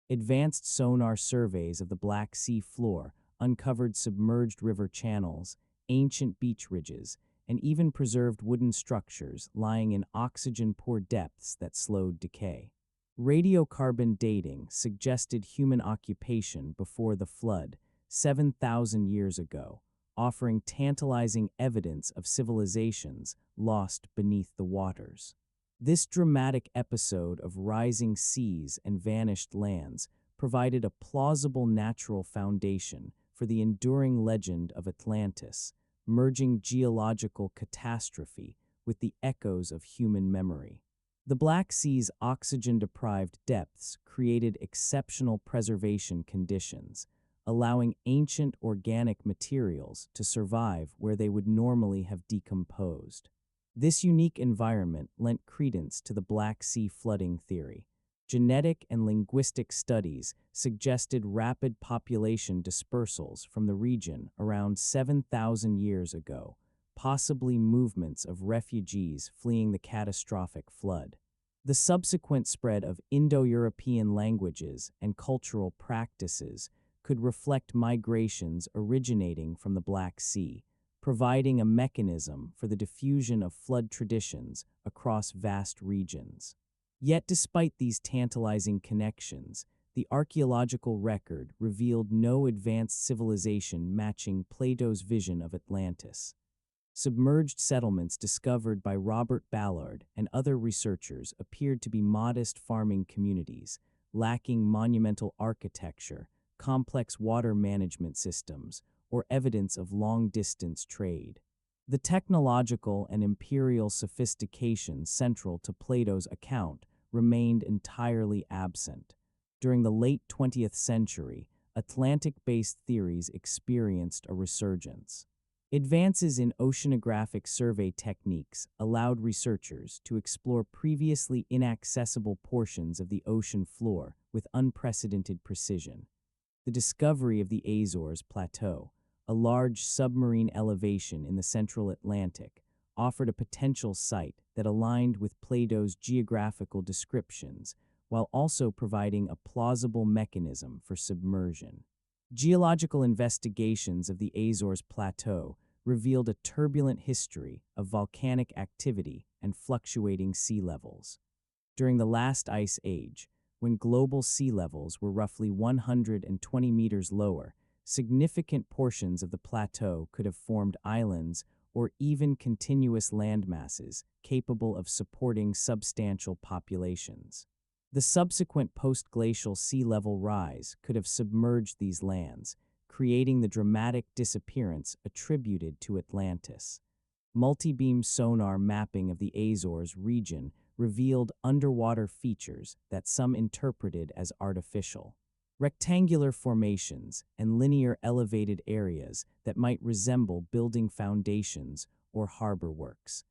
Advanced sonar surveys of the Black Sea floor uncovered submerged river channels, ancient beach ridges, and even preserved wooden structures lying in oxygen-poor depths that slowed decay. Radiocarbon dating suggested human occupation before the flood, 7,000 years ago, offering tantalizing evidence of civilizations lost beneath the waters. This dramatic episode of rising seas and vanished lands provided a plausible natural foundation for the enduring legend of Atlantis, merging geological catastrophe with the echoes of human memory. The Black Sea's oxygen-deprived depths created exceptional preservation conditions, allowing ancient organic materials to survive where they would normally have decomposed. This unique environment lent credence to the Black Sea flooding theory. Genetic and linguistic studies suggested rapid population dispersals from the region around 7,000 years ago, possibly movements of refugees fleeing the catastrophic flood. The subsequent spread of Indo-European languages and cultural practices could reflect migrations originating from the Black Sea, providing a mechanism for the diffusion of flood traditions across vast regions. Yet despite these tantalizing connections, the archaeological record revealed no advanced civilization matching Plato's vision of Atlantis. Submerged settlements discovered by Robert Ballard and other researchers appeared to be modest farming communities, lacking monumental architecture, complex water management systems, or evidence of long-distance trade. The technological and imperial sophistication central to Plato's account remained entirely absent. During the late 20th century, Atlantic-based theories experienced a resurgence. Advances in oceanographic survey techniques allowed researchers to explore previously inaccessible portions of the ocean floor with unprecedented precision. The discovery of the Azores Plateau, a a large submarine elevation in the central Atlantic, offered a potential site that aligned with Plato's geographical descriptions, while also providing a plausible mechanism for submersion. Geological investigations of the Azores Plateau revealed a turbulent history of volcanic activity and fluctuating sea levels. During the last ice age, when global sea levels were roughly 120 meters lower, significant portions of the plateau could have formed islands or even continuous landmasses capable of supporting substantial populations. The subsequent post-glacial sea level rise could have submerged these lands, creating the dramatic disappearance attributed to Atlantis. Multi-beam sonar mapping of the Azores region revealed underwater features that some interpreted as artificial. Rectangular formations and linear elevated areas that might resemble building foundations or harbor works.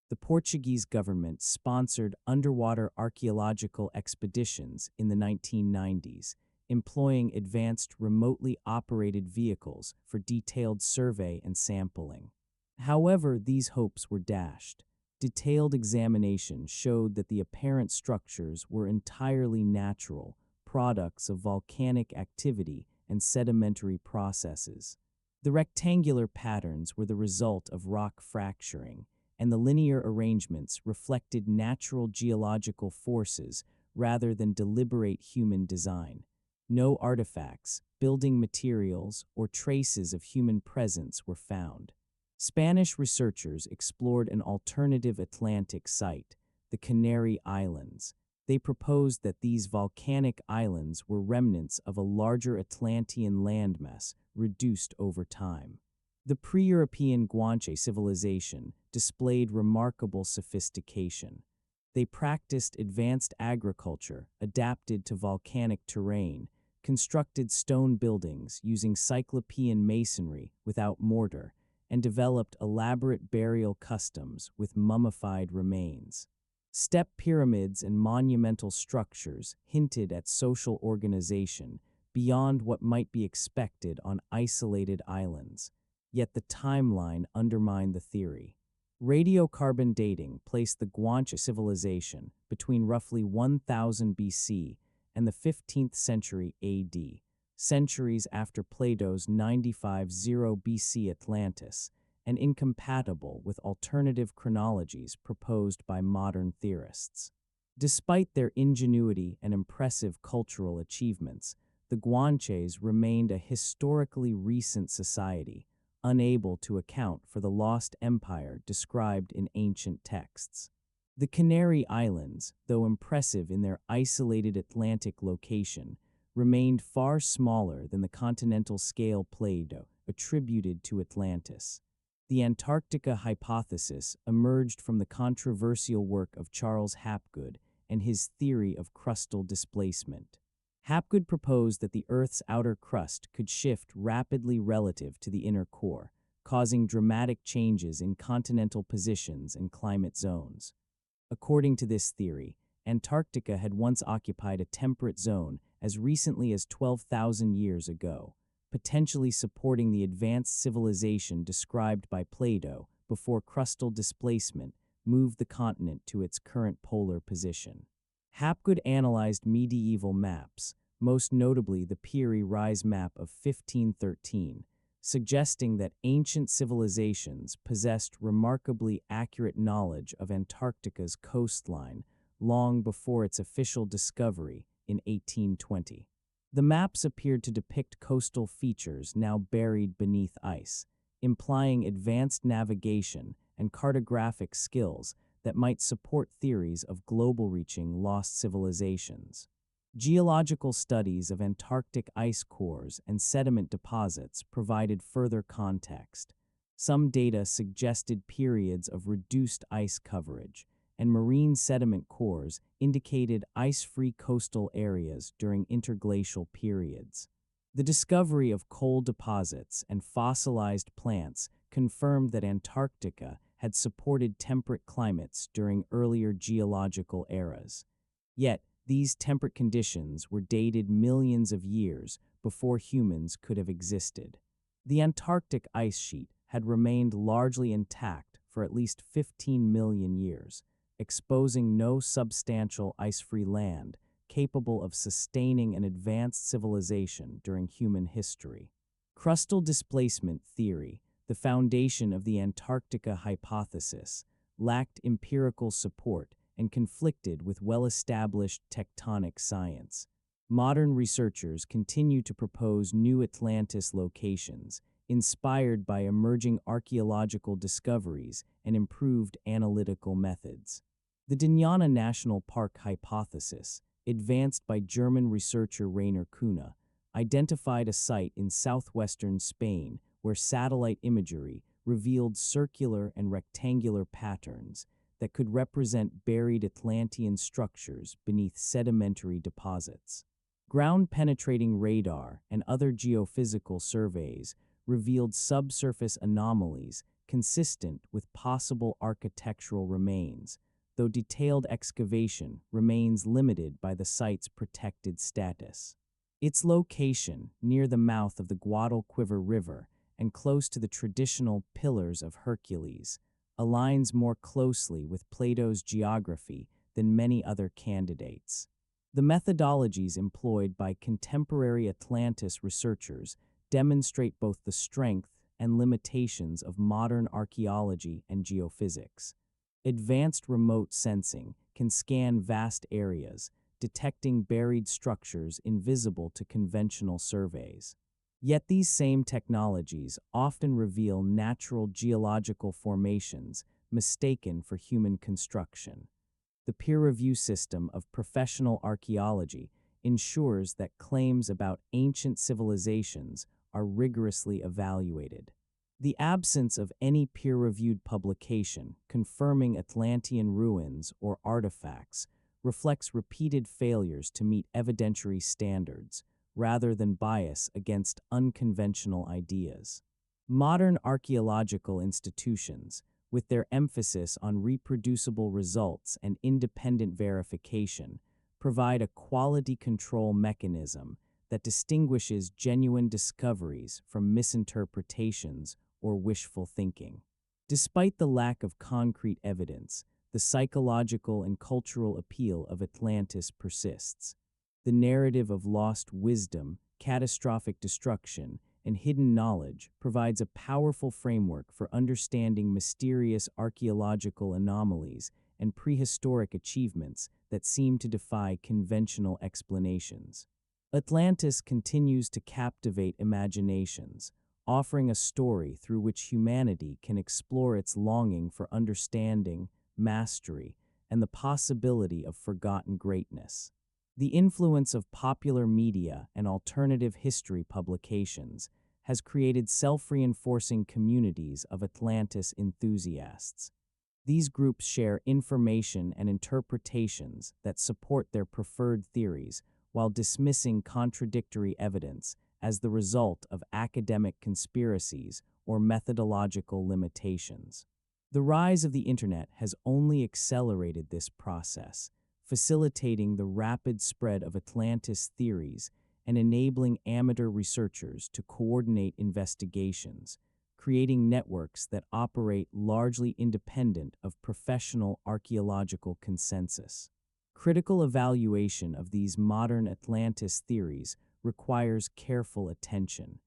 The Portuguese government sponsored underwater archaeological expeditions in the 1990s, employing advanced remotely operated vehicles for detailed survey and sampling. However, these hopes were dashed. Detailed examination showed that the apparent structures were entirely natural, products of volcanic activity and sedimentary processes. The rectangular patterns were the result of rock fracturing, and the linear arrangements reflected natural geological forces rather than deliberate human design. No artifacts, building materials, or traces of human presence were found. Spanish researchers explored an alternative Atlantic site, the Canary Islands. They proposed that these volcanic islands were remnants of a larger Atlantean landmass reduced over time. The pre-European Guanche civilization displayed remarkable sophistication. They practiced advanced agriculture adapted to volcanic terrain, constructed stone buildings using cyclopean masonry without mortar, and developed elaborate burial customs with mummified remains. Step pyramids and monumental structures hinted at social organization beyond what might be expected on isolated islands, yet the timeline undermined the theory. Radiocarbon dating placed the Guanche civilization between roughly 1000 BC and the 15th century AD, centuries after Plato's 950 BC Atlantis, and incompatible with alternative chronologies proposed by modern theorists. Despite their ingenuity and impressive cultural achievements, the Guanches remained a historically recent society, unable to account for the lost empire described in ancient texts. The Canary Islands, though impressive in their isolated Atlantic location, remained far smaller than the continental-scale Plato attributed to Atlantis. The Antarctica hypothesis emerged from the controversial work of Charles Hapgood and his theory of crustal displacement. Hapgood proposed that the Earth's outer crust could shift rapidly relative to the inner core, causing dramatic changes in continental positions and climate zones. According to this theory, Antarctica had once occupied a temperate zone as recently as 12,000 years ago, potentially supporting the advanced civilization described by Plato before crustal displacement moved the continent to its current polar position. Hapgood analyzed medieval maps, most notably the Peary Rise map of 1513, suggesting that ancient civilizations possessed remarkably accurate knowledge of Antarctica's coastline long before its official discovery in 1820. The maps appeared to depict coastal features now buried beneath ice, implying advanced navigation and cartographic skills that might support theories of global-reaching lost civilizations. Geological studies of Antarctic ice cores and sediment deposits provided further context. Some data suggested periods of reduced ice coverage, and marine sediment cores indicated ice-free coastal areas during interglacial periods. The discovery of coal deposits and fossilized plants confirmed that Antarctica had supported temperate climates during earlier geological eras. Yet, these temperate conditions were dated millions of years before humans could have existed. The Antarctic ice sheet had remained largely intact for at least 15 million years, exposing no substantial ice-free land capable of sustaining an advanced civilization during human history. Crustal displacement theory, the foundation of the Antarctica hypothesis, lacked empirical support and conflicted with well-established tectonic science. Modern researchers continue to propose new Atlantis locations, inspired by emerging archaeological discoveries and improved analytical methods. The Dinyana National Park hypothesis, advanced by German researcher Rainer Kuhne, identified a site in southwestern Spain where satellite imagery revealed circular and rectangular patterns that could represent buried Atlantean structures beneath sedimentary deposits. Ground-penetrating radar and other geophysical surveys revealed subsurface anomalies consistent with possible architectural remains, though detailed excavation remains limited by the site's protected status. Its location, near the mouth of the Guadalquivir River and close to the traditional Pillars of Hercules, aligns more closely with Plato's geography than many other candidates. The methodologies employed by contemporary Atlantis researchers demonstrate both the strength and limitations of modern archaeology and geophysics. Advanced remote sensing can scan vast areas, detecting buried structures invisible to conventional surveys. Yet these same technologies often reveal natural geological formations mistaken for human construction. The peer review system of professional archaeology ensures that claims about ancient civilizations are rigorously evaluated. The absence of any peer-reviewed publication confirming Atlantean ruins or artifacts reflects repeated failures to meet evidentiary standards, rather than bias against unconventional ideas. Modern archaeological institutions, with their emphasis on reproducible results and independent verification, provide a quality control mechanism that distinguishes genuine discoveries from misinterpretations or wishful thinking. Despite the lack of concrete evidence, the psychological and cultural appeal of Atlantis persists. The narrative of lost wisdom, catastrophic destruction, and hidden knowledge provides a powerful framework for understanding mysterious archaeological anomalies and prehistoric achievements that seem to defy conventional explanations. Atlantis continues to captivate imaginations, offering a story through which humanity can explore its longing for understanding, mastery, and the possibility of forgotten greatness. The influence of popular media and alternative history publications has created self-reinforcing communities of Atlantis enthusiasts. These groups share information and interpretations that support their preferred theories while dismissing contradictory evidence as the result of academic conspiracies or methodological limitations. The rise of the internet has only accelerated this process, facilitating the rapid spread of Atlantis theories and enabling amateur researchers to coordinate investigations, creating networks that operate largely independent of professional archaeological consensus. Critical evaluation of these modern Atlantis theories requires careful attention.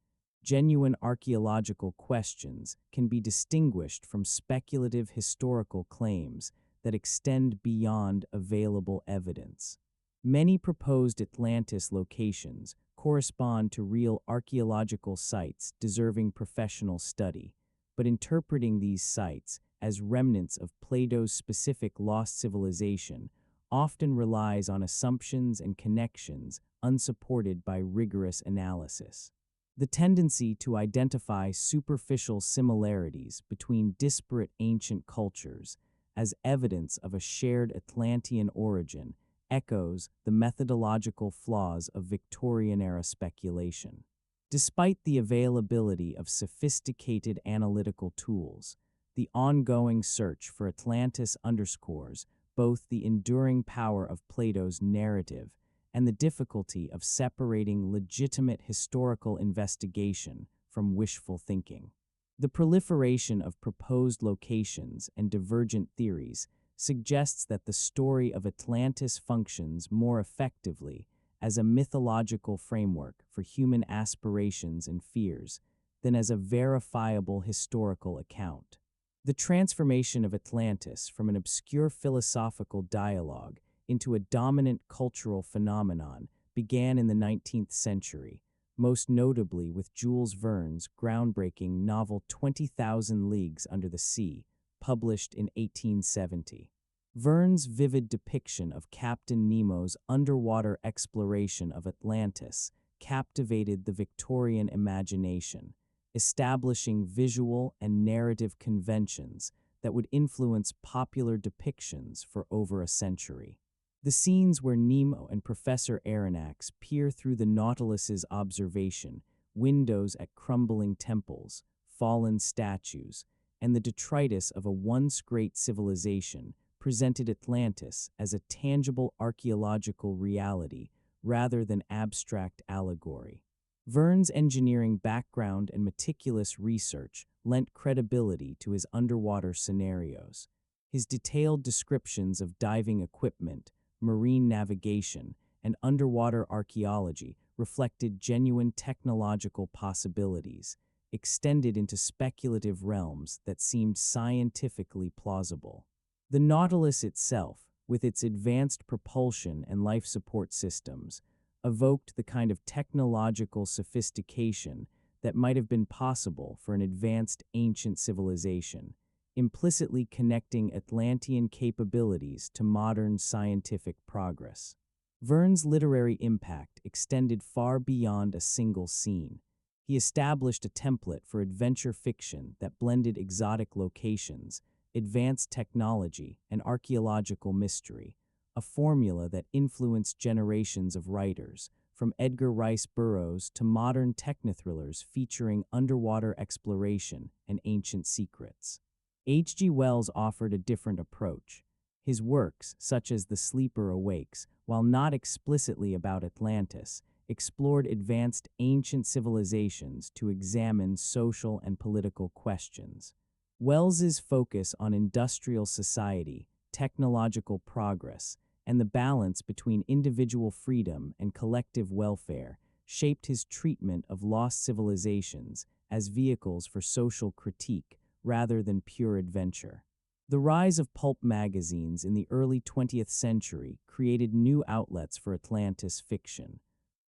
Genuine archaeological questions can be distinguished from speculative historical claims that extend beyond available evidence. Many proposed Atlantis locations correspond to real archaeological sites deserving professional study, but interpreting these sites as remnants of Plato's specific lost civilization often relies on assumptions and connections unsupported by rigorous analysis. The tendency to identify superficial similarities between disparate ancient cultures as evidence of a shared Atlantean origin echoes the methodological flaws of Victorian-era speculation. Despite the availability of sophisticated analytical tools, the ongoing search for Atlantis underscores both the enduring power of Plato's narrative and the difficulty of separating legitimate historical investigation from wishful thinking. The proliferation of proposed locations and divergent theories suggests that the story of Atlantis functions more effectively as a mythological framework for human aspirations and fears than as a verifiable historical account. The transformation of Atlantis from an obscure philosophical dialogue into a dominant cultural phenomenon began in the 19th century, most notably with Jules Verne's groundbreaking novel 20,000 Leagues Under the Sea, published in 1870. Verne's vivid depiction of Captain Nemo's underwater exploration of Atlantis captivated the Victorian imagination, establishing visual and narrative conventions that would influence popular depictions for over a century. The scenes where Nemo and Professor Aronnax peer through the Nautilus's observation windows at crumbling temples, fallen statues, and the detritus of a once great civilization presented Atlantis as a tangible archaeological reality rather than abstract allegory. Verne's engineering background and meticulous research lent credibility to his underwater scenarios. His detailed descriptions of diving equipment, marine navigation, and underwater archaeology reflected genuine technological possibilities, extended into speculative realms that seemed scientifically plausible. The Nautilus itself, with its advanced propulsion and life support systems, evoked the kind of technological sophistication that might have been possible for an advanced ancient civilization, implicitly connecting Atlantean capabilities to modern scientific progress. Verne's literary impact extended far beyond a single scene. He established a template for adventure fiction that blended exotic locations, advanced technology, and archaeological mystery, a formula that influenced generations of writers, from Edgar Rice Burroughs to modern technothrillers featuring underwater exploration and ancient secrets. H.G. Wells offered a different approach. His works, such as The Sleeper Awakes, while not explicitly about Atlantis, explored advanced ancient civilizations to examine social and political questions. Wells's focus on industrial society, technological progress, and the balance between individual freedom and collective welfare shaped his treatment of lost civilizations as vehicles for social critique rather than pure adventure. The rise of pulp magazines in the early 20th century created new outlets for Atlantis fiction.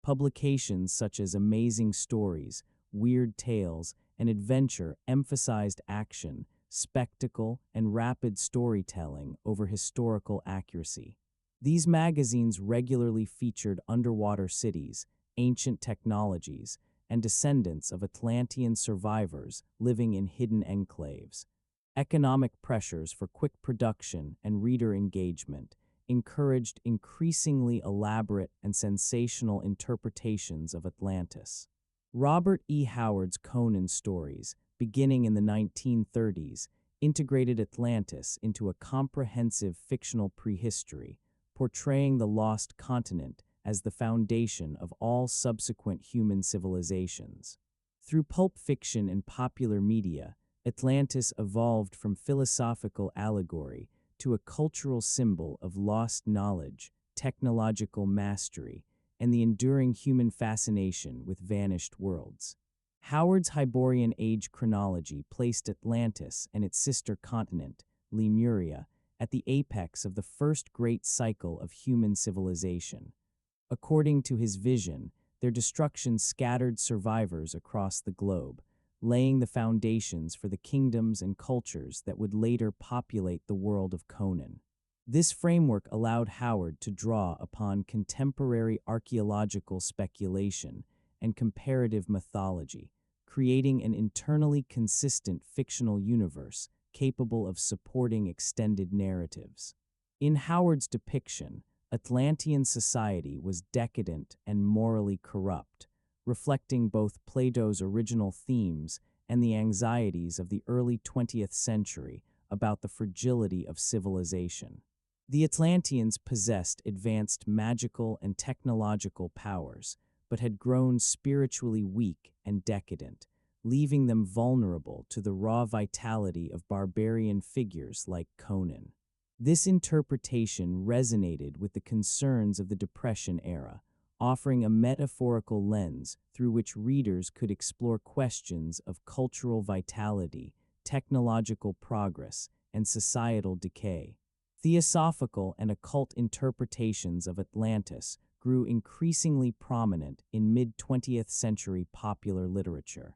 Publications such as Amazing Stories, Weird Tales, and Adventure emphasized action, spectacle, and rapid storytelling over historical accuracy. These magazines regularly featured underwater cities, ancient technologies, and descendants of Atlantean survivors living in hidden enclaves. Economic pressures for quick production and reader engagement encouraged increasingly elaborate and sensational interpretations of Atlantis. Robert E. Howard's Conan stories, beginning in the 1930s, integrated Atlantis into a comprehensive fictional prehistory, portraying the lost continent as the foundation of all subsequent human civilizations. Through pulp fiction and popular media, Atlantis evolved from philosophical allegory to a cultural symbol of lost knowledge, technological mastery, and the enduring human fascination with vanished worlds. Howard's Hyborian Age chronology placed Atlantis and its sister continent, Lemuria, at the apex of the first great cycle of human civilization. According to his vision, their destruction scattered survivors across the globe, laying the foundations for the kingdoms and cultures that would later populate the world of Conan. This framework allowed Howard to draw upon contemporary archaeological speculation and comparative mythology, creating an internally consistent fictional universe capable of supporting extended narratives. In Howard's depiction, Atlantean society was decadent and morally corrupt, reflecting both Plato's original themes and the anxieties of the early 20th century about the fragility of civilization. The Atlanteans possessed advanced magical and technological powers, but had grown spiritually weak and decadent, leaving them vulnerable to the raw vitality of barbarian figures like Conan. This interpretation resonated with the concerns of the Depression era, offering a metaphorical lens through which readers could explore questions of cultural vitality, technological progress, and societal decay. Theosophical and occult interpretations of Atlantis grew increasingly prominent in mid-20th century popular literature.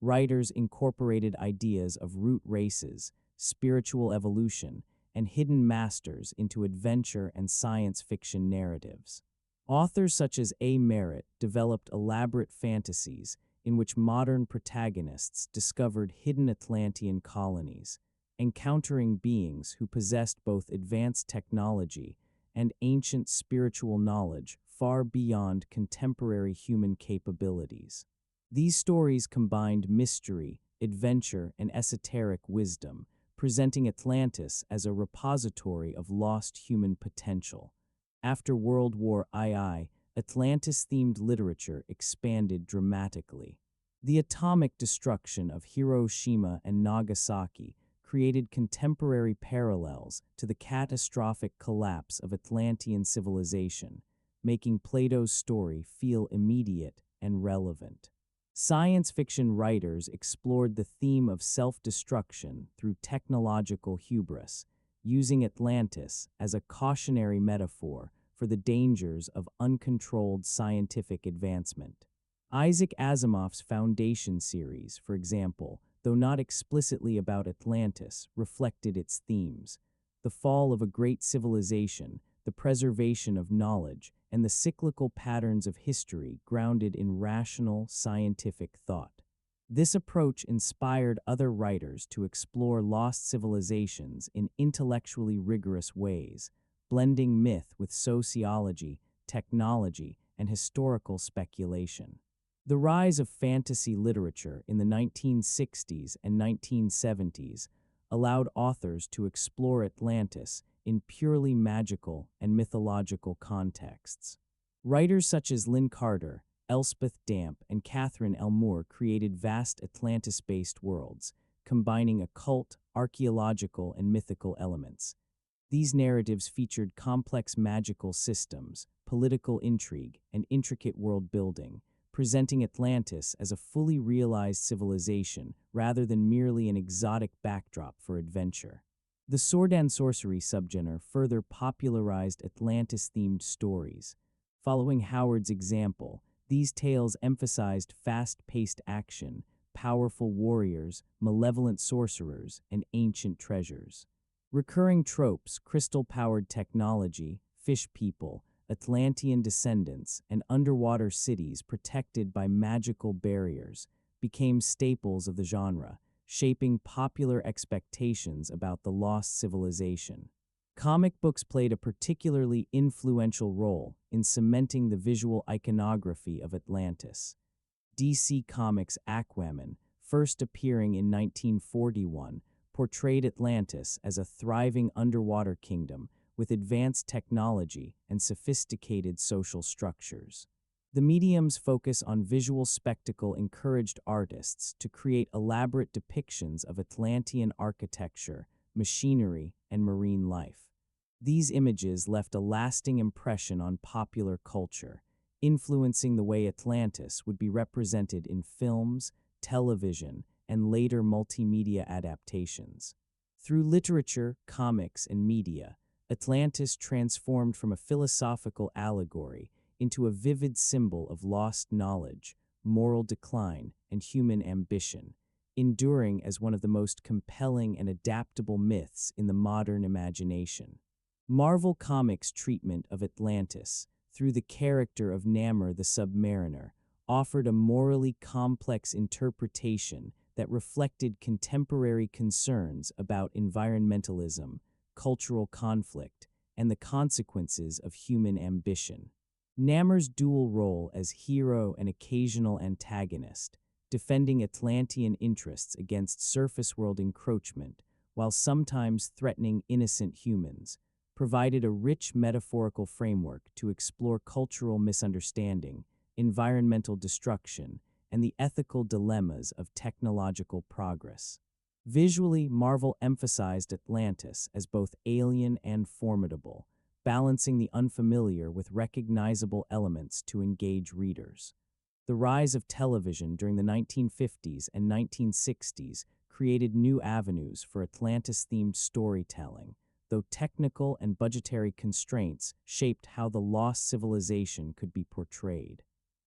Writers incorporated ideas of root races, spiritual evolution, and hidden masters into adventure and science fiction narratives. Authors such as A. Merritt developed elaborate fantasies in which modern protagonists discovered hidden Atlantean colonies, encountering beings who possessed both advanced technology and ancient spiritual knowledge far beyond contemporary human capabilities. These stories combined mystery, adventure, and esoteric wisdom, presenting Atlantis as a repository of lost human potential. After World War II, Atlantis-themed literature expanded dramatically. The atomic destruction of Hiroshima and Nagasaki created contemporary parallels to the catastrophic collapse of Atlantean civilization, making Plato's story feel immediate and relevant. Science fiction writers explored the theme of self-destruction through technological hubris, using Atlantis as a cautionary metaphor for the dangers of uncontrolled scientific advancement. Isaac Asimov's Foundation series, for example, though not explicitly about Atlantis, reflected its themes: the fall of a great civilization, the preservation of knowledge, and the cyclical patterns of history grounded in rational, scientific thought. This approach inspired other writers to explore lost civilizations in intellectually rigorous ways, blending myth with sociology, technology, and historical speculation. The rise of fantasy literature in the 1960s and 1970s allowed authors to explore Atlantis in purely magical and mythological contexts. Writers such as Lynn Carter, Elspeth Damp, and Catherine Elmore created vast Atlantis-based worlds, combining occult, archaeological, and mythical elements. These narratives featured complex magical systems, political intrigue, and intricate world building, presenting Atlantis as a fully realized civilization rather than merely an exotic backdrop for adventure. The sword and sorcery subgenre further popularized Atlantis-themed stories. Following Howard's example, these tales emphasized fast-paced action, powerful warriors, malevolent sorcerers, and ancient treasures. Recurring tropes, crystal-powered technology, fish people, Atlantean descendants, and underwater cities protected by magical barriers became staples of the genre, shaping popular expectations about the lost civilization. Comic books played a particularly influential role in cementing the visual iconography of Atlantis. DC Comics' Aquaman, first appearing in 1941, portrayed Atlantis as a thriving underwater kingdom with advanced technology and sophisticated social structures. The medium's focus on visual spectacle encouraged artists to create elaborate depictions of Atlantean architecture, machinery, and marine life. These images left a lasting impression on popular culture, influencing the way Atlantis would be represented in films, television, and later multimedia adaptations. Through literature, comics, and media, Atlantis transformed from a philosophical allegory into a vivid symbol of lost knowledge, moral decline, and human ambition, enduring as one of the most compelling and adaptable myths in the modern imagination. Marvel Comics' treatment of Atlantis, through the character of Namor the Submariner, offered a morally complex interpretation that reflected contemporary concerns about environmentalism, cultural conflict, and the consequences of human ambition. Namor's dual role as hero and occasional antagonist, defending Atlantean interests against surface-world encroachment while sometimes threatening innocent humans, provided a rich metaphorical framework to explore cultural misunderstanding, environmental destruction, and the ethical dilemmas of technological progress. Visually, Marvel emphasized Atlantis as both alien and formidable, balancing the unfamiliar with recognizable elements to engage readers. The rise of television during the 1950s and 1960s created new avenues for Atlantis-themed storytelling, though technical and budgetary constraints shaped how the lost civilization could be portrayed.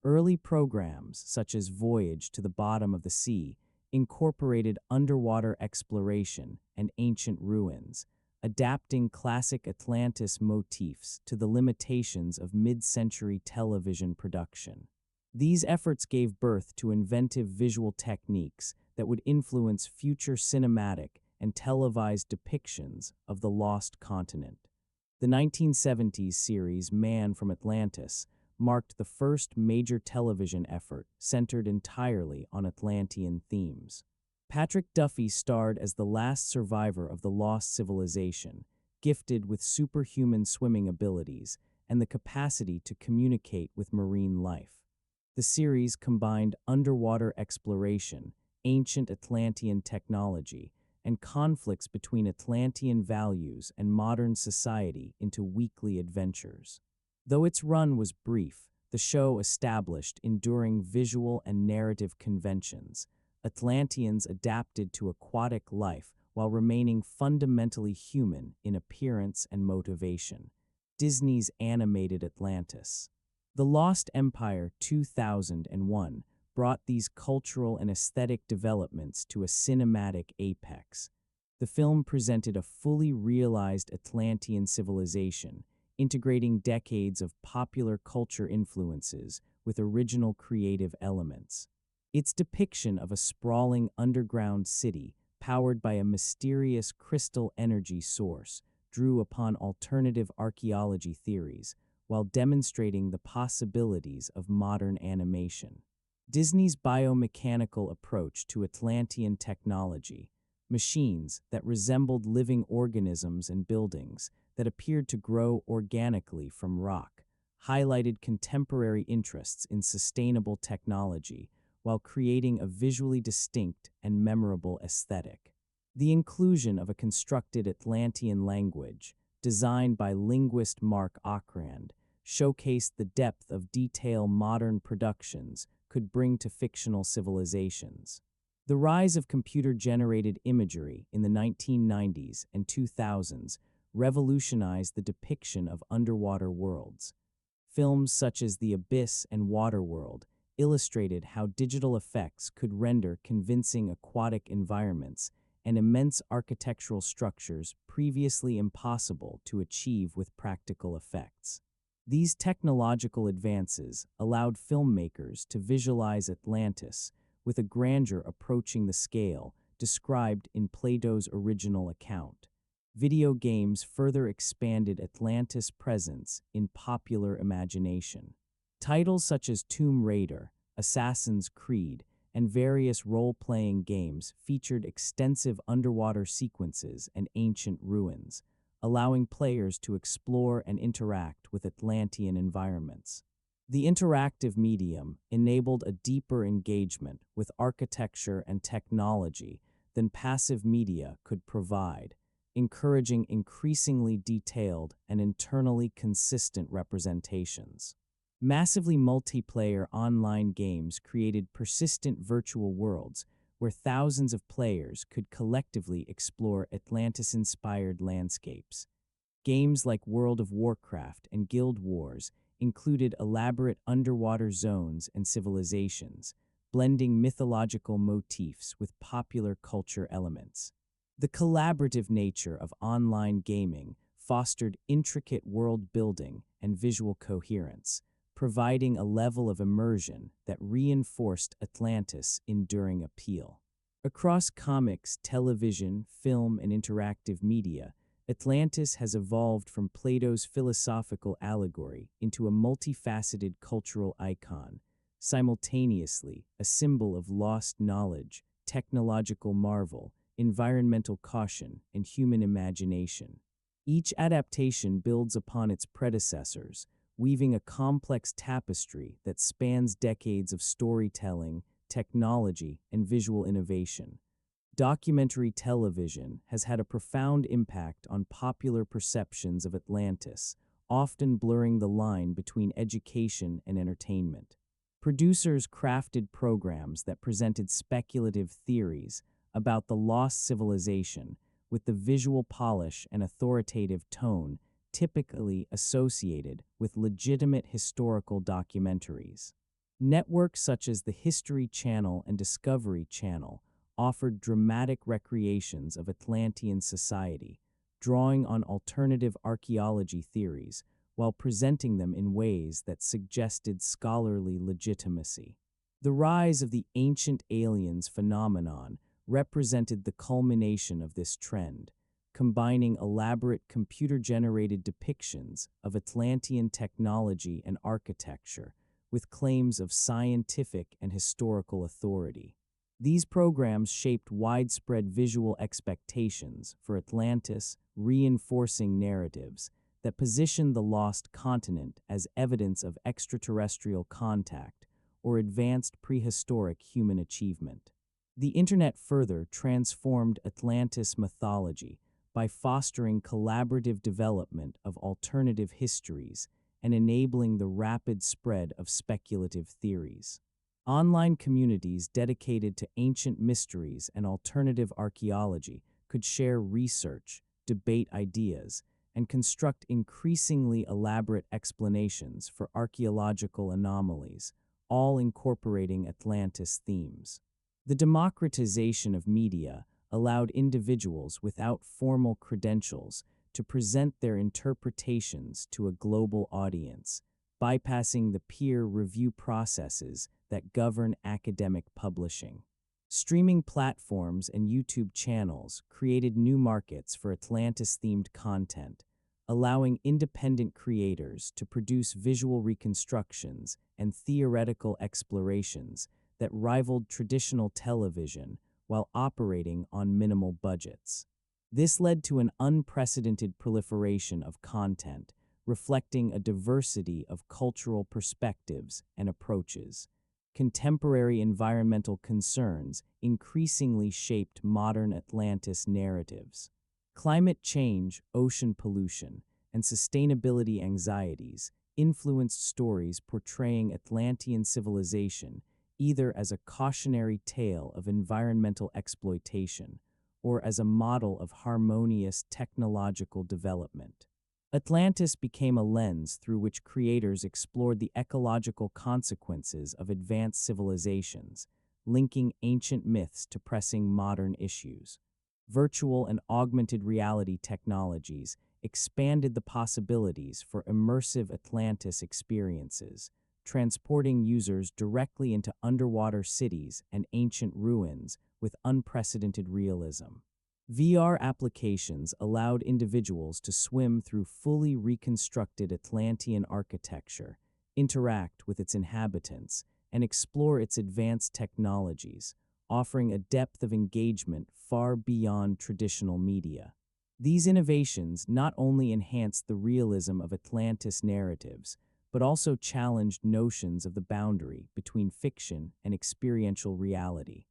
Early programs, such as Voyage to the Bottom of the Sea, incorporated underwater exploration and ancient ruins, adapting classic Atlantis motifs to the limitations of mid-century television production. These efforts gave birth to inventive visual techniques that would influence future cinematic and televised depictions of the lost continent. The 1970s series Man from Atlantis marked the first major television effort centered entirely on Atlantean themes. Patrick Duffy starred as the last survivor of the lost civilization, gifted with superhuman swimming abilities and the capacity to communicate with marine life. The series combined underwater exploration, ancient Atlantean technology, and conflicts between Atlantean values and modern society into weekly adventures. Though its run was brief, the show established enduring visual and narrative conventions. Atlanteans adapted to aquatic life while remaining fundamentally human in appearance and motivation. Disney's animated Atlantis. The Lost Empire 2001 brought these cultural and aesthetic developments to a cinematic apex. The film presented a fully realized Atlantean civilization, integrating decades of popular culture influences with original creative elements. Its depiction of a sprawling underground city powered by a mysterious crystal energy source drew upon alternative archaeology theories, while demonstrating the possibilities of modern animation. Disney's biomechanical approach to Atlantean technology, machines that resembled living organisms and buildings that appeared to grow organically from rock, highlighted contemporary interests in sustainable technology while creating a visually distinct and memorable aesthetic. The inclusion of a constructed Atlantean language, designed by linguist Mark Okrand, showcased the depth of detail modern productions could bring to fictional civilizations. The rise of computer-generated imagery in the 1990s and 2000s revolutionized the depiction of underwater worlds. Films such as The Abyss and Waterworld illustrated how digital effects could render convincing aquatic environments and immense architectural structures previously impossible to achieve with practical effects. These technological advances allowed filmmakers to visualize Atlantis with a grandeur approaching the scale described in Plato's original account. Video games further expanded Atlantis' presence in popular imagination. Titles such as Tomb Raider, Assassin's Creed, and various role-playing games featured extensive underwater sequences and ancient ruins, allowing players to explore and interact with Atlantean environments. The interactive medium enabled a deeper engagement with architecture and technology than passive media could provide, encouraging increasingly detailed and internally consistent representations. Massively multiplayer online games created persistent virtual worlds where thousands of players could collectively explore Atlantis-inspired landscapes. Games like World of Warcraft and Guild Wars included elaborate underwater zones and civilizations, blending mythological motifs with popular culture elements. The collaborative nature of online gaming fostered intricate world building and visual coherence, providing a level of immersion that reinforced Atlantis' enduring appeal. Across comics, television, film, and interactive media, Atlantis has evolved from Plato's philosophical allegory into a multifaceted cultural icon, simultaneously a symbol of lost knowledge, technological marvel, environmental caution, and human imagination. Each adaptation builds upon its predecessors, weaving a complex tapestry that spans decades of storytelling, technology, and visual innovation. Documentary television has had a profound impact on popular perceptions of Atlantis, often blurring the line between education and entertainment. Producers crafted programs that presented speculative theories about the lost civilization with the visual polish and authoritative tone typically associated with legitimate historical documentaries. Networks such as the History Channel and Discovery Channel offered dramatic recreations of Atlantean society, drawing on alternative archaeology theories while presenting them in ways that suggested scholarly legitimacy. The rise of the ancient aliens phenomenon represented the culmination of this trend, combining elaborate computer-generated depictions of Atlantean technology and architecture with claims of scientific and historical authority. These programs shaped widespread visual expectations for Atlantis, reinforcing narratives that positioned the lost continent as evidence of extraterrestrial contact or advanced prehistoric human achievement. The Internet further transformed Atlantis mythology by fostering collaborative development of alternative histories and enabling the rapid spread of speculative theories. Online communities dedicated to ancient mysteries and alternative archaeology could share research, debate ideas, and construct increasingly elaborate explanations for archaeological anomalies, all incorporating Atlantis themes. The democratization of media allowed individuals without formal credentials to present their interpretations to a global audience, bypassing the peer review processes that govern academic publishing. Streaming platforms and YouTube channels created new markets for Atlantis-themed content, allowing independent creators to produce visual reconstructions and theoretical explorations that rivaled traditional television while operating on minimal budgets. This led to an unprecedented proliferation of content, reflecting a diversity of cultural perspectives and approaches. Contemporary environmental concerns increasingly shaped modern Atlantis narratives. Climate change, ocean pollution, and sustainability anxieties influenced stories portraying Atlantean civilization either as a cautionary tale of environmental exploitation or as a model of harmonious technological development. Atlantis became a lens through which creators explored the ecological consequences of advanced civilizations, linking ancient myths to pressing modern issues. Virtual and augmented reality technologies expanded the possibilities for immersive Atlantis experiences, transporting users directly into underwater cities and ancient ruins with unprecedented realism. VR applications allowed individuals to swim through fully reconstructed Atlantean architecture, interact with its inhabitants, and explore its advanced technologies, offering a depth of engagement far beyond traditional media. These innovations not only enhanced the realism of Atlantis narratives, but also challenged notions of the boundary between fiction and experiential reality.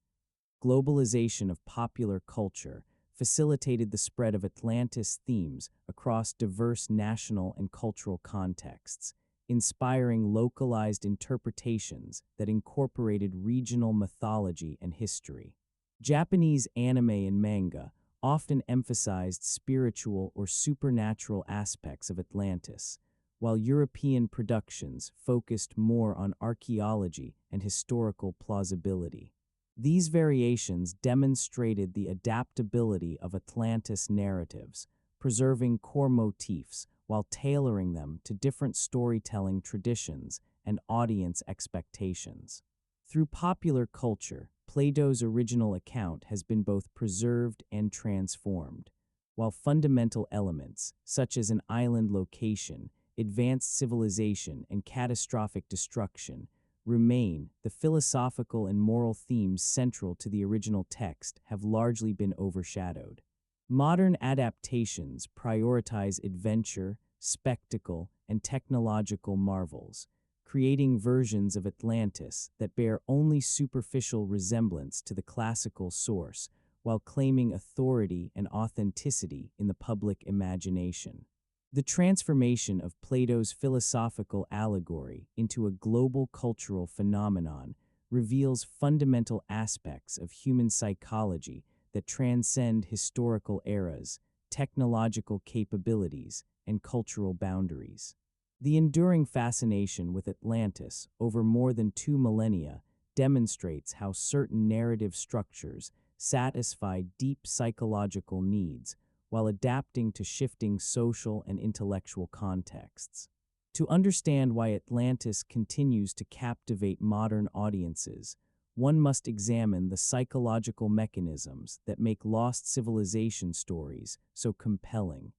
Globalization of popular culture facilitated the spread of Atlantis themes across diverse national and cultural contexts, inspiring localized interpretations that incorporated regional mythology and history. Japanese anime and manga often emphasized spiritual or supernatural aspects of Atlantis, while European productions focused more on archaeology and historical plausibility. These variations demonstrated the adaptability of Atlantis narratives, preserving core motifs while tailoring them to different storytelling traditions and audience expectations. Through popular culture, Plato's original account has been both preserved and transformed, while fundamental elements, such as an island location, advanced civilization, and catastrophic destruction, remain. The philosophical and moral themes central to the original text have largely been overshadowed. Modern adaptations prioritize adventure, spectacle, and technological marvels, creating versions of Atlantis that bear only superficial resemblance to the classical source, while claiming authority and authenticity in the public imagination. The transformation of Plato's philosophical allegory into a global cultural phenomenon reveals fundamental aspects of human psychology that transcend historical eras, technological capabilities, and cultural boundaries. The enduring fascination with Atlantis over more than 2 millennia demonstrates how certain narrative structures satisfy deep psychological needs while adapting to shifting social and intellectual contexts. To understand why Atlantis continues to captivate modern audiences, one must examine the psychological mechanisms that make lost civilization stories so compelling,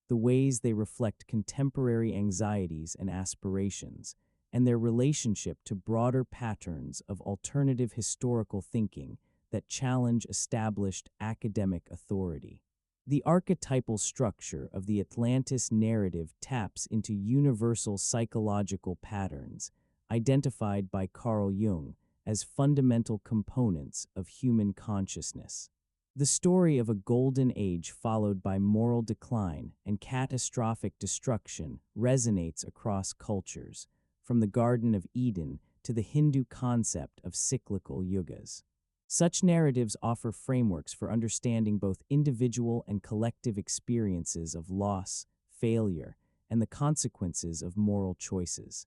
the ways they reflect contemporary anxieties and aspirations, and their relationship to broader patterns of alternative historical thinking that challenge established academic authority. The archetypal structure of the Atlantis narrative taps into universal psychological patterns identified by Carl Jung as fundamental components of human consciousness. The story of a golden age followed by moral decline and catastrophic destruction resonates across cultures, from the Garden of Eden to the Hindu concept of cyclical yugas. Such narratives offer frameworks for understanding both individual and collective experiences of loss, failure, and the consequences of moral choices.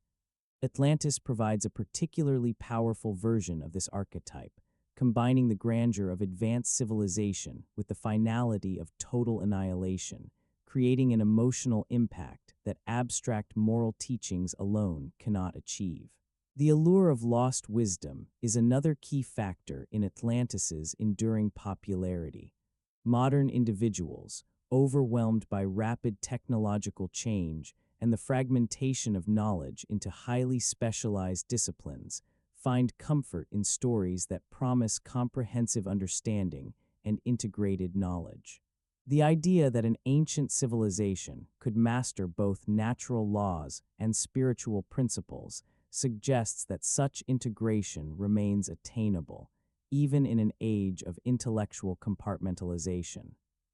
Atlantis provides a particularly powerful version of this archetype, combining the grandeur of advanced civilization with the finality of total annihilation, creating an emotional impact that abstract moral teachings alone cannot achieve. The allure of lost wisdom is another key factor in Atlantis's enduring popularity. Modern individuals, overwhelmed by rapid technological change and the fragmentation of knowledge into highly specialized disciplines, find comfort in stories that promise comprehensive understanding and integrated knowledge. The idea that an ancient civilization could master both natural laws and spiritual principles suggests that such integration remains attainable, even in an age of intellectual compartmentalization.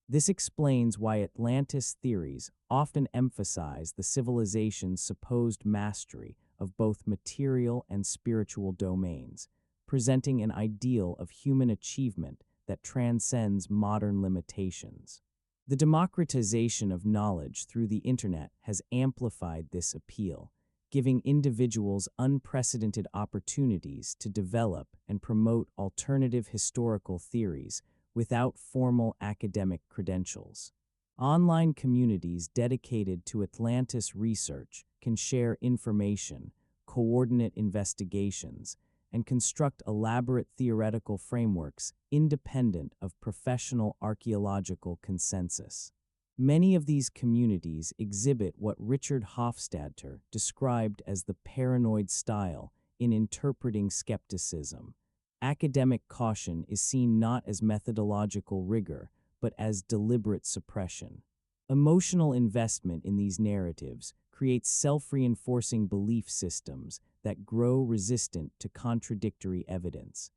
This explains why Atlantis theories often emphasize the civilization's supposed mastery of both material and spiritual domains, presenting an ideal of human achievement that transcends modern limitations. The democratization of knowledge through the internet has amplified this appeal, giving individuals unprecedented opportunities to develop and promote alternative historical theories without formal academic credentials. Online communities dedicated to Atlantis research can share information, coordinate investigations, and construct elaborate theoretical frameworks independent of professional archaeological consensus. Many of these communities exhibit what Richard Hofstadter described as the paranoid style in interpreting skepticism. Academic caution is seen not as methodological rigor, but as deliberate suppression. Emotional investment in these narratives creates self-reinforcing belief systems that grow resistant to contradictory evidence.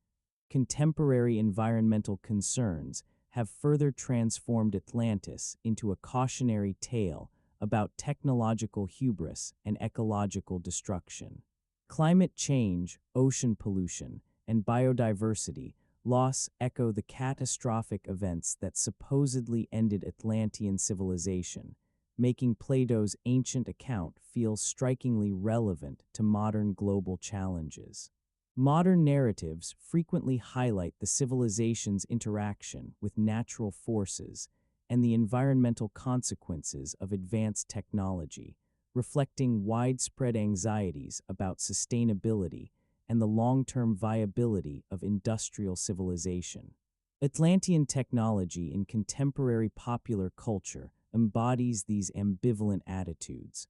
Contemporary environmental concerns have further transformed Atlantis into a cautionary tale about technological hubris and ecological destruction. Climate change, ocean pollution, and biodiversity loss echo the catastrophic events that supposedly ended Atlantean civilization, making Plato's ancient account feel strikingly relevant to modern global challenges. Modern narratives frequently highlight the civilization's interaction with natural forces and the environmental consequences of advanced technology, reflecting widespread anxieties about sustainability and the long-term viability of industrial civilization. Atlantean technology in contemporary popular culture embodies these ambivalent attitudes.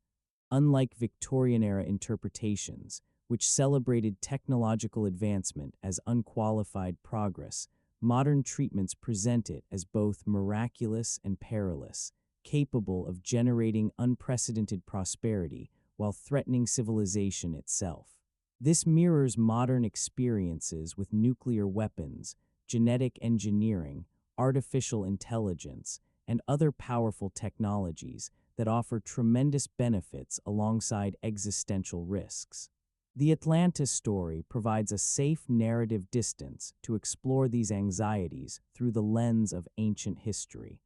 Unlike Victorian-era interpretations, which celebrated technological advancement as unqualified progress, modern treatments present it as both miraculous and perilous, capable of generating unprecedented prosperity while threatening civilization itself. This mirrors modern experiences with nuclear weapons, genetic engineering, artificial intelligence, and other powerful technologies that offer tremendous benefits alongside existential risks. The Atlantis story provides a safe narrative distance to explore these anxieties through the lens of ancient history.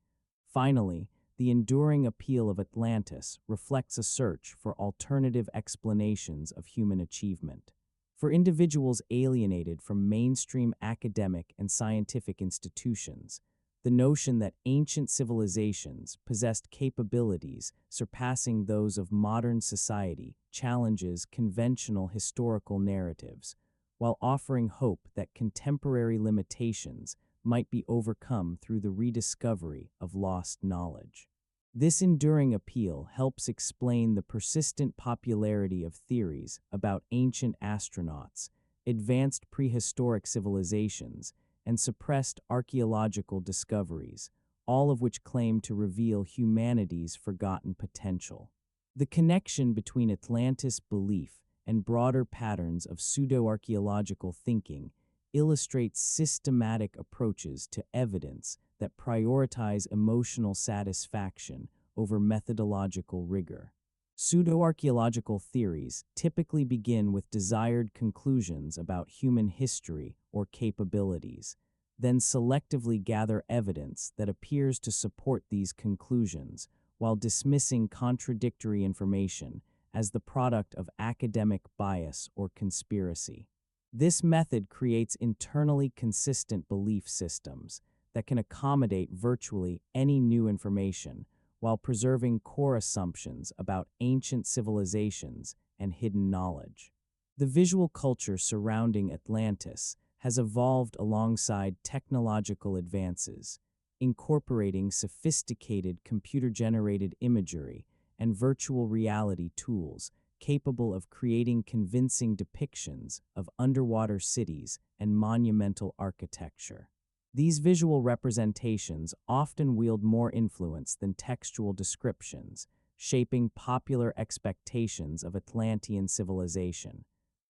Finally, the enduring appeal of Atlantis reflects a search for alternative explanations of human achievement. For individuals alienated from mainstream academic and scientific institutions, the notion that ancient civilizations possessed capabilities surpassing those of modern society challenges conventional historical narratives, while offering hope that contemporary limitations might be overcome through the rediscovery of lost knowledge. This enduring appeal helps explain the persistent popularity of theories about ancient astronauts, advanced prehistoric civilizations, and suppressed archaeological discoveries, all of which claim to reveal humanity's forgotten potential. The connection between Atlantis belief and broader patterns of pseudo-archaeological thinking illustrates systematic approaches to evidence that prioritize emotional satisfaction over methodological rigor. Pseudo-archaeological theories typically begin with desired conclusions about human history or capabilities, then selectively gather evidence that appears to support these conclusions while dismissing contradictory information as the product of academic bias or conspiracy. This method creates internally consistent belief systems that can accommodate virtually any new information while preserving core assumptions about ancient civilizations and hidden knowledge. The visual culture surrounding Atlantis has evolved alongside technological advances, incorporating sophisticated computer-generated imagery and virtual reality tools capable of creating convincing depictions of underwater cities and monumental architecture. These visual representations often wield more influence than textual descriptions, shaping popular expectations of Atlantean civilization.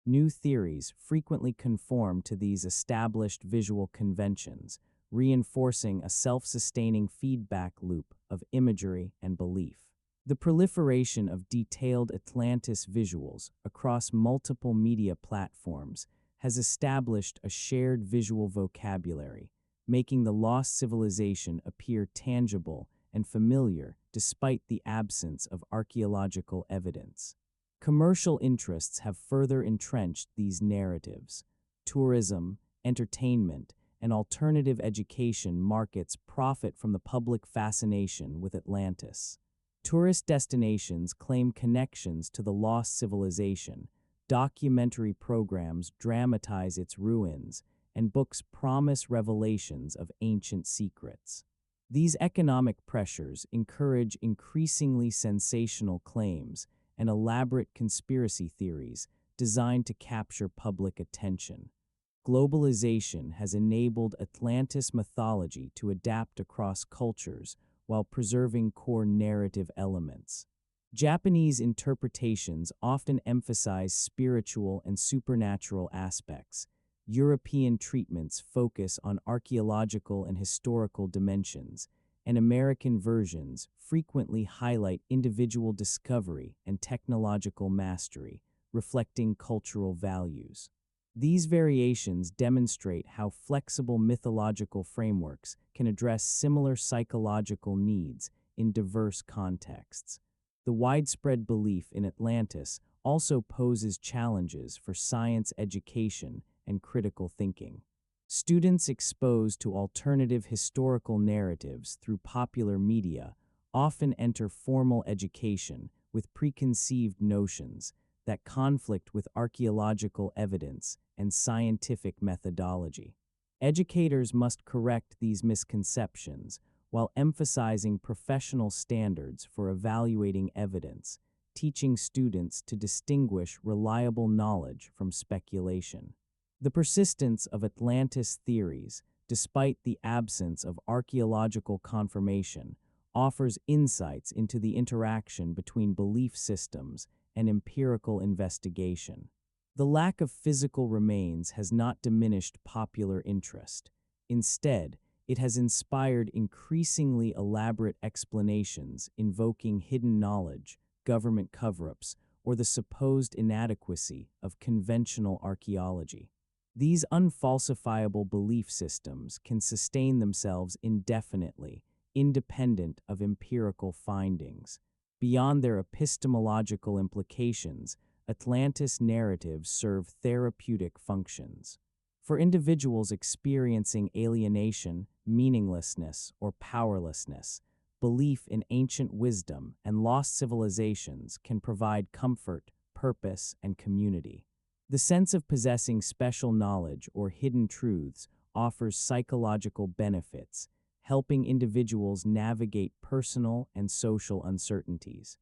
New theories frequently conform to these established visual conventions, reinforcing a self-sustaining feedback loop of imagery and belief. The proliferation of detailed Atlantis visuals across multiple media platforms has established a shared visual vocabulary, making the lost civilization appear tangible and familiar despite the absence of archaeological evidence. Commercial interests have further entrenched these narratives. Tourism, entertainment, and alternative education markets profit from the public fascination with Atlantis. Tourist destinations claim connections to the lost civilization, documentary programs dramatize its ruins, and books promise revelations of ancient secrets. These economic pressures encourage increasingly sensational claims and elaborate conspiracy theories designed to capture public attention. Globalization has enabled Atlantis mythology to adapt across cultures while preserving core narrative elements. Japanese interpretations often emphasize spiritual and supernatural aspects. European treatments focus on archaeological and historical dimensions, and American versions frequently highlight individual discovery and technological mastery, reflecting cultural values. These variations demonstrate how flexible mythological frameworks can address similar psychological needs in diverse contexts. The widespread belief in Atlantis also poses challenges for science education and critical thinking. Students exposed to alternative historical narratives through popular media often enter formal education with preconceived notions that conflict with archaeological evidence and scientific methodology. Educators must correct these misconceptions while emphasizing professional standards for evaluating evidence, teaching students to distinguish reliable knowledge from speculation. The persistence of Atlantis theories, despite the absence of archaeological confirmation, offers insights into the interaction between belief systems and empirical investigation. The lack of physical remains has not diminished popular interest. Instead, it has inspired increasingly elaborate explanations invoking hidden knowledge, government cover-ups, or the supposed inadequacy of conventional archaeology. These unfalsifiable belief systems can sustain themselves indefinitely, independent of empirical findings. Beyond their epistemological implications, Atlantis narratives serve therapeutic functions. For individuals experiencing alienation, meaninglessness, or powerlessness, belief in ancient wisdom and lost civilizations can provide comfort, purpose, and community. The sense of possessing special knowledge or hidden truths offers psychological benefits, helping individuals navigate personal and social uncertainties.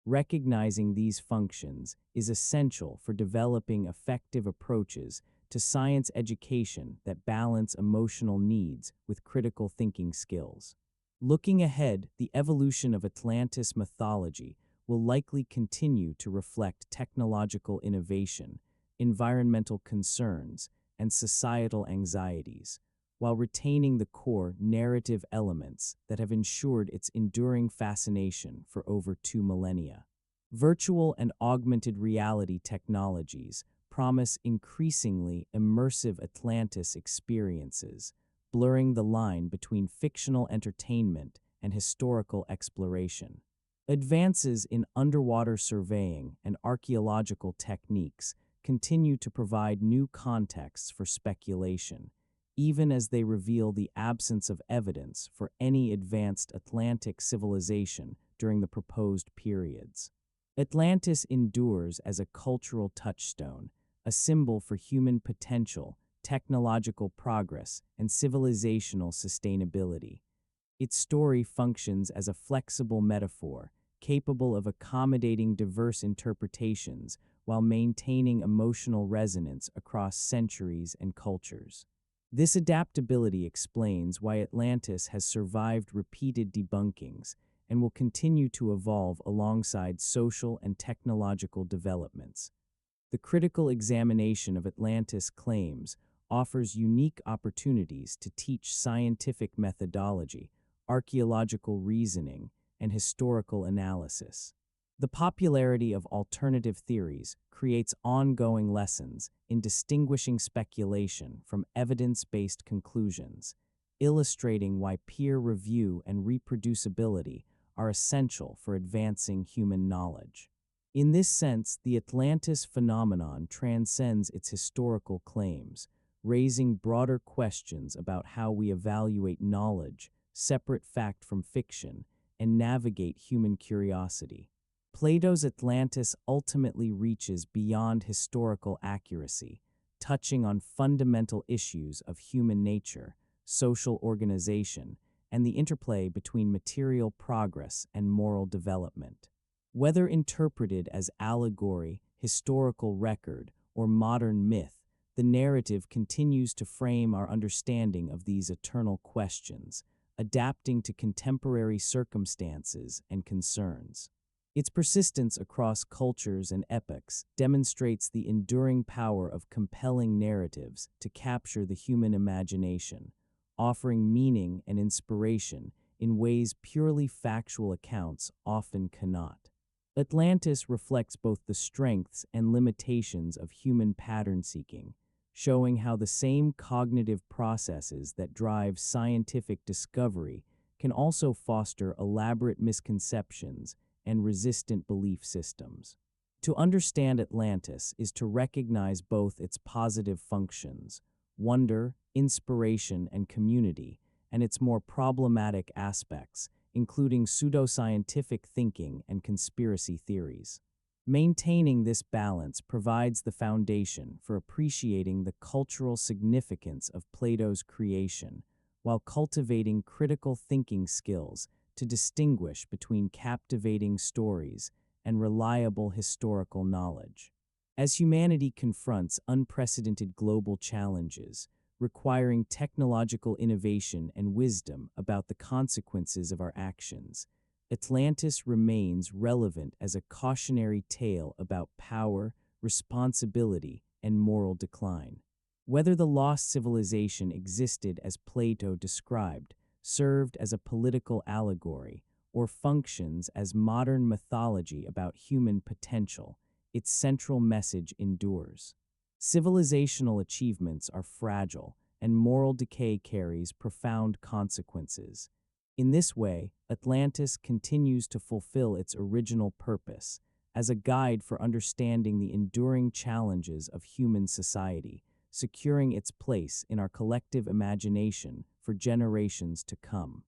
Recognizing these functions is essential for developing effective approaches to science education that balance emotional needs with critical thinking skills. Looking ahead, the evolution of Atlantis mythology will likely continue to reflect technological innovation, environmental concerns, and societal anxieties, while retaining the core narrative elements that have ensured its enduring fascination for over 2 millennia. Virtual and augmented reality technologies promise increasingly immersive Atlantis experiences, blurring the line between fictional entertainment and historical exploration. Advances in underwater surveying and archaeological techniques continue to provide new contexts for speculation, even as they reveal the absence of evidence for any advanced Atlantic civilization during the proposed periods. Atlantis endures as a cultural touchstone, a symbol for human potential, technological progress, and civilizational sustainability. Its story functions as a flexible metaphor, capable of accommodating diverse interpretations while maintaining emotional resonance across centuries and cultures. This adaptability explains why Atlantis has survived repeated debunkings and will continue to evolve alongside social and technological developments. The critical examination of Atlantis claims offers unique opportunities to teach scientific methodology, archaeological reasoning, and historical analysis. The popularity of alternative theories creates ongoing lessons in distinguishing speculation from evidence-based conclusions, illustrating why peer review and reproducibility are essential for advancing human knowledge. In this sense, the Atlantis phenomenon transcends its historical claims, raising broader questions about how we evaluate knowledge, separate fact from fiction, and navigate human curiosity. Plato's Atlantis ultimately reaches beyond historical accuracy, touching on fundamental issues of human nature, social organization, and the interplay between material progress and moral development. Whether interpreted as allegory, historical record, or modern myth, the narrative continues to frame our understanding of these eternal questions, adapting to contemporary circumstances and concerns. Its persistence across cultures and epochs demonstrates the enduring power of compelling narratives to capture the human imagination, offering meaning and inspiration in ways purely factual accounts often cannot. Atlantis reflects both the strengths and limitations of human pattern seeking, showing how the same cognitive processes that drive scientific discovery can also foster elaborate misconceptions and resistant belief systems. To understand Atlantis is to recognize both its positive functions, wonder, inspiration, and community, and its more problematic aspects, including pseudoscientific thinking and conspiracy theories. Maintaining this balance provides the foundation for appreciating the cultural significance of Plato's creation, while cultivating critical thinking skills to distinguish between captivating stories and reliable historical knowledge. As humanity confronts unprecedented global challenges, requiring technological innovation and wisdom about the consequences of our actions, Atlantis remains relevant as a cautionary tale about power, responsibility, and moral decline. Whether the lost civilization existed as Plato described, served as a political allegory, or functions as modern mythology about human potential, its central message endures. Civilizational achievements are fragile, and moral decay carries profound consequences. In this way, Atlantis continues to fulfill its original purpose as a guide for understanding the enduring challenges of human society, securing its place in our collective imagination for generations to come.